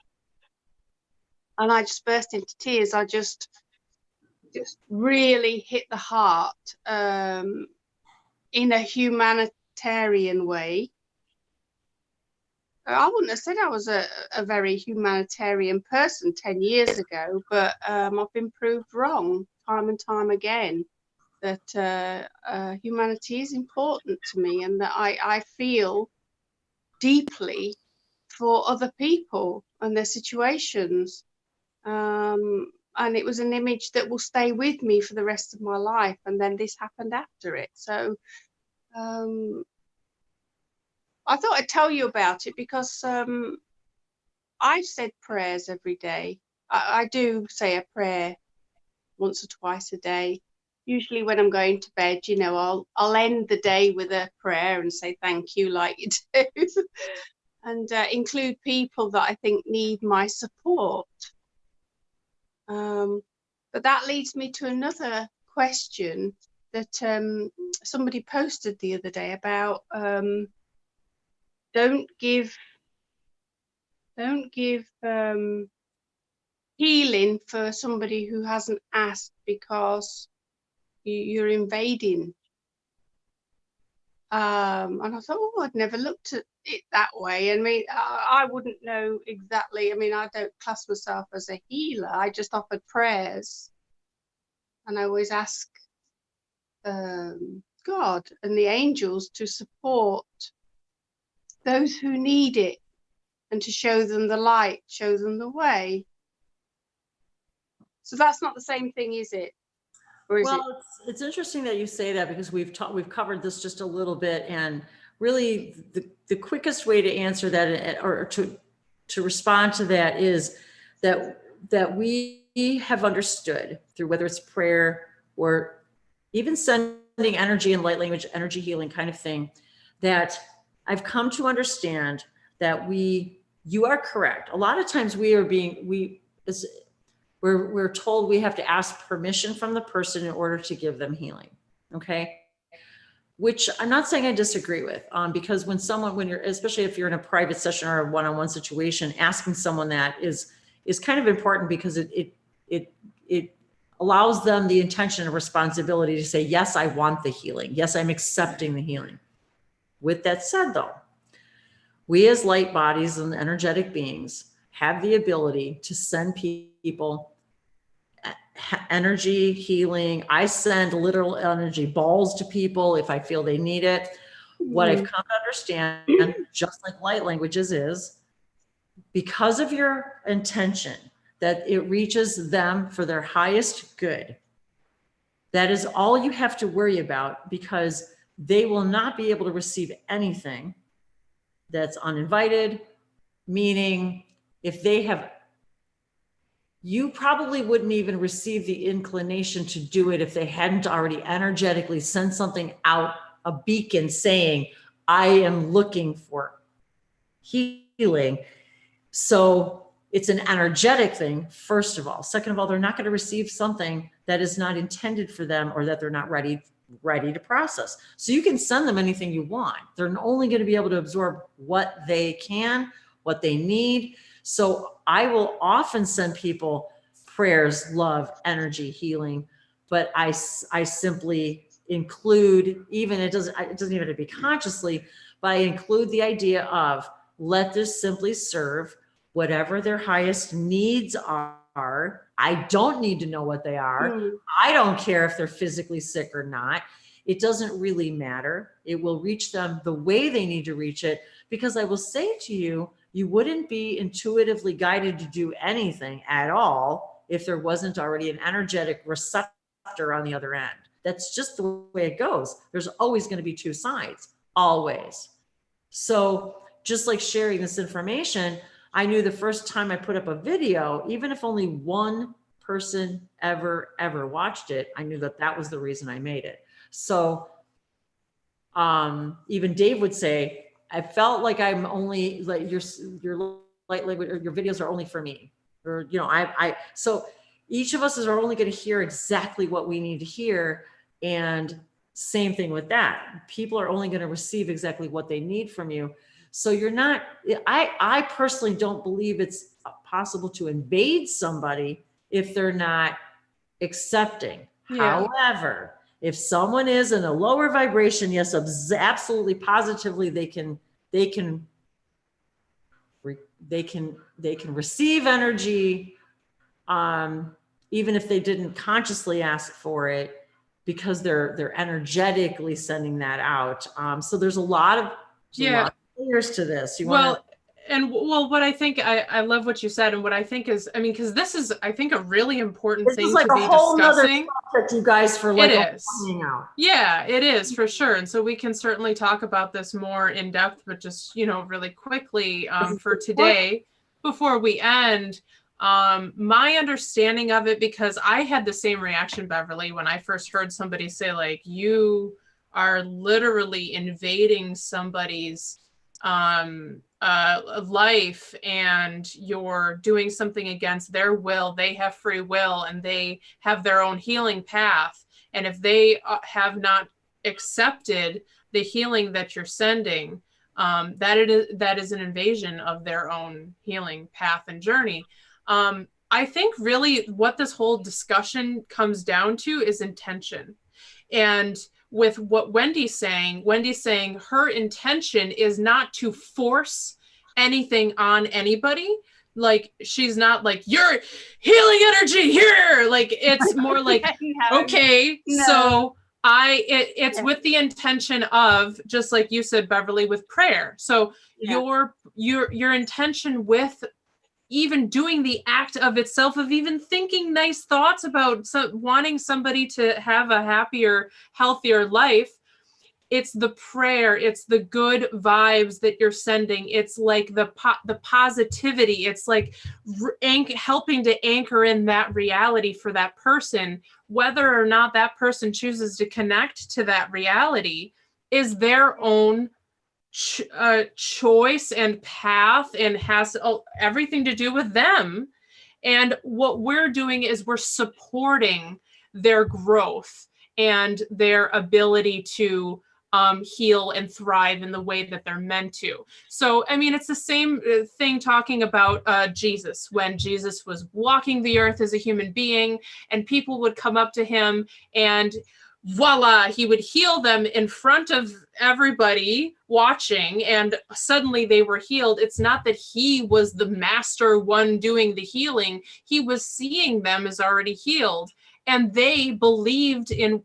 and I just burst into tears. I just really hit the heart in a humanitarian way. I wouldn't have said I was a very humanitarian person 10 years ago, but I've been proved wrong time and time again, that humanity is important to me, and that I feel deeply for other people and their situations. And it was an image that will stay with me for the rest of my life. And then this happened after it. So I thought I'd tell you about it because I've said prayers every day. I do say a prayer once or twice a day. Usually when I'm going to bed, you know, I'll end the day with a prayer and say thank you like you do. And include people that I think need my support. But that leads me to another question that somebody posted the other day about don't give healing for somebody who hasn't asked, because you're invading. And I thought, oh, I'd never looked at it that way. I mean, I wouldn't know exactly. I mean, I don't class myself as a healer. I just offered prayers. And I always ask God and the angels to support those who need it and to show them the light, show them the way. So that's not the same thing, is it? Or is it? It's interesting that you say that, because we've covered this just a little bit, and really the quickest way to answer that, or to respond to that, is that we have understood through, whether it's prayer or even sending energy and light language, energy healing kind of thing, that I've come to understand that you are correct. A lot of times we're told we have to ask permission from the person in order to give them healing. Okay. Which I'm not saying I disagree with, because when you're, especially if you're in a private session or a one-on-one situation, asking someone that is kind of important, because it allows them the intention and responsibility to say, yes, I want the healing. Yes, I'm accepting the healing. With that said, though, we as light bodies and energetic beings have the ability to send people energy healing. I send literal energy balls to people if I feel they need it. What I've come to understand, just like light languages, is because of your intention, that it reaches them for their highest good. That is all you have to worry about, because they will not be able to receive anything that's uninvited, meaning if they have, you probably wouldn't even receive the inclination to do it if they hadn't already energetically sent something out, a beacon saying, I am looking for healing. So it's an energetic thing, first of all. Second of all, they're not going to receive something that is not intended for them, or that they're not ready to process. So you can send them anything you want. They're only going to be able to absorb what they can, what they need. So I will often send people prayers, love, energy, healing, but I simply include, even it doesn't even have to be consciously, but I include the idea of, let this simply serve whatever their highest needs are. I don't need to know what they are. I don't care if they're physically sick or not. It doesn't really matter. It will reach them the way they need to reach it, because I will say to you, you wouldn't be intuitively guided to do anything at all if there wasn't already an energetic receptor on the other end. That's just the way it goes. There's always going to be two sides, always. So just like sharing this information, I knew the first time I put up a video, even if only one person ever watched it, I knew that that was the reason I made it. So even Dave would say, I felt like I'm only like your light language or your videos are only for me, or, you know, so each of us are only going to hear exactly what we need to hear. And same thing with that. People are only going to receive exactly what they need from you. So you're not, I personally don't believe it's possible to invade somebody if they're not accepting. Yeah. However, if someone is in a lower vibration, yes, absolutely, positively, they can receive energy, even if they didn't consciously ask for it, because they're energetically sending that out. So there's a lot of layers to this. What I think, I love what you said, and what I think is, I mean, because this is, I think, a really important this thing is like to a be whole nother discussing. subject, you guys, for like It is. hangout. Yeah, it is for sure. And so we can certainly talk about this more in depth, but just, you know, really quickly for today, before we end, my understanding of it, because I had the same reaction, Beverly, when I first heard somebody say, like, you are literally invading somebody's life, and you're doing something against their will. They have free will, and they have their own healing path. And if they have not accepted the healing that you're sending, that is an invasion of their own healing path and journey. I think really what this whole discussion comes down to is intention. And with what Wendy's saying her intention is not to force anything on anybody. Like, she's not like, you're healing energy here. Like, it's more like, okay, so it's with the intention of, just like you said, Beverly, with prayer. So your intention with even doing the act of itself, of even thinking nice thoughts about wanting somebody to have a happier, healthier life, it's the prayer, it's the good vibes that you're sending. It's like the positivity. It's like helping to anchor in that reality for that person. Whether or not that person chooses to connect to that reality is their own choice and path, and has everything to do with them. And what we're doing is we're supporting their growth and their ability to heal and thrive in the way that they're meant to. So, I mean, it's the same thing talking about Jesus. When Jesus was walking the earth as a human being, and people would come up to him, and voila, he would heal them in front of everybody watching, and suddenly they were healed. It's not that he was the master one doing the healing. He was seeing them as already healed, and they believed in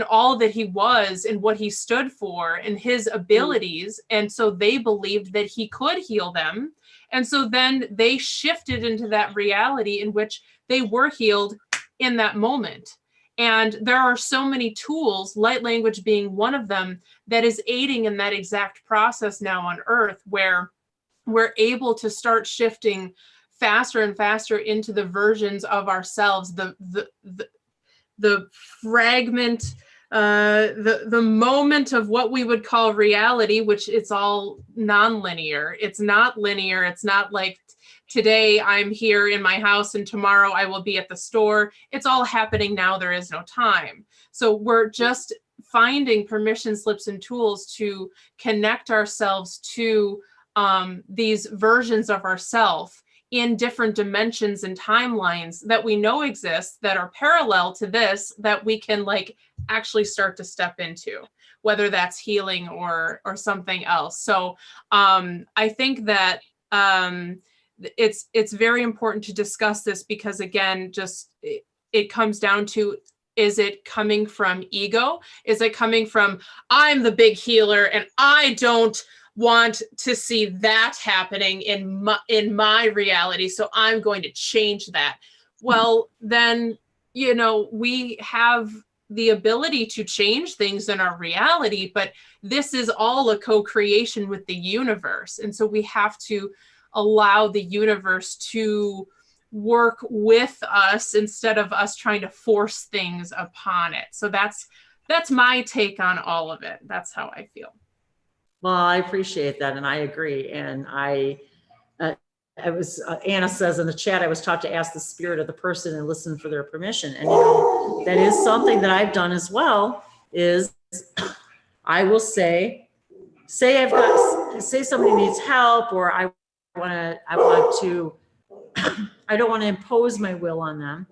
all that he was and what he stood for and his abilities. And so they believed that he could heal them. And so then they shifted into that reality in which they were healed in that moment. And there are so many tools, light language being one of them, that is aiding in that exact process now on Earth, where we're able to start shifting faster and faster into the versions of ourselves, the fragment, the moment of what we would call reality, which it's all non-linear. It's not linear. It's not like today I'm here in my house and tomorrow I will be at the store. It's all happening now. There is no time. So we're just finding permission slips and tools to connect ourselves to these versions of ourselves in different dimensions and timelines that we know exist, that are parallel to this, that we can like actually start to step into, whether that's healing or something else. So I think that it's very important to discuss this, because again, just it comes down to, is it coming from ego? Is it coming from, I'm the big healer and I don't want to see that happening in my reality, so I'm going to change that? Well, then, you know, we have the ability to change things in our reality, but this is all a co-creation with the universe. And so we have to allow the universe to work with us instead of us trying to force things upon it. So that's my take on all of it. That's how I feel. Well, I appreciate that, and I agree. And Anna says in the chat, I was taught to ask the spirit of the person and listen for their permission. And that is something that I've done as well, is I will say somebody needs help, or I don't want to impose my will on them.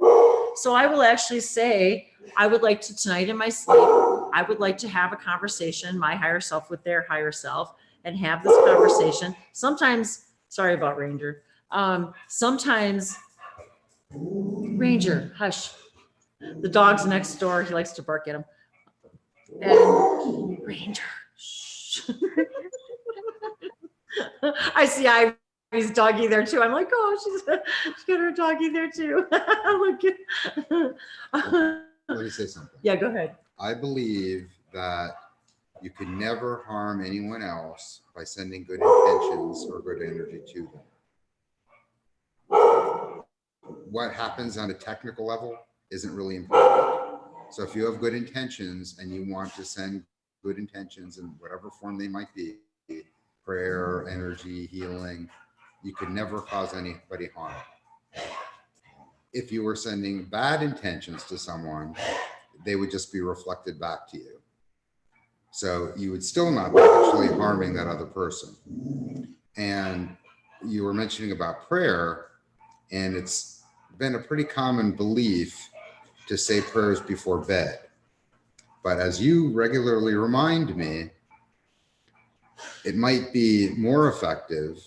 So I will actually say, I would like to tonight in my sleep, I would like to have a conversation, my higher self with their higher self, and have this conversation. Sometimes, sorry about Ranger. Sometimes, Ranger, hush. The dog's next door. He likes to bark at him. And Ranger, shh. I see Ivy's doggy there too. I'm like, oh, she's got her doggy there too. Let me say something. Yeah, go ahead. I believe that you can never harm anyone else by sending good intentions or good energy to them. What happens on a technical level isn't really important. So if you have good intentions and you want to send good intentions in whatever form they might be, prayer, energy, healing, you could never cause anybody harm. If you were sending bad intentions to someone, they would just be reflected back to you. So you would still not be actually harming that other person. And you were mentioning about prayer, and it's been a pretty common belief to say prayers before bed. But as you regularly remind me, it might be more effective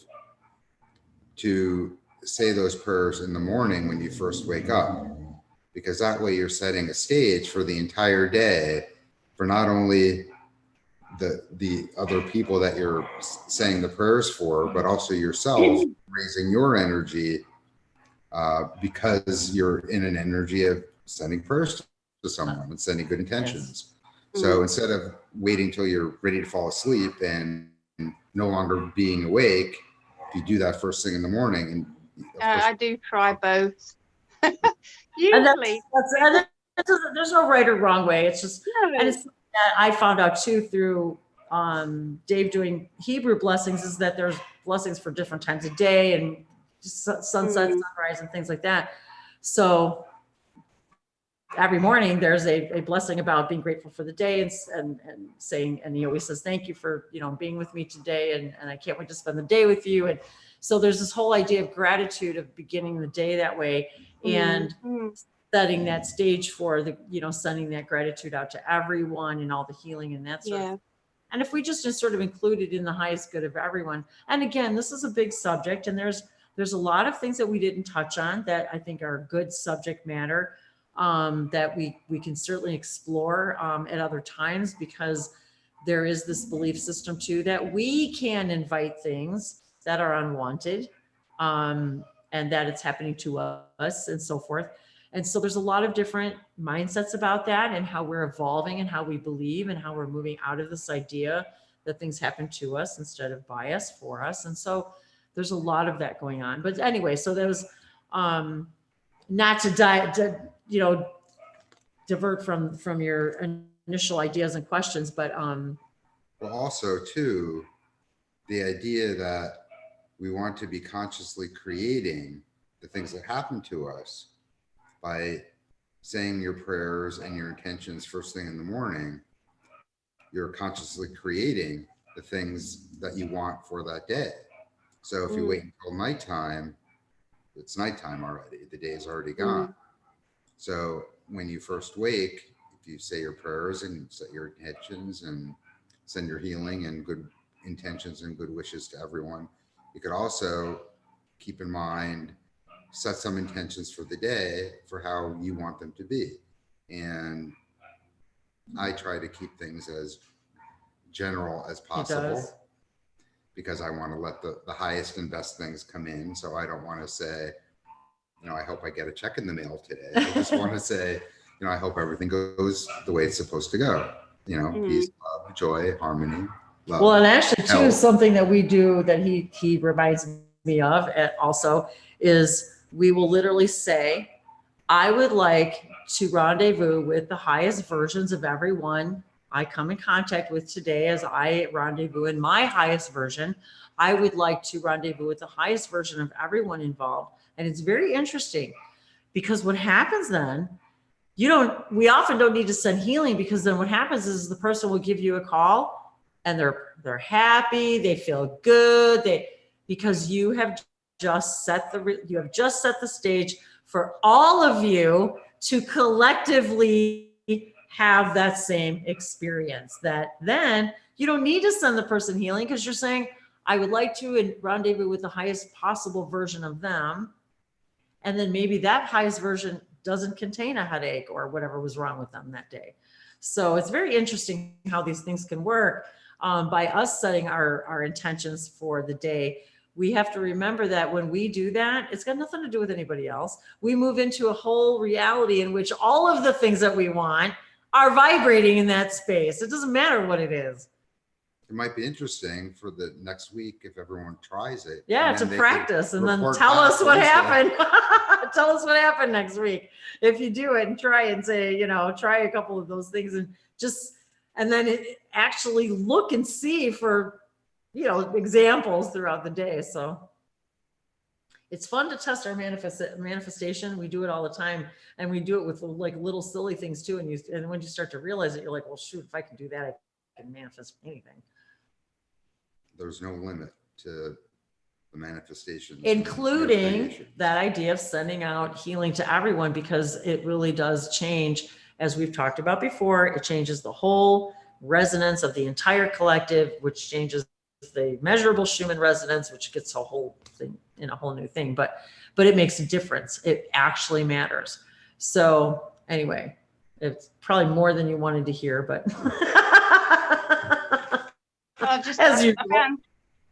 to say those prayers in the morning when you first wake up, because that way you're setting a stage for the entire day for not only the other people that you're saying the prayers for, but also yourself, raising your energy because you're in an energy of sending prayers to someone and sending good intentions. Yes. So instead of waiting till you're ready to fall asleep and no longer being awake, if you do that first thing in the morning, and I do try both. Usually, there's no right or wrong way. It's just, and it's that I found out too through Dave doing Hebrew blessings, is that there's blessings for different times of day and sunset, sunrise, and things like that. So every morning there's a blessing about being grateful for the day and saying, and he always says, thank you for, being with me today. And I can't wait to spend the day with you. And so there's this whole idea of gratitude, of beginning the day that way, and setting that stage for the, sending that gratitude out to everyone and all the healing and that sort of thing. And if we just sort of include it in the highest good of everyone. And again, this is a big subject, and there's a lot of things that we didn't touch on that I think are good subject matter that we can certainly explore at other times, because there is this belief system too that we can invite things that are unwanted and that it's happening to us and so forth. And so there's a lot of different mindsets about that, and how we're evolving and how we believe and how we're moving out of this idea that things happen to us instead of by us, for us. And so there's a lot of that going on. But anyway, so there was not to divert from your initial ideas and questions, but well, also too, the idea that we want to be consciously creating the things that happen to us by saying your prayers and your intentions first thing in the morning. You're consciously creating the things that you want for that day. So if you wait until nighttime, it's nighttime already. The day is already gone. So when you first wake, if you say your prayers and set your intentions and send your healing and good intentions and good wishes to everyone, you could also keep in mind, set some intentions for the day for how you want them to be. And I try to keep things as general as possible, because I want to let the highest and best things come in. So I don't want to say, I hope I get a check in the mail today. I just want to say, you know, I hope everything goes the way it's supposed to go. You know, peace, love, joy, harmony, love. Well, and actually too, health. something that we do that he reminds me of also is we will literally say, I would like to rendezvous with the highest versions of everyone I come in contact with today as I rendezvous in my highest version. I would like to rendezvous with the highest version of everyone involved. And it's very interesting because what happens then, we often don't need to send healing, because then what happens is the person will give you a call and they're happy, they feel good, because you have just set the stage for all of you to collectively have that same experience. That then you don't need to send the person healing, because you're saying, I would like to rendezvous with the highest possible version of them. And then maybe that highest version doesn't contain a headache or whatever was wrong with them that day. So it's very interesting how these things can work. By us setting our intentions for the day, we have to remember that when we do that, it's got nothing to do with anybody else. We move into a whole reality in which all of the things that we want are vibrating in that space. It doesn't matter what it is. It might be interesting for the next week if everyone tries it. Yeah, and to then they practice can and then report tell back us what Wednesday. happened. Tell us what happened next week. If you do it and try and say, try a couple of those things and then actually look and see for, examples throughout the day. So it's fun to test our manifestation. We do it all the time, and we do it with like little silly things too. And when you start to realize it, you're like, well, shoot, if I can do that, I can manifest anything. There's no limit to the manifestations, including that idea of sending out healing to everyone, because it really does change, as we've talked about before. It changes the whole resonance of the entire collective, which changes the measurable Schumann resonance, which gets a whole thing in a whole new thing. But it makes a difference. It actually matters. So anyway, it's probably more than you wanted to hear, but I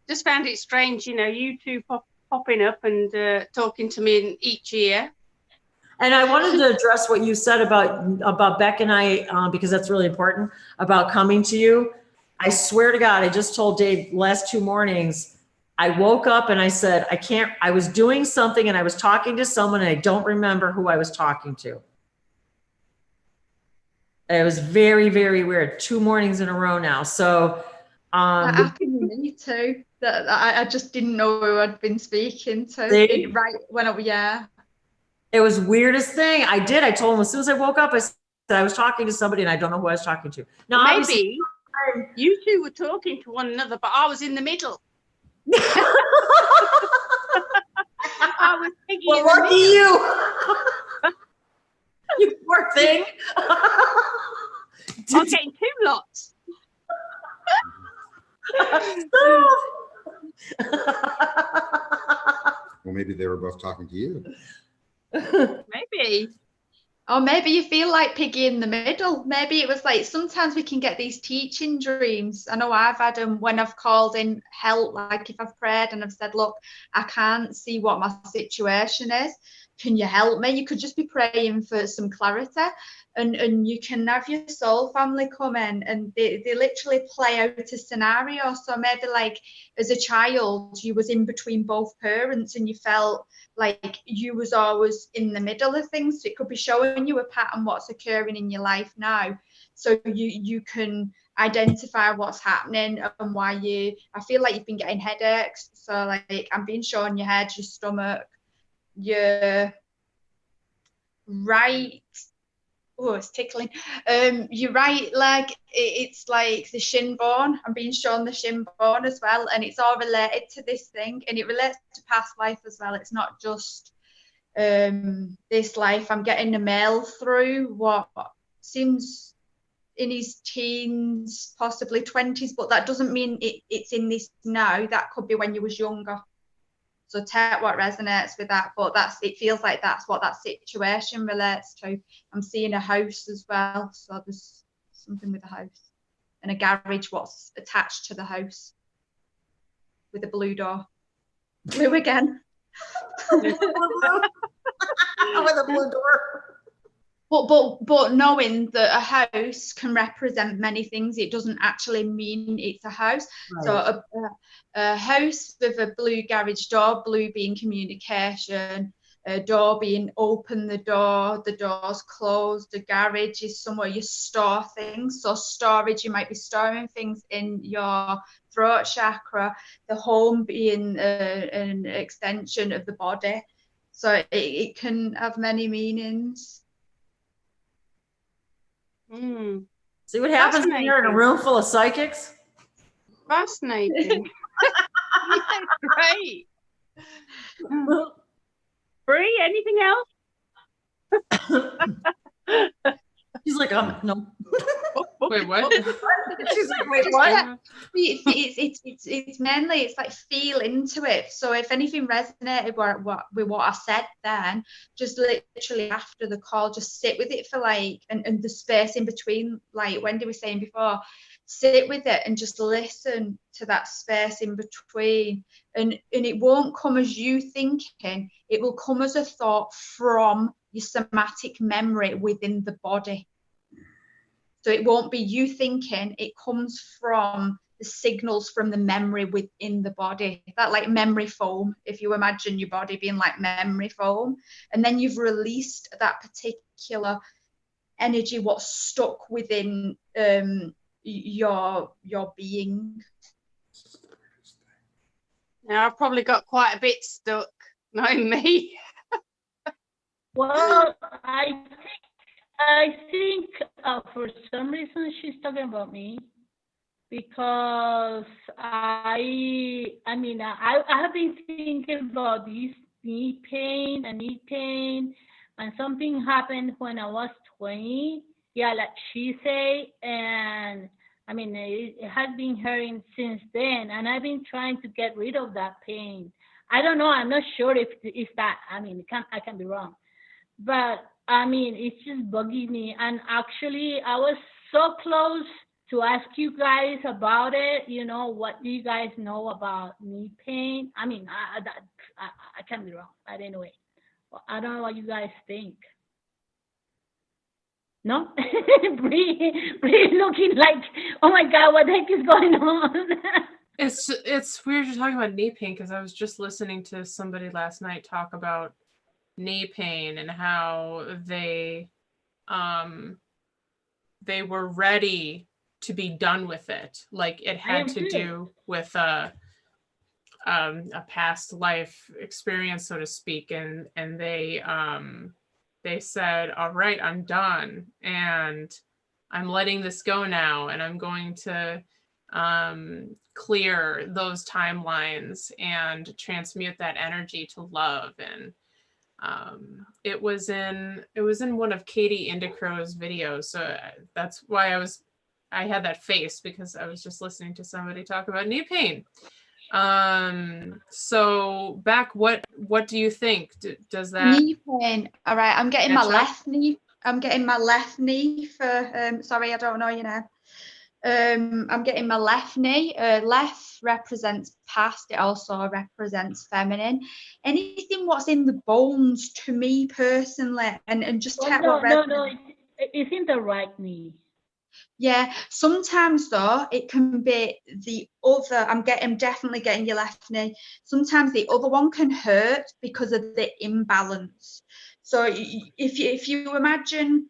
just found it strange, you two popping up and talking to me in each ear. And I wanted to address what you said about Beck and I, because that's really important, about coming to you. I swear to God, I just told Dave last 2 mornings, I woke up and I said, I was doing something and I was talking to someone and I don't remember who I was talking to. It was very, very weird. 2 mornings in a row now. So that happened to me too. That I just didn't know who I'd been speaking to. Right when it was weirdest thing. I told him as soon as I woke up, I said I was talking to somebody and I don't know who I was talking to. Now, maybe you two were talking to one another, but I was in the middle. I was thinking. Well, lucky you. You poor thing. I'm getting 2 lots. Well, maybe they were both talking to you. Maybe. Or maybe you feel like Piggy in the middle. Maybe it was like, sometimes we can get these teaching dreams. I know I've had them when I've called in help, like if I've prayed and I've said, look, I can't see what my situation is. Can you help me? You could just be praying for some clarity, and you can have your soul family come in and they literally play out a scenario. So maybe like as a child, you was in between both parents and you felt like you was always in the middle of things. So it could be showing you a pattern what's occurring in your life now. So you can identify what's happening and why I feel like you've been getting headaches. So like I'm being shown your head, your stomach, your right, oh, it's tickling. Your right leg, it's like the shin bone. I'm being shown the shin bone as well, and it's all related to this thing, and it relates to past life as well. It's not just this life. I'm getting a male through what seems in his teens, possibly 20s, but that doesn't mean it's in this now. That could be when you was younger. So take what resonates with that, but it feels like that's what that situation relates to. I'm seeing a house as well, so there's something with the house and a garage what's attached to the house with a blue door. Blue again. With a blue door. But knowing that a house can represent many things, it doesn't actually mean it's a house. Right. So a house with a blue garage door, blue being communication, a door being open, the door's closed, the garage is somewhere you store things. So storage, you might be storing things in your throat chakra, the home being an extension of the body. So it can have many meanings. Mm, See what happens when you're in a room full of psychics? fascinating. Yeah, great. Bree, anything else? She's like, no. Wait, what? She's like, wait, what? It's mainly, it's like feel into it. So if anything resonated with what I said then, just literally after the call, just sit with it for like, and the space in between, like Wendy was saying before, sit with it and just listen to that space in between. And it won't come as you thinking, it will come as a thought from your somatic memory within the body. So it won't be you thinking, it comes from the signals from the memory within the body. That like memory foam, if you imagine your body being like memory foam, and then you've released that particular energy, what's stuck within your being. Now I've probably got quite a bit stuck, knowing me. Well, I think for some reason she's talking about me, because I have been thinking about this knee pain, and something happened when I was 20. Yeah, like she say, and I mean it has been hurting since then, and I've been trying to get rid of that pain. I don't know. I'm not sure if that. I mean, I can be wrong, but I mean, it's just bugging me. And actually, I was so close to ask you guys about it. You know, what do you guys know about knee pain? I mean, I can be wrong. But anyway, I don't know what you guys think. No? Bree looking like, oh my God, what the heck is going on? It's weird you're talking about knee pain, because I was just listening to somebody last night talk about knee pain and how they were ready to be done with it. Like it had to do with a past life experience, so to speak, and they said, all right, I'm done and I'm letting this go now, and I'm going to clear those timelines and transmute that energy to love. And it was in one of Katie Indicrow's videos, so that's why I had that face, because I was just listening to somebody talk about knee pain. So back, what do you think? Does that knee pain? All right, I'm getting my left knee. I'm getting my left knee for sorry, I don't know, you know. I'm getting my left knee. Left represents past. It also represents feminine. Anything what's in the bones to me personally, and just check what. No, it's in the right knee. Yeah, sometimes though it can be the other. I'm definitely getting your left knee. Sometimes the other one can hurt because of the imbalance. So if you imagine,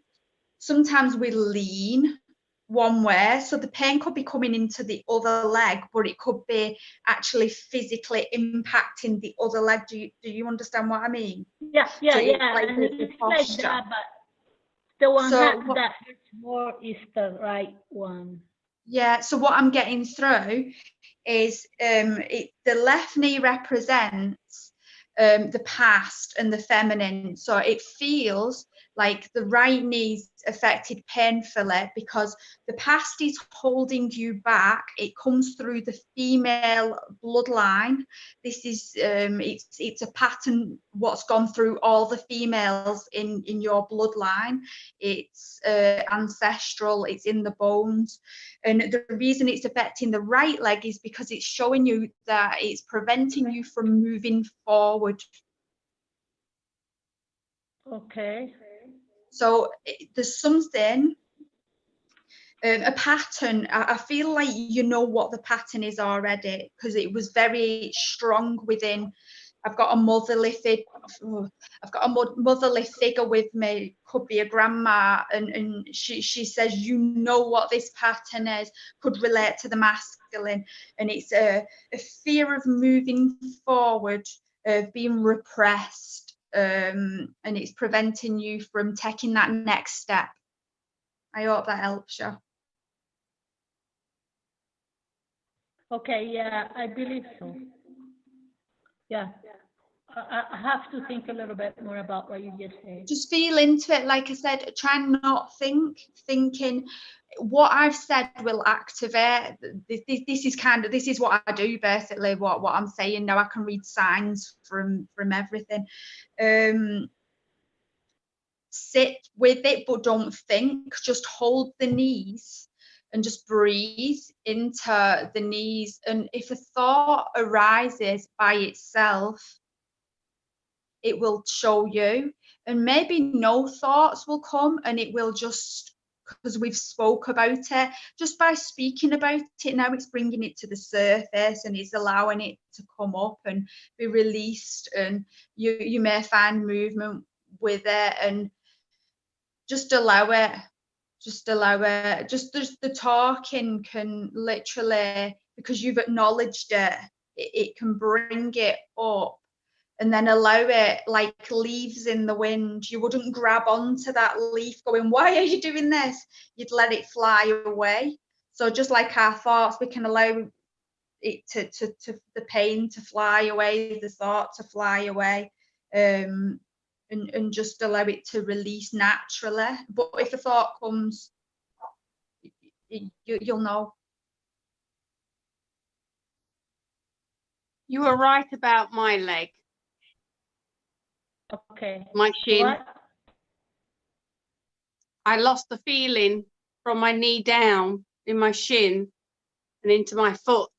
sometimes we lean one way, so the pain could be coming into the other leg, but it could be actually physically impacting the other leg. Do you understand what I mean? Yeah, So like and it's like that, but the one that hurts more is the right one. Yeah, so what I'm getting through is the left knee represents the past and the feminine. So it feels like the right knee's affected painfully because the past is holding you back. It comes through the female bloodline. This is it's a pattern what's gone through all the females in your bloodline. It's ancestral, it's in the bones. And the reason it's affecting the right leg is because it's showing you that it's preventing you from moving forward. Okay. So there's something, a pattern. I feel like you know what the pattern is already, because it was very strong within. I've got a motherly figure with me, could be a grandma, and she says, you know what this pattern is, could relate to the masculine, and it's a fear of moving forward, of being repressed, and it's preventing you from taking that next step. I hope that helps you. Okay, yeah, I believe so. Yeah, I have to think a little bit more about what you just said. Just feel into it. Like I said, try and not thinking what I've said will activate. This is what I do basically. What I'm saying now, I can read signs from everything. Sit with it, but don't think. Just hold the knees and just breathe into the knees. And if a thought arises by itself, it will show you, and maybe no thoughts will come, and it will just, because we've spoke about it, just by speaking about it now, it's bringing it to the surface and it's allowing it to come up and be released, and you may find movement with it, and just allow it. Just the talking can literally, because you've acknowledged it can bring it up, and then allow it like leaves in the wind. You wouldn't grab onto that leaf going, why are you doing this? You'd let it fly away. So just like our thoughts, we can allow it to the pain to fly away, the thought to fly away, and just allow it to release naturally. But if a thought comes, you'll know. You were right about my leg, Okay. my shin. What? I lost the feeling from my knee down in my shin and into my foot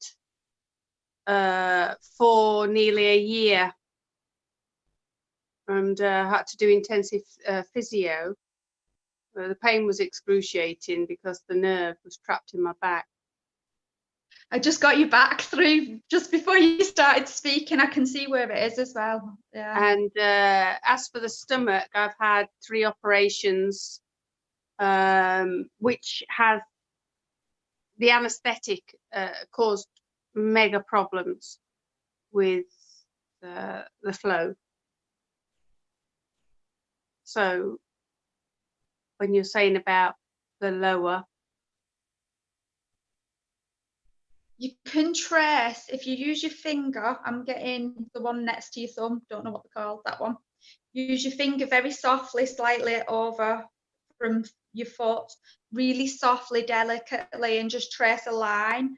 for nearly a year, and had to do intensive physio. The pain was excruciating because the nerve was trapped in my back. I just got you back through just before you started speaking. I can see where it is as well. Yeah. And as for the stomach, I've had 3 operations, which has the anaesthetic caused mega problems with the flow. So when you're saying about the lower, You can trace, if you use your finger, I'm getting the one next to your thumb, don't know what they're called, that one. Use your finger very softly, slightly over from your foot, really softly, delicately, and just trace a line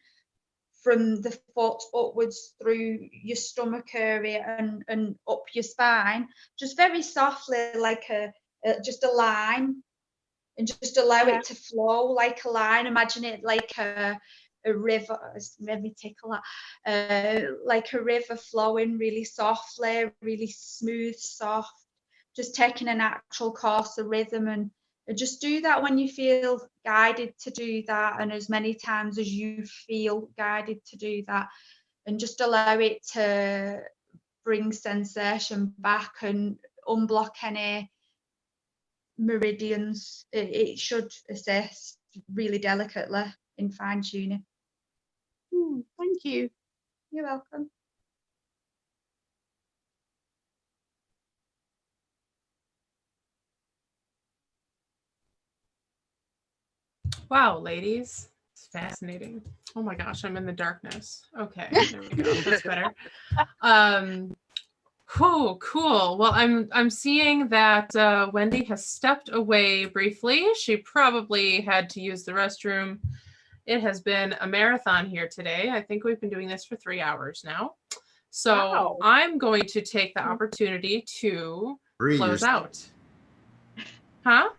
from the foot upwards through your stomach area and up your spine, just very softly, like just a line, and just allow it to flow like a line. Imagine it like a river. It's made me tickle that. Like a river flowing really softly, really smooth, soft, just taking a natural course, a rhythm, and just do that when you feel guided to do that, and as many times as you feel guided to do that, and just allow it to bring sensation back and unblock any meridians. It should assist really delicately in fine tuning. thank you. You're welcome. Wow, ladies, it's fascinating. Oh my gosh, I'm in the darkness. Okay, there we go. That's better. Cool. Well, I'm seeing that Wendy has stepped away briefly. She probably had to use the restroom. It has been a marathon here today. I think we've been doing this for 3 hours now. So Wow. I'm going to take the opportunity to Bree, close you're, out. Huh?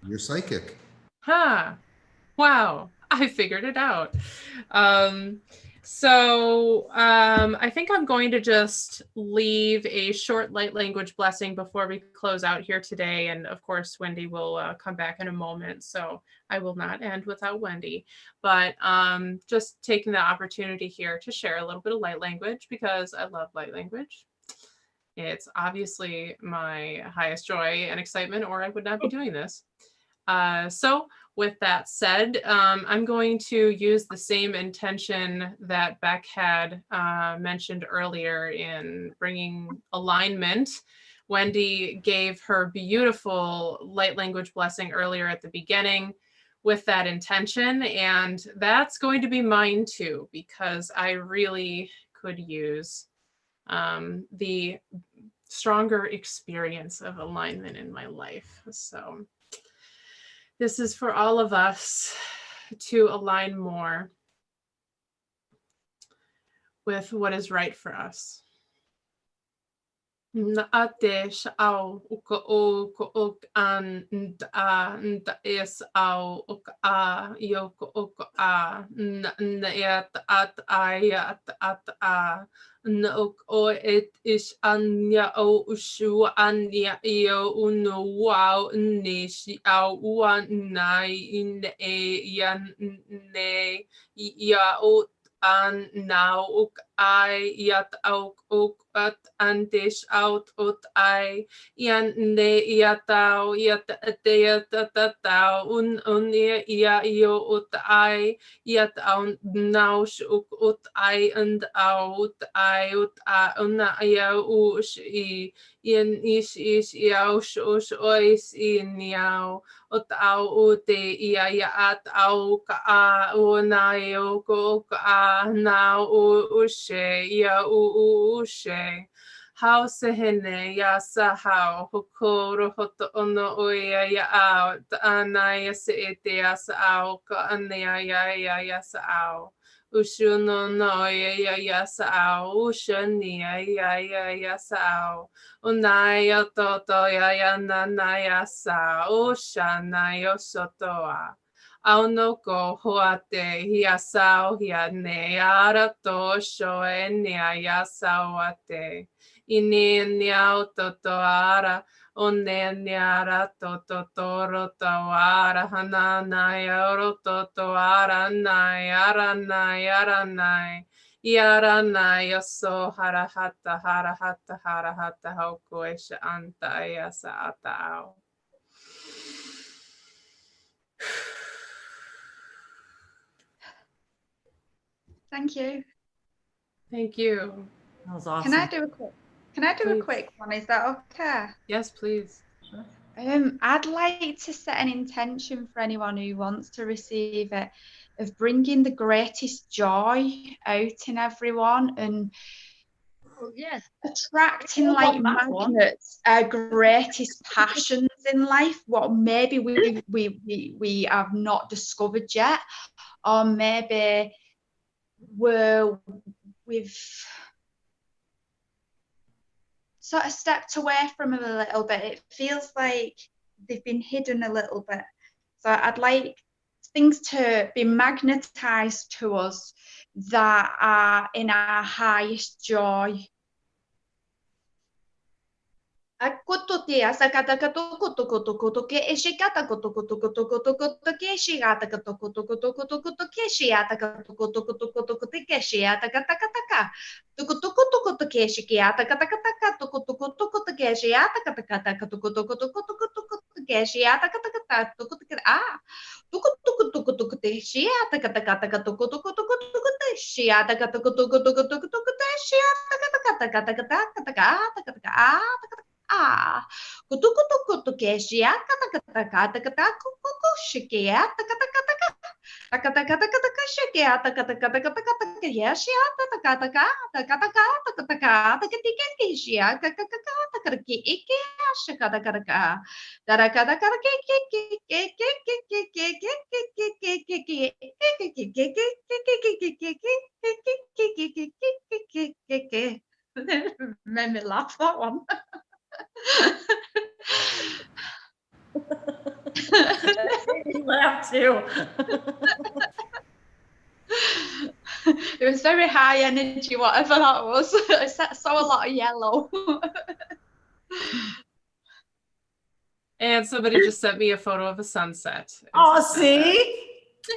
you're psychic. Huh. Wow. I figured it out. So I think I'm going to just leave a short light language blessing before we close out here today. And of course, Wendy will come back in a moment. So I will not end without Wendy. But just taking the opportunity here to share a little bit of light language because I love light language. It's obviously my highest joy and excitement, or I would not be doing this. So with that said, I'm going to use the same intention that Beck had mentioned earlier in bringing alignment. Wendy gave her beautiful light language blessing earlier at the beginning with that intention, and that's going to be mine too, because I really could use the stronger experience of alignment in my life. So this is for all of us to align more with what is right for us. Na'ate sha'au uka o ko ok an nda is au uka a yoko uka a na at a na o it is anya o ushu anya io uno wow ne shi au wan nai in e yan ne ya o an now ook I yat ook at antish out ot I yan ne yatau yat te tatau un ya yo ot I yat out now shuk ot I and out I ot una ya ush I yan ish yaw shush ois in yaw ot au ute ia at au ka o na o ko ka na o ushe ia ushe how se hene ya sa how hokoro hoto ono o ia out ana ya se ete ya sa au ka ane ya sa au ushu no ya sa au ushani ya sa au Unaya toto ya nanaya sa oshana yosotoa. Aunoko hoate hiasao hiane ara to shoe nia yasawate. Ini niao toto ara one niara toto toro tawara hanana yoro toto ara nayara nayara nay. Yarana yaso harahata hoko esha anta yasa atao. Thank you. Thank you. That was awesome. Can I do a Please. quick one? Is that okay? Yes, please. Sure. I'd like to set an intention for anyone who wants to receive it of bringing the greatest joy out in everyone and Yes. attracting I like want that one. magnets our greatest passions in life, what maybe we have not discovered yet, or maybe we've sort of stepped away from them a little bit. It feels like they've been hidden a little bit. So I'd like things to be magnetized to us that are in our highest joy. Made me laugh, that one. You laugh too. It was very high energy, whatever that was. I saw a lot of yellow. And somebody just sent me a photo of a sunset. Oh, see?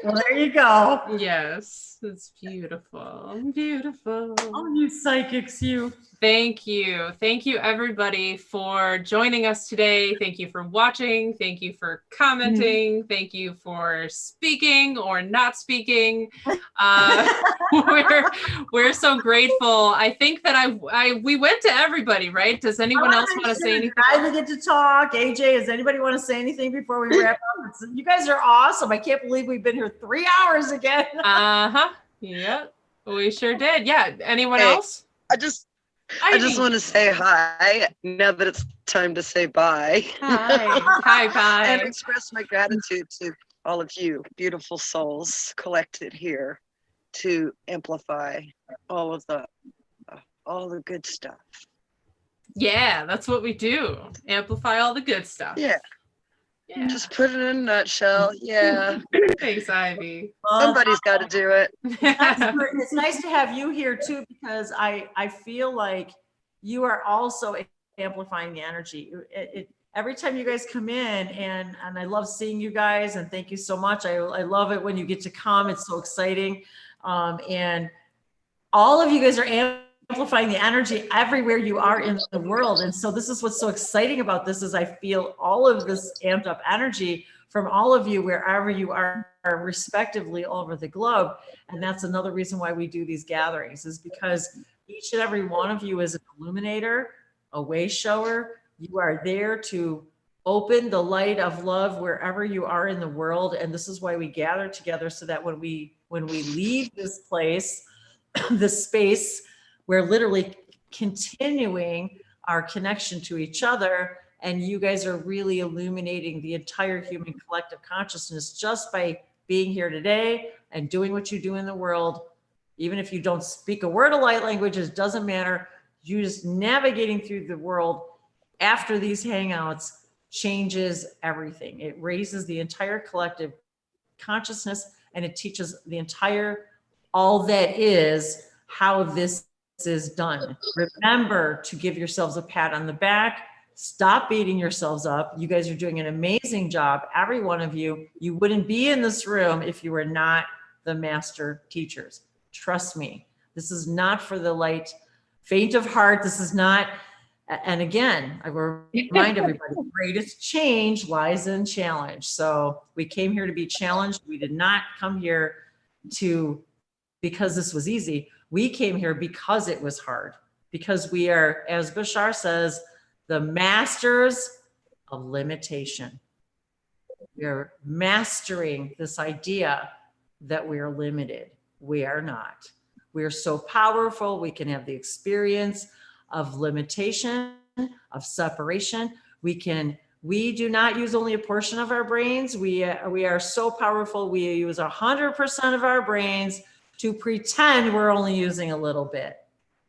Well, there you go. Yes, it's beautiful. Beautiful. Oh, you psychics, you. Thank you. Thank you, everybody, for joining us today. Thank you for watching. Thank you for commenting. Thank you for speaking or not speaking. We're so grateful. I think that we went to everybody, right? Does anyone else want to say anything? I didn't get to talk. AJ, does anybody want to say anything before we wrap up? You guys are awesome. I can't believe we've been here 3 hours again. Yeah, we sure did. Yeah. Anyone Hey, else? I just want to say hi now that it's time to say bye. Hi, bye. And express my gratitude to all of you, beautiful souls collected here to amplify all the good stuff. Yeah, that's what we do. Amplify all the good stuff. Yeah. Yeah. Just put it in a nutshell. Yeah. Thanks, Ivy. Somebody's got to do it. It's nice to have you here too, because I feel like you are also amplifying the energy. Every time you guys come in, and I love seeing you guys, and thank you so much. I love it when you get to come. It's so exciting. And all of you guys are amplifying the energy everywhere you are in the world. And so this is what's so exciting about this, is I feel all of this amped up energy from all of you wherever you are respectively all over the globe. And that's another reason why we do these gatherings, is because each and every one of you is an illuminator, a way shower. You are there to open the light of love wherever you are in the world. And this is why we gather together, so that when we leave this place, this space, we're literally continuing our connection to each other. And you guys are really illuminating the entire human collective consciousness just by being here today and doing what you do in the world. Even if you don't speak a word of light languages, doesn't matter. You just navigating through the world after these hangouts changes everything. It raises the entire collective consciousness, and it teaches the entire, all that is, how this is done. Remember to give yourselves a pat on the back. Stop beating yourselves up. You guys are doing an amazing job. Every one of you. You wouldn't be in this room if you were not the master teachers. Trust me. This is not for the faint of heart. This is not, and again, I will remind everybody, greatest change lies in challenge. So we came here to be challenged. We did not come here because this was easy. We came here because it was hard, because we are, as Bashar says, the masters of limitation. We are mastering this idea that we are limited. We are not. We are so powerful. We can have the experience of limitation, of separation. We do not use only a portion of our brains. We are so powerful. We use 100% of our brains to pretend we're only using a little bit.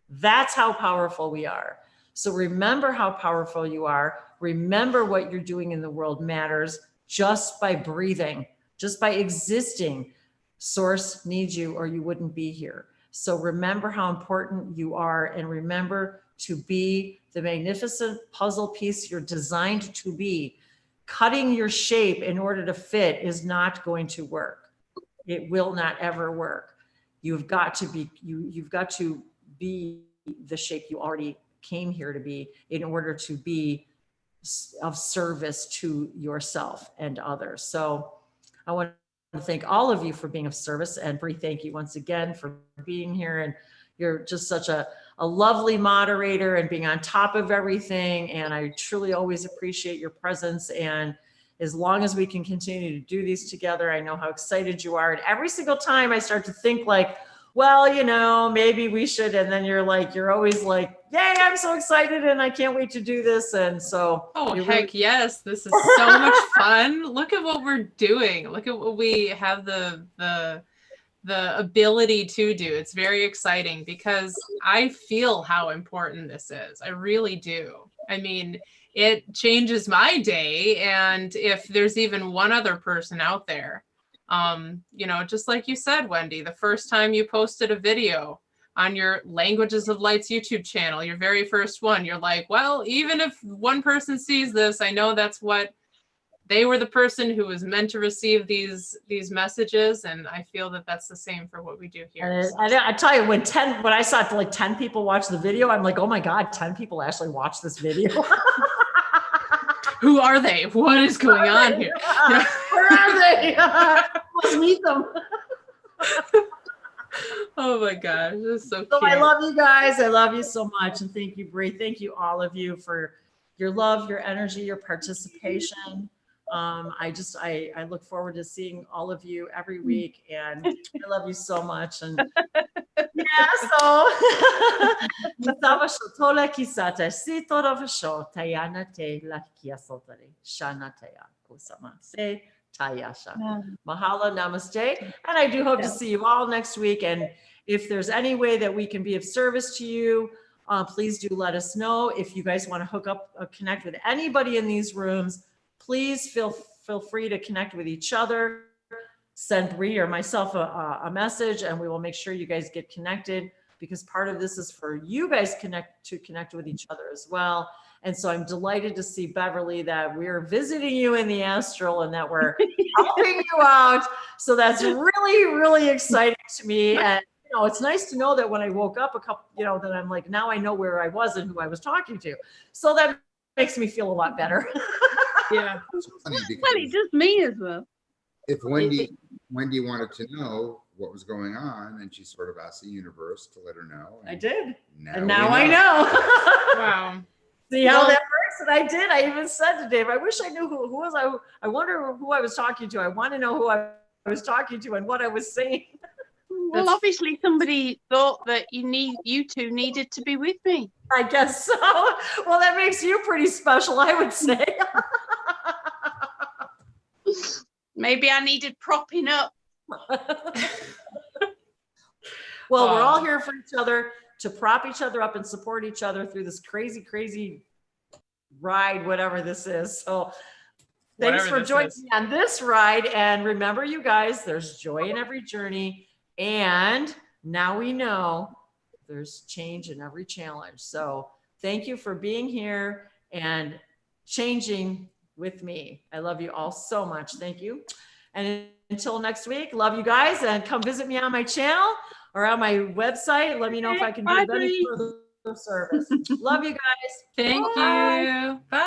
That's how powerful we are. So remember how powerful you are. Remember what you're doing in the world matters just by breathing, just by existing. Source needs you or you wouldn't be here. So remember how important you are, and remember to be the magnificent puzzle piece you're designed to be. Cutting your shape in order to fit is not going to work. It will not ever work. You've got to be the shape you already came here to be in order to be of service to yourself and others. So I want to thank all of you for being of service, and Bree, thank you once again for being here. And you're just such a lovely moderator and being on top of everything. And I truly always appreciate your presence. And as long as we can continue to do these together, I know how excited you are. And every single time I start to think like, well, maybe we should. And then you're always like, yay, I'm so excited and I can't wait to do this. And so. Oh, heck yes. This is so much fun. Look at what we're doing. Look at what we have the ability to do. It's very exciting because I feel how important this is. I really do. I mean, it changes my day. And if there's even one other person out there You know, just like you said, Wendy, the first time you posted a video on your Languages of Light's YouTube channel, your very first one, you're like, well, even if one person sees this, I know that's what they were, the person who was meant to receive these messages. And I feel that that's the same for what we do here. And I tell you, when I saw like 10 people watch the video, I'm like, oh my God, 10 people actually watch this video. Who are they? What is going on here? Where are they? Let's meet them. Oh my gosh, this is so cute. So I love you guys. I love you so much. And thank you, Bree. Thank you, all of you, for your love, your energy, your participation. I look forward to seeing all of you every week, and I love you so much. And yeah, so mahalo, namaste. And I do hope to see you all next week. And if there's any way that we can be of service to you, please do let us know. If you guys want to hook up, connect with anybody in these rooms, please feel free to connect with each other. Send Bree or myself a message, and we will make sure you guys get connected, because part of this is for you guys to connect with each other as well. And so I'm delighted to see, Beverly, that we're visiting you in the astral and that we're helping you out. So that's really, really exciting to me. And you know, it's nice to know that when I woke up that I'm like, now I know where I was and who I was talking to. So that makes me feel a lot better. Yeah. Well, it does me as well. If Wendy wanted to know what was going on, and she sort of asked the universe to let her know. I did. Now And now I know. Wow. See how that works? And I did. I even said to Dave, I wish I knew who was I wonder who I was talking to. I want to know who I was talking to and what I was saying. Well, obviously somebody thought that you two needed to be with me. I guess so. Well, that makes you pretty special, I would say. Maybe I needed propping up. Well, we're all here for each other, to prop each other up and support each other through this crazy, crazy ride, whatever this is. So thanks for joining me on this ride. And remember, you guys, there's joy in every journey. And now we know there's change in every challenge. So thank you for being here and changing with me. I love you all so much. Thank you. And until next week, love you guys, and come visit me on my channel or on my website. Let me know if I can do any further service. Love you guys. Thank you. Bye.